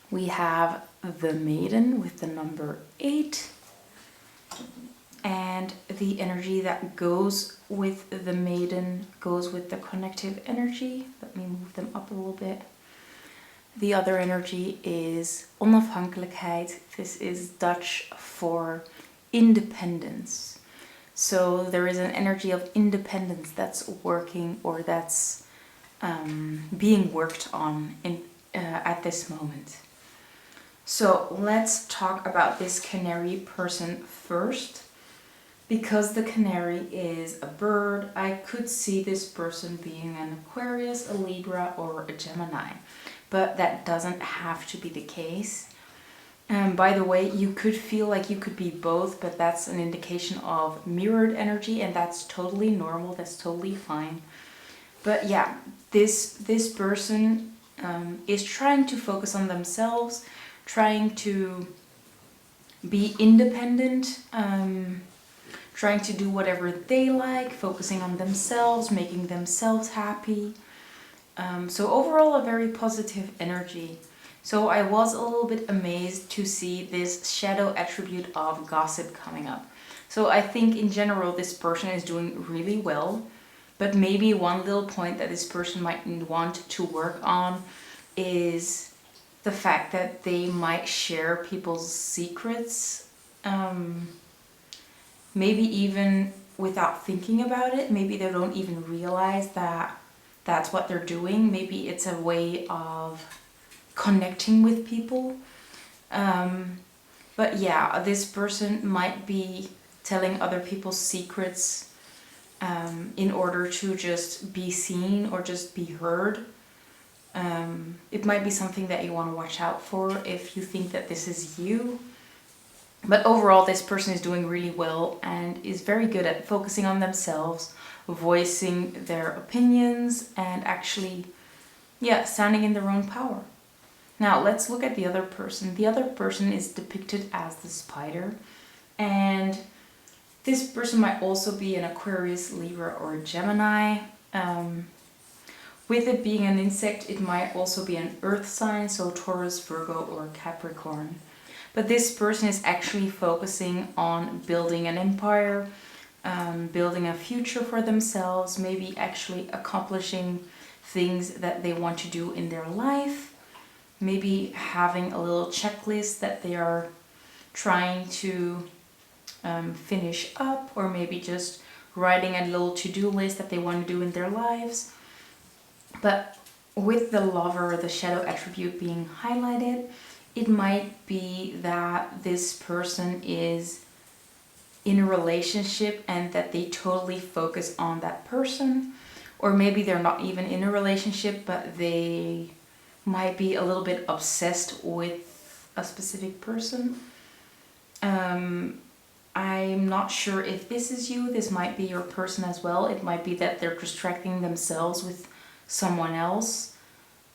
We have the Maiden with the number 8. And the energy that goes with the Maiden goes with the connective energy. Let me move them up a little bit. The other energy is onafhankelijkheid. This is Dutch for independence. So there is an energy of independence that's working, or that's being worked on at this moment. So let's talk about this canary person first. Because the canary is a bird, I could see this person being an Aquarius, a Libra, or a Gemini. But that doesn't have to be the case. By the way, you could feel like you could be both, but that's an indication of mirrored energy, and that's totally normal, that's totally fine. But yeah, this person is trying to focus on themselves, trying to be independent, trying to do whatever they like, focusing on themselves, making themselves happy. So overall, a very positive energy. So I was a little bit amazed to see this shadow attribute of gossip coming up. So I think in general, this person is doing really well. But maybe one little point that this person might want to work on is the fact that they might share people's secrets. Maybe even without thinking about it. Maybe they don't even realize that that's what they're doing. Maybe it's a way of connecting with people. But yeah, this person might be telling other people's secrets in order to just be seen or just be heard. It might be something that you want to watch out for if you think that this is you. But overall, this person is doing really well and is very good at focusing on themselves, voicing their opinions, and actually, yeah, standing in their own power. Now, let's look at the other person. The other person is depicted as the spider. And this person might also be an Aquarius, Libra, or a Gemini. With it being an insect, it might also be an earth sign, so Taurus, Virgo, or Capricorn. But this person is actually focusing on building an empire, building a future for themselves, maybe actually accomplishing things that they want to do in their life, maybe having a little checklist that they are trying to finish up, or maybe just writing a little to-do list that they want to do in their lives. But with the Lover, the shadow attribute being highlighted, it might be that this person is in a relationship and that they totally focus on that person. Or maybe they're not even in a relationship, but they might be a little bit obsessed with a specific person. I'm not sure if this is you. This might be your person as well. It might be that they're distracting themselves with someone else.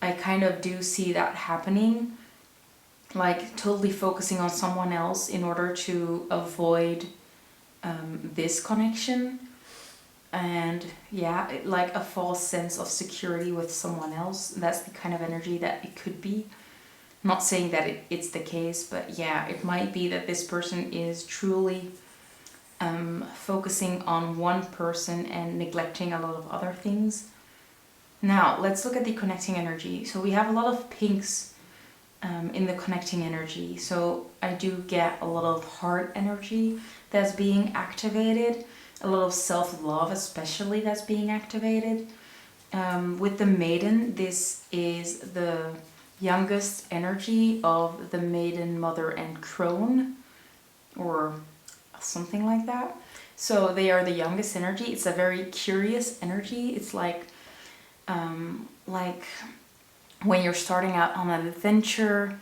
I kind of do see that happening. Like totally focusing on someone else in order to avoid this connection. And yeah, like a false sense of security with someone else. That's the kind of energy that it could be. I'm not saying that it's the case, but yeah, it might be that this person is truly focusing on one person and neglecting a lot of other things. Now, let's look at the connecting energy. So we have a lot of pinks in the connecting energy. So I do get a lot of heart energy that's being activated, a lot of self-love especially that's being activated. With the Maiden, this is the youngest energy of the Maiden, Mother, and Crone, or something like that. So they are the youngest energy. It's a very curious energy. It's like when you're starting out on an adventure,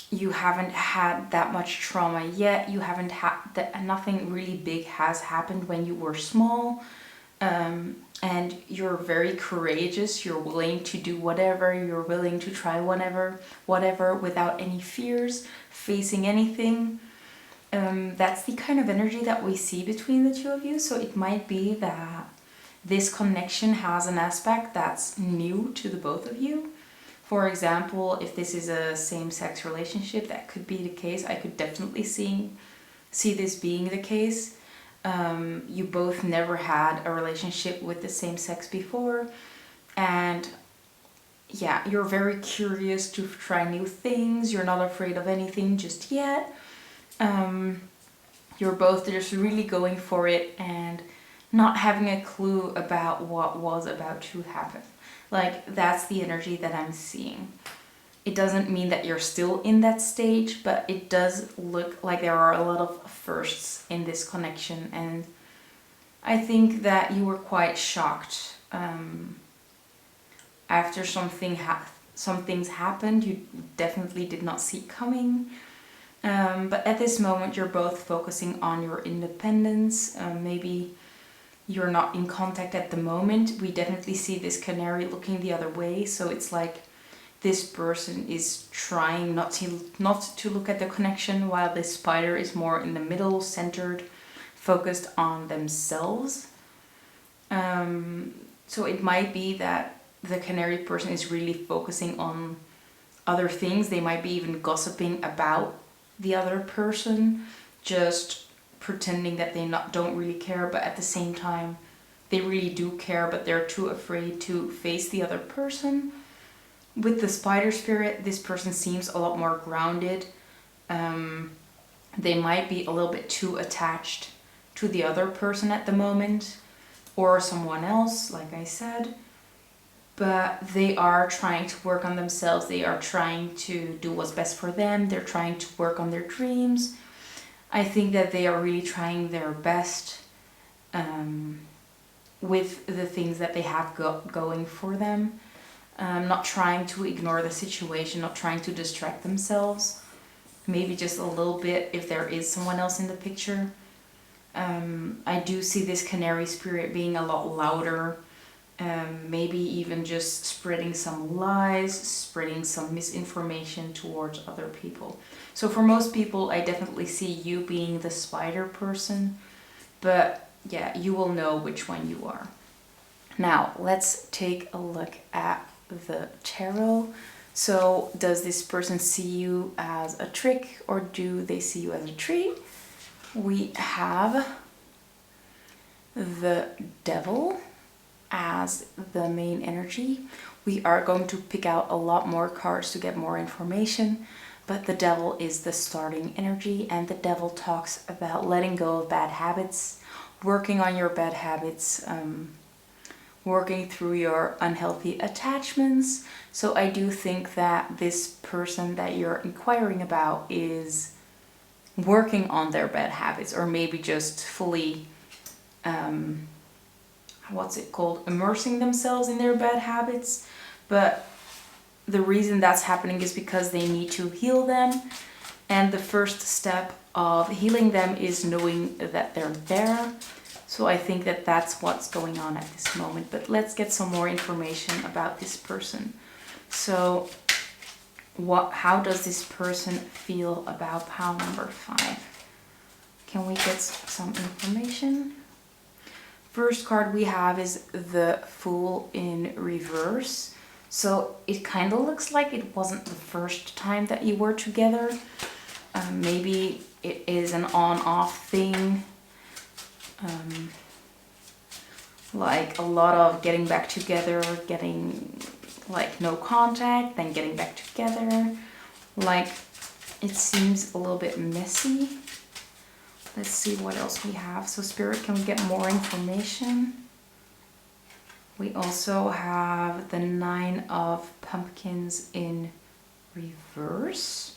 you haven't had that much trauma yet. You haven't had that, nothing really big has happened when you were small, and you're very courageous. You're willing to do whatever. You're willing to try whatever without any fears, facing anything. That's the kind of energy that we see between the two of you. So it might be that this connection has an aspect that's new to the both of you. For example, if this is a same-sex relationship, that could be the case. I could definitely see this being the case. You both never had a relationship with the same sex before, and yeah, you're very curious to try new things. You're not afraid of anything just yet. You're both just really going for it and not having a clue about what was about to happen. Like, that's the energy that I'm seeing. It doesn't mean that you're still in that stage, but it does look like there are a lot of firsts in this connection. And I think that you were quite shocked after some things happened. You definitely did not see coming. But at this moment, you're both focusing on your independence. Maybe you're not in contact at the moment. We definitely see this canary looking the other way. So it's like this person is trying not to look at the connection, while this spider is more in the middle, centered, focused on themselves. So it might be that the canary person is really focusing on other things. They might be even gossiping about the other person, just pretending that they don't really care, but at the same time they really do care, but they're too afraid to face the other person. With the spider spirit, this person seems a lot more grounded. They might be a little bit too attached to the other person at the moment, or someone else, like I said, but they are trying to work on themselves. They are trying to do what's best for them. They're trying to work on their dreams. I think that they are really trying their best with the things that they have going for them. Not trying to ignore the situation, not trying to distract themselves. Maybe just a little bit if there is someone else in the picture. I do see this canary spirit being a lot louder. Maybe even just spreading some lies, spreading some misinformation towards other people. So for most people, I definitely see you being the spider person, but yeah, you will know which one you are. Now, let's take a look at the tarot. So does this person see you as a trick, or do they see you as a treat? We have the Devil as the main energy. We are going to pick out a lot more cards to get more information, but the Devil is the starting energy, and the Devil talks about letting go of bad habits, working on your bad habits, working through your unhealthy attachments. So I do think that this person that you're inquiring about is working on their bad habits, or maybe just fully immersing themselves in their bad habits. But the reason that's happening is because they need to heal them, and the first step of healing them is knowing that they're there. So I think that that's what's going on at this moment. But let's get some more information about this person. So how does this person feel about pile number 5? Can we get some information? First card we have is the Fool in reverse. So it kind of looks like it wasn't the first time that you were together. Maybe it is an on-off thing. Like a lot of getting back together, getting like no contact, then getting back together. Like it seems a little bit messy. Let's see what else we have. So Spirit, can we get more information? We also have the 9 of Pumpkins in reverse.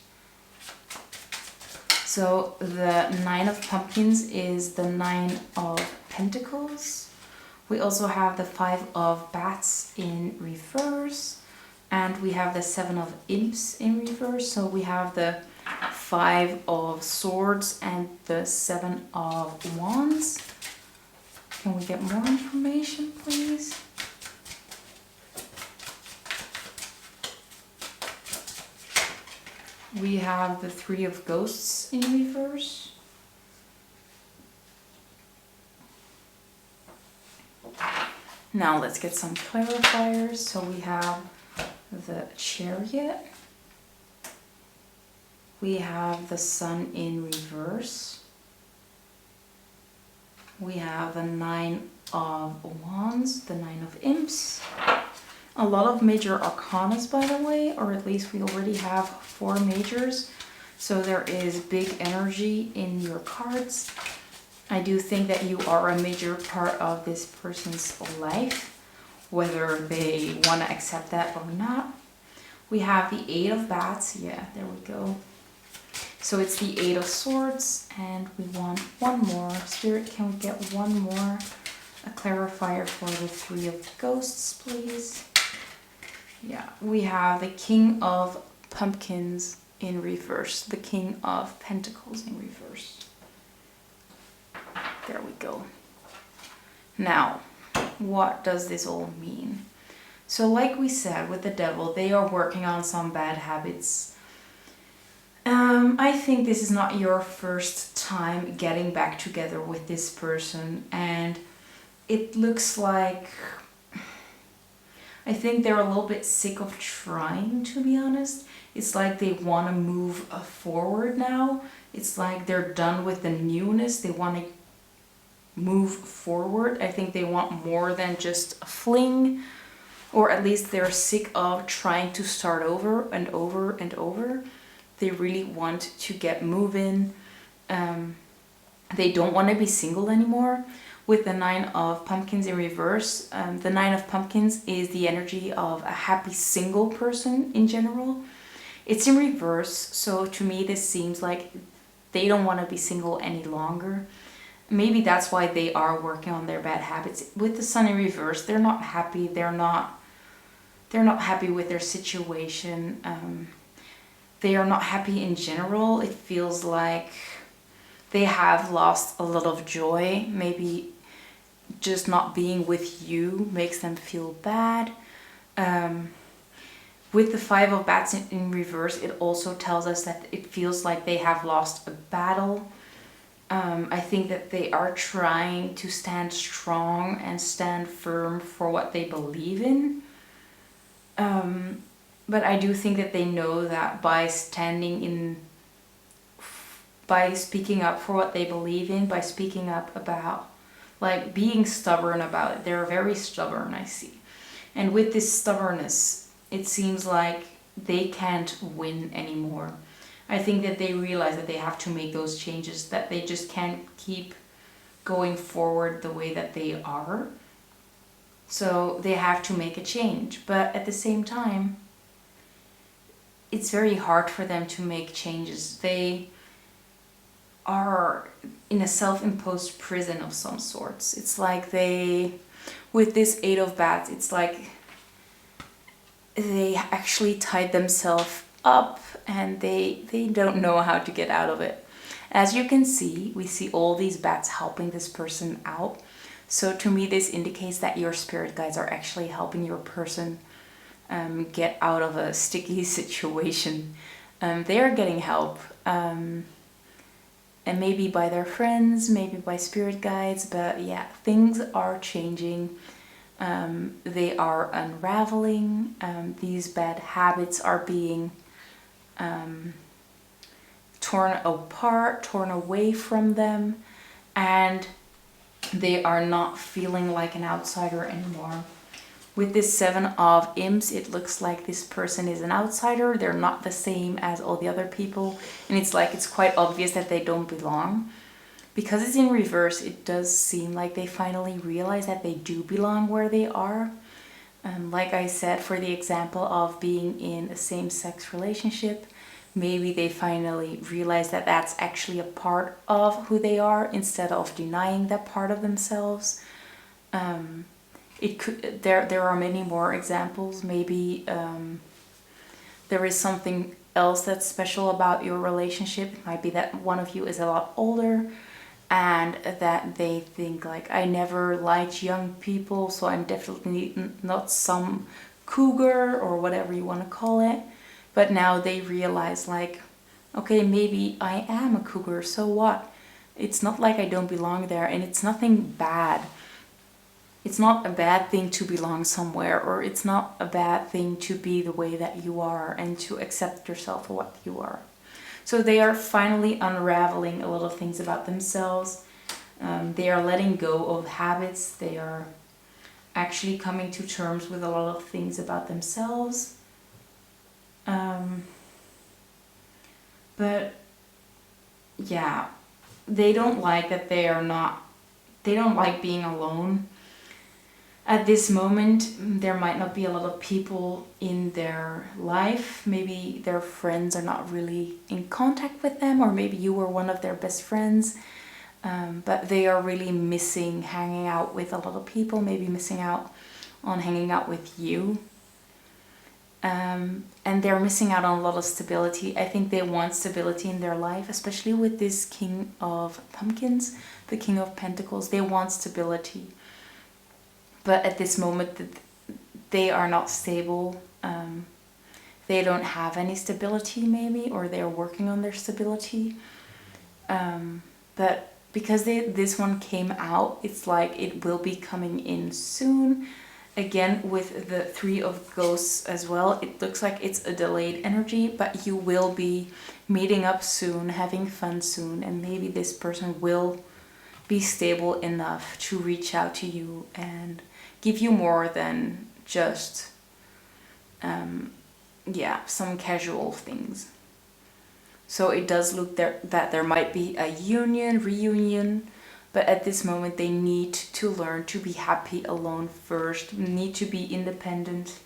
So the 9 of Pumpkins is the 9 of Pentacles. We also have the 5 of Bats in reverse. And we have the 7 of Imps in reverse. So we have the 5 of Swords and the 7 of Wands. Can we get more information, please? We have the 3 of Ghosts in reverse. Now let's get some clarifiers. So we have the Chariot. We have the Sun in reverse. We have the Nine of Wands, the Nine of Imps. A lot of major arcanas, by the way, or at least we already have 4 majors. So there is big energy in your cards. I do think that you are a major part of this person's life, whether they want to accept that or not. We have the Eight of Bats. Yeah, there we go. So it's the Eight of Swords, and we want one more. Spirit, can we get one more? A clarifier for the Three of Ghosts, please. Yeah, we have the King of Pumpkins in reverse, the King of Pentacles in reverse. There we go. Now, what does this all mean? So like we said with the Devil, they are working on some bad habits. I think this is not your first time getting back together with this person, and it looks like I think they're a little bit sick of trying, to be honest. It's like they want to move forward now. It's like they're done with the newness. They want to move forward. I think they want more than just a fling, or at least they're sick of trying to start over and over and over. They really want to get moving. They don't want to be single anymore. With the Nine of Pumpkins in reverse, the Nine of Pumpkins is the energy of a happy single person in general. It's in reverse, so to me this seems like they don't want to be single any longer. Maybe that's why they are working on their bad habits. With the Sun in reverse, they're not happy. They're not happy with their situation. They are not happy in general. It feels like they have lost a lot of joy. Maybe just not being with you makes them feel bad. With the Five of Bats in reverse, it also tells us that it feels like they have lost a battle. I think that they are trying to stand strong and stand firm for what they believe in. But I do think that they know that by speaking up for what they believe in, by speaking up about, like, being stubborn about it. They're very stubborn, I see. And with this stubbornness, it seems like they can't win anymore. I think that they realize that they have to make those changes, that they just can't keep going forward the way that they are. So they have to make a change. But at the same time, it's very hard for them to make changes. They are in a self-imposed prison of some sorts. It's like with this Eight of Bats, it's like they actually tied themselves up and they don't know how to get out of it. As you can see, we see all these bats helping this person out. So to me, this indicates that your spirit guides are actually helping your person get out of a sticky situation. They are getting help, and maybe by their friends, maybe by spirit guides, but yeah, things are changing. They are unraveling. These bad habits are being torn apart, torn away from them, and they are not feeling like an outsider anymore. With this Seven of Imps, it looks like this person is an outsider. They're not the same as all the other people. And it's like it's quite obvious that they don't belong. Because it's in reverse, it does seem like they finally realize that they do belong where they are. Like I said, for the example of being in a same-sex relationship, maybe they finally realize that that's actually a part of who they are instead of denying that part of themselves. There are many more examples. Maybe there is something else that's special about your relationship. It might be that one of you is a lot older and that they think like, I never liked young people, so I'm definitely not some cougar or whatever you want to call it. But now they realize like, okay, maybe I am a cougar, so what? It's not like I don't belong there, and it's nothing bad. It's not a bad thing to belong somewhere, or it's not a bad thing to be the way that you are and to accept yourself for what you are. So they are finally unraveling a lot of things about themselves. They are letting go of habits. They are actually coming to terms with a lot of things about themselves. But yeah, they don't like that they don't like being alone. At this moment, there might not be a lot of people in their life. Maybe their friends are not really in contact with them, or maybe you were one of their best friends. But they are really missing hanging out with a lot of people, maybe missing out on hanging out with you. And they're missing out on a lot of stability. I think they want stability in their life, especially with this King of Pumpkins, the King of Pentacles. They want stability. But at this moment, they are not stable. They don't have any stability, maybe, or they're working on their stability. But because this one came out, it's like it will be coming in soon. Again, with the Three of Ghosts as well, it looks like it's a delayed energy, but you will be meeting up soon, having fun soon, and maybe this person will be stable enough to reach out to you and give you more than just, some casual things. So it does look that there might be a reunion, but at this moment they need to learn to be happy alone first, need to be independent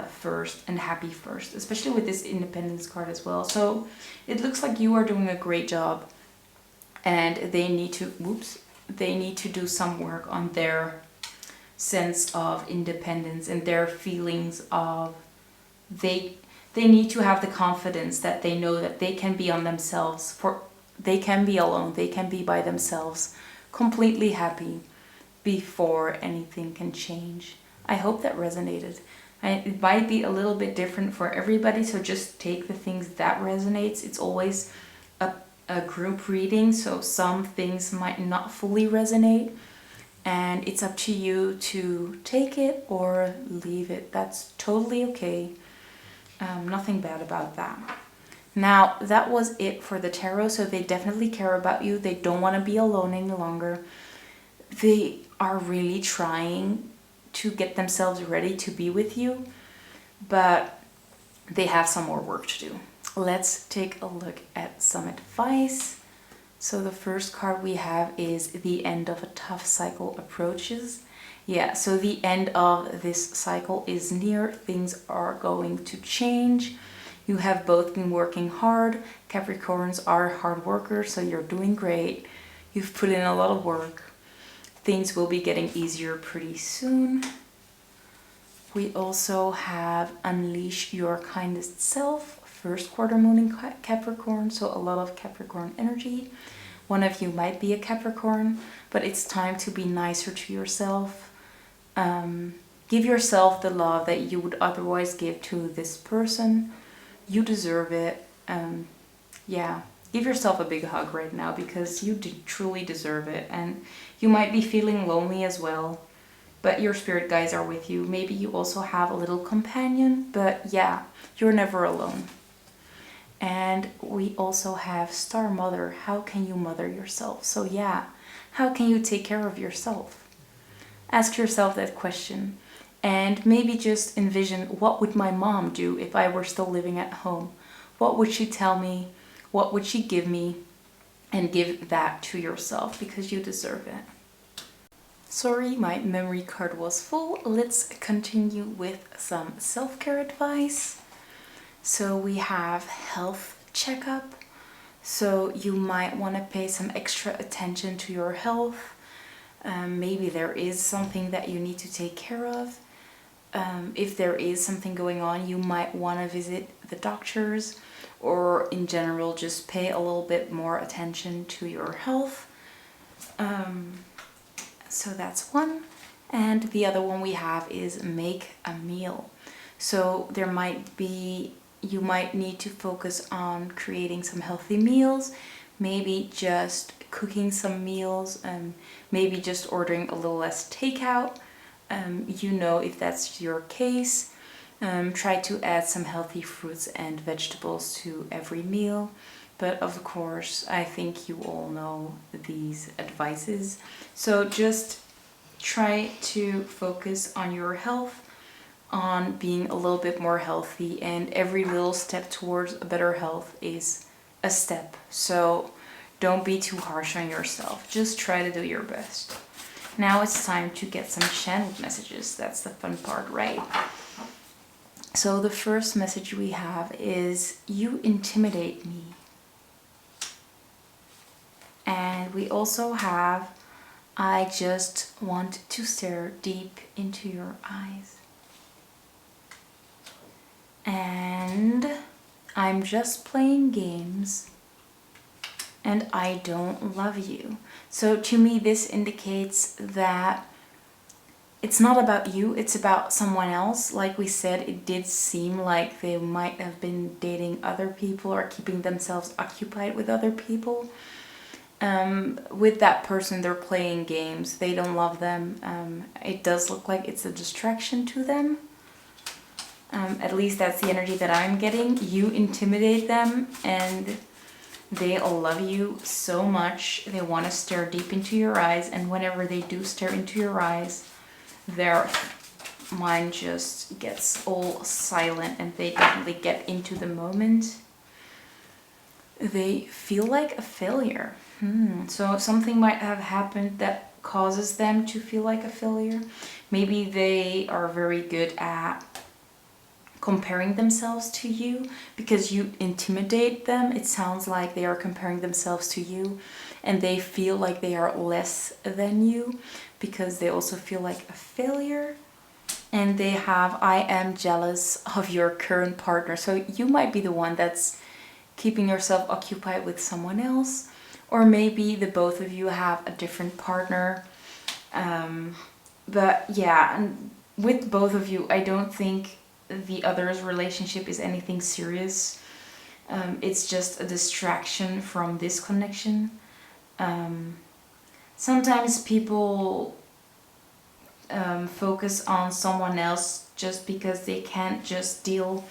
first and happy first, especially with this independence card as well. So it looks like you are doing a great job, and they need to do some work on their sense of independence and their feelings of they need to have the confidence that they know that they can be on themselves, they can be alone, they can be by themselves, completely happy before anything can change. I hope that resonated. It might be a little bit different for everybody, so just take the things that resonates. It's always a group reading, so some things might not fully resonate, and it's up to you to take it or leave it. That's totally okay. Nothing bad about that. Now, that was it for the tarot. So they definitely care about you. They don't want to be alone any longer. They are really trying to get themselves ready to be with you, but they have some more work to do. Let's take a look at some advice. So the first card we have is the end of a tough cycle approaches. Yeah, so the end of this cycle is near. Things are going to change. You have both been working hard. Capricorns are hard workers, so you're doing great. You've put in a lot of work. Things will be getting easier pretty soon. We also have unleash your kindest self. First quarter moon in Capricorn, so a lot of Capricorn energy. One of you might be a Capricorn, but it's time to be nicer to yourself. Give yourself the love that you would otherwise give to this person. You deserve it. Give yourself a big hug right now, because you truly deserve it. And you might be feeling lonely as well, but your spirit guides are with you. Maybe you also have a little companion, but yeah, you're never alone. And we also have Star Mother. How can you mother yourself? So yeah, how can you take care of yourself? Ask yourself that question, and maybe just envision, what would my mom do if I were still living at home? What would she tell me? What would she give me? And give that to yourself, because you deserve it. Sorry, my memory card was full. Let's continue with some self-care advice. So we have health checkup. So you might want to pay some extra attention to your health. Maybe there is something that you need to take care of. If there is something going on, you might want to visit the doctors, or in general just pay a little bit more attention to your health. So that's one. And the other one we have is make a meal. So you might need to focus on creating some healthy meals. maybe just cooking some meals, maybe just ordering a little less takeout. You know, if that's your case, try to add some healthy fruits and vegetables to every meal. But of course, I think you all know these advices. So just try to focus on your health, on being a little bit more healthy, and every little step towards a better health is a step. So don't be too harsh on yourself. Just try to do your best. Now it's time to get some channeled messages. That's the fun part, right? So the first message we have is, you intimidate me. And we also have, I just want to stare deep into your eyes. And I'm just playing games and I don't love you. So to me, this indicates that it's not about you, it's about someone else. Like we said, it did seem like they might have been dating other people or keeping themselves occupied with other people. With that person, they're playing games. They don't love them. It does look like it's a distraction to them. At least that's the energy that I'm getting. You intimidate them and they all love you so much. They want to stare deep into your eyes, and whenever they do stare into your eyes, their mind just gets all silent and they definitely get into the moment. They feel like a failure. So something might have happened that causes them to feel like a failure. Maybe they are very good at comparing themselves to you because you intimidate them. It sounds like they are comparing themselves to you and they feel like they are less than you because they also feel like a failure. And they have, I am jealous of your current partner. So you might be the one that's keeping yourself occupied with someone else, or maybe the both of you have a different partner. But yeah, and with both of you, I don't think the other's relationship is anything serious. It's just a distraction from this connection. Sometimes people focus on someone else just because they can't just deal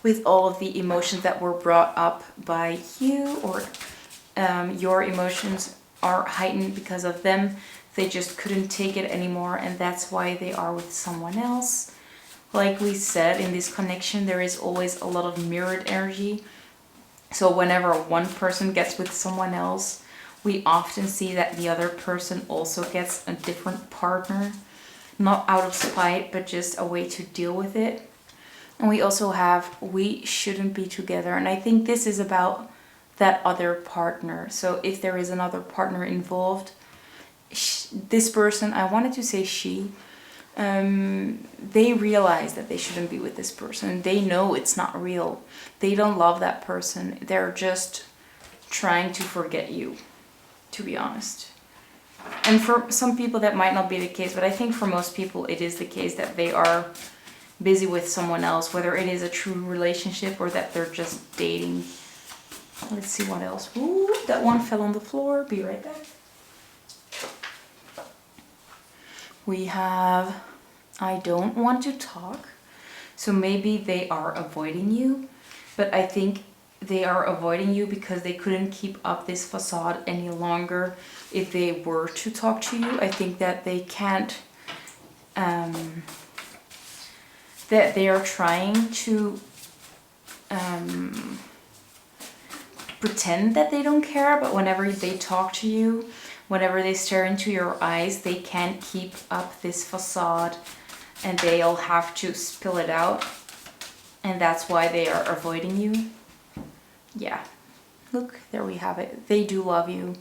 with all of the emotions that were brought up by you, or your emotions are heightened because of them. They just couldn't take it anymore, and that's why they are with someone else. Like we said, in this connection, there is always a lot of mirrored energy. So whenever one person gets with someone else, we often see that the other person also gets a different partner. Not out of spite, but just a way to deal with it. And we also have, we shouldn't be together. And I think this is about that other partner. So if there is another partner involved, this person, I wanted to say she, they realize that they shouldn't be with this person. They know it's not real. They don't love that person. They're just trying to forget you, to be honest. And for some people that might not be the case, but I think for most people it is the case that they are busy with someone else, whether it is a true relationship or that they're just dating. Let's see what else. Ooh, that one fell on the floor. Be right back. We have, I don't want to talk. So maybe they are avoiding you, but I think they are avoiding you because they couldn't keep up this facade any longer. If they were to talk to you, I think that they can't, that they are trying to pretend that they don't care, but whenever they talk to you, whenever they stare into your eyes, they can't keep up this facade and they'll have to spill it out. And that's why they are avoiding you. Yeah, look, there we have it. They do love you.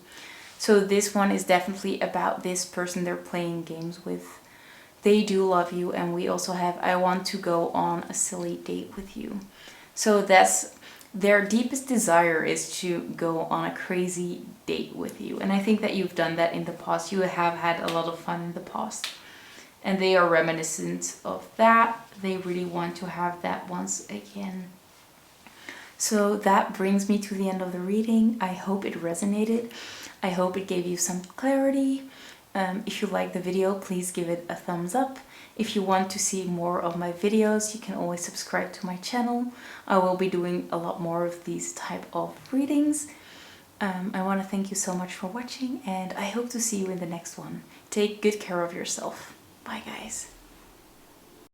So this one is definitely about this person they're playing games with. They do love you. And we also have, I want to go on a silly date with you. So that's their deepest desire, is to go on a crazy date with you. And I think that you've done that in the past. You have had a lot of fun in the past. And they are reminiscent of that. They really want to have that once again. So that brings me to the end of the reading. I hope it resonated. I hope it gave you some clarity. If you like the video, please give it a thumbs up. If you want to see more of my videos, you can always subscribe to my channel. I will be doing a lot more of these type of readings. I want to thank you so much for watching, and I hope to see you in the next one. Take good care of yourself. Bye guys.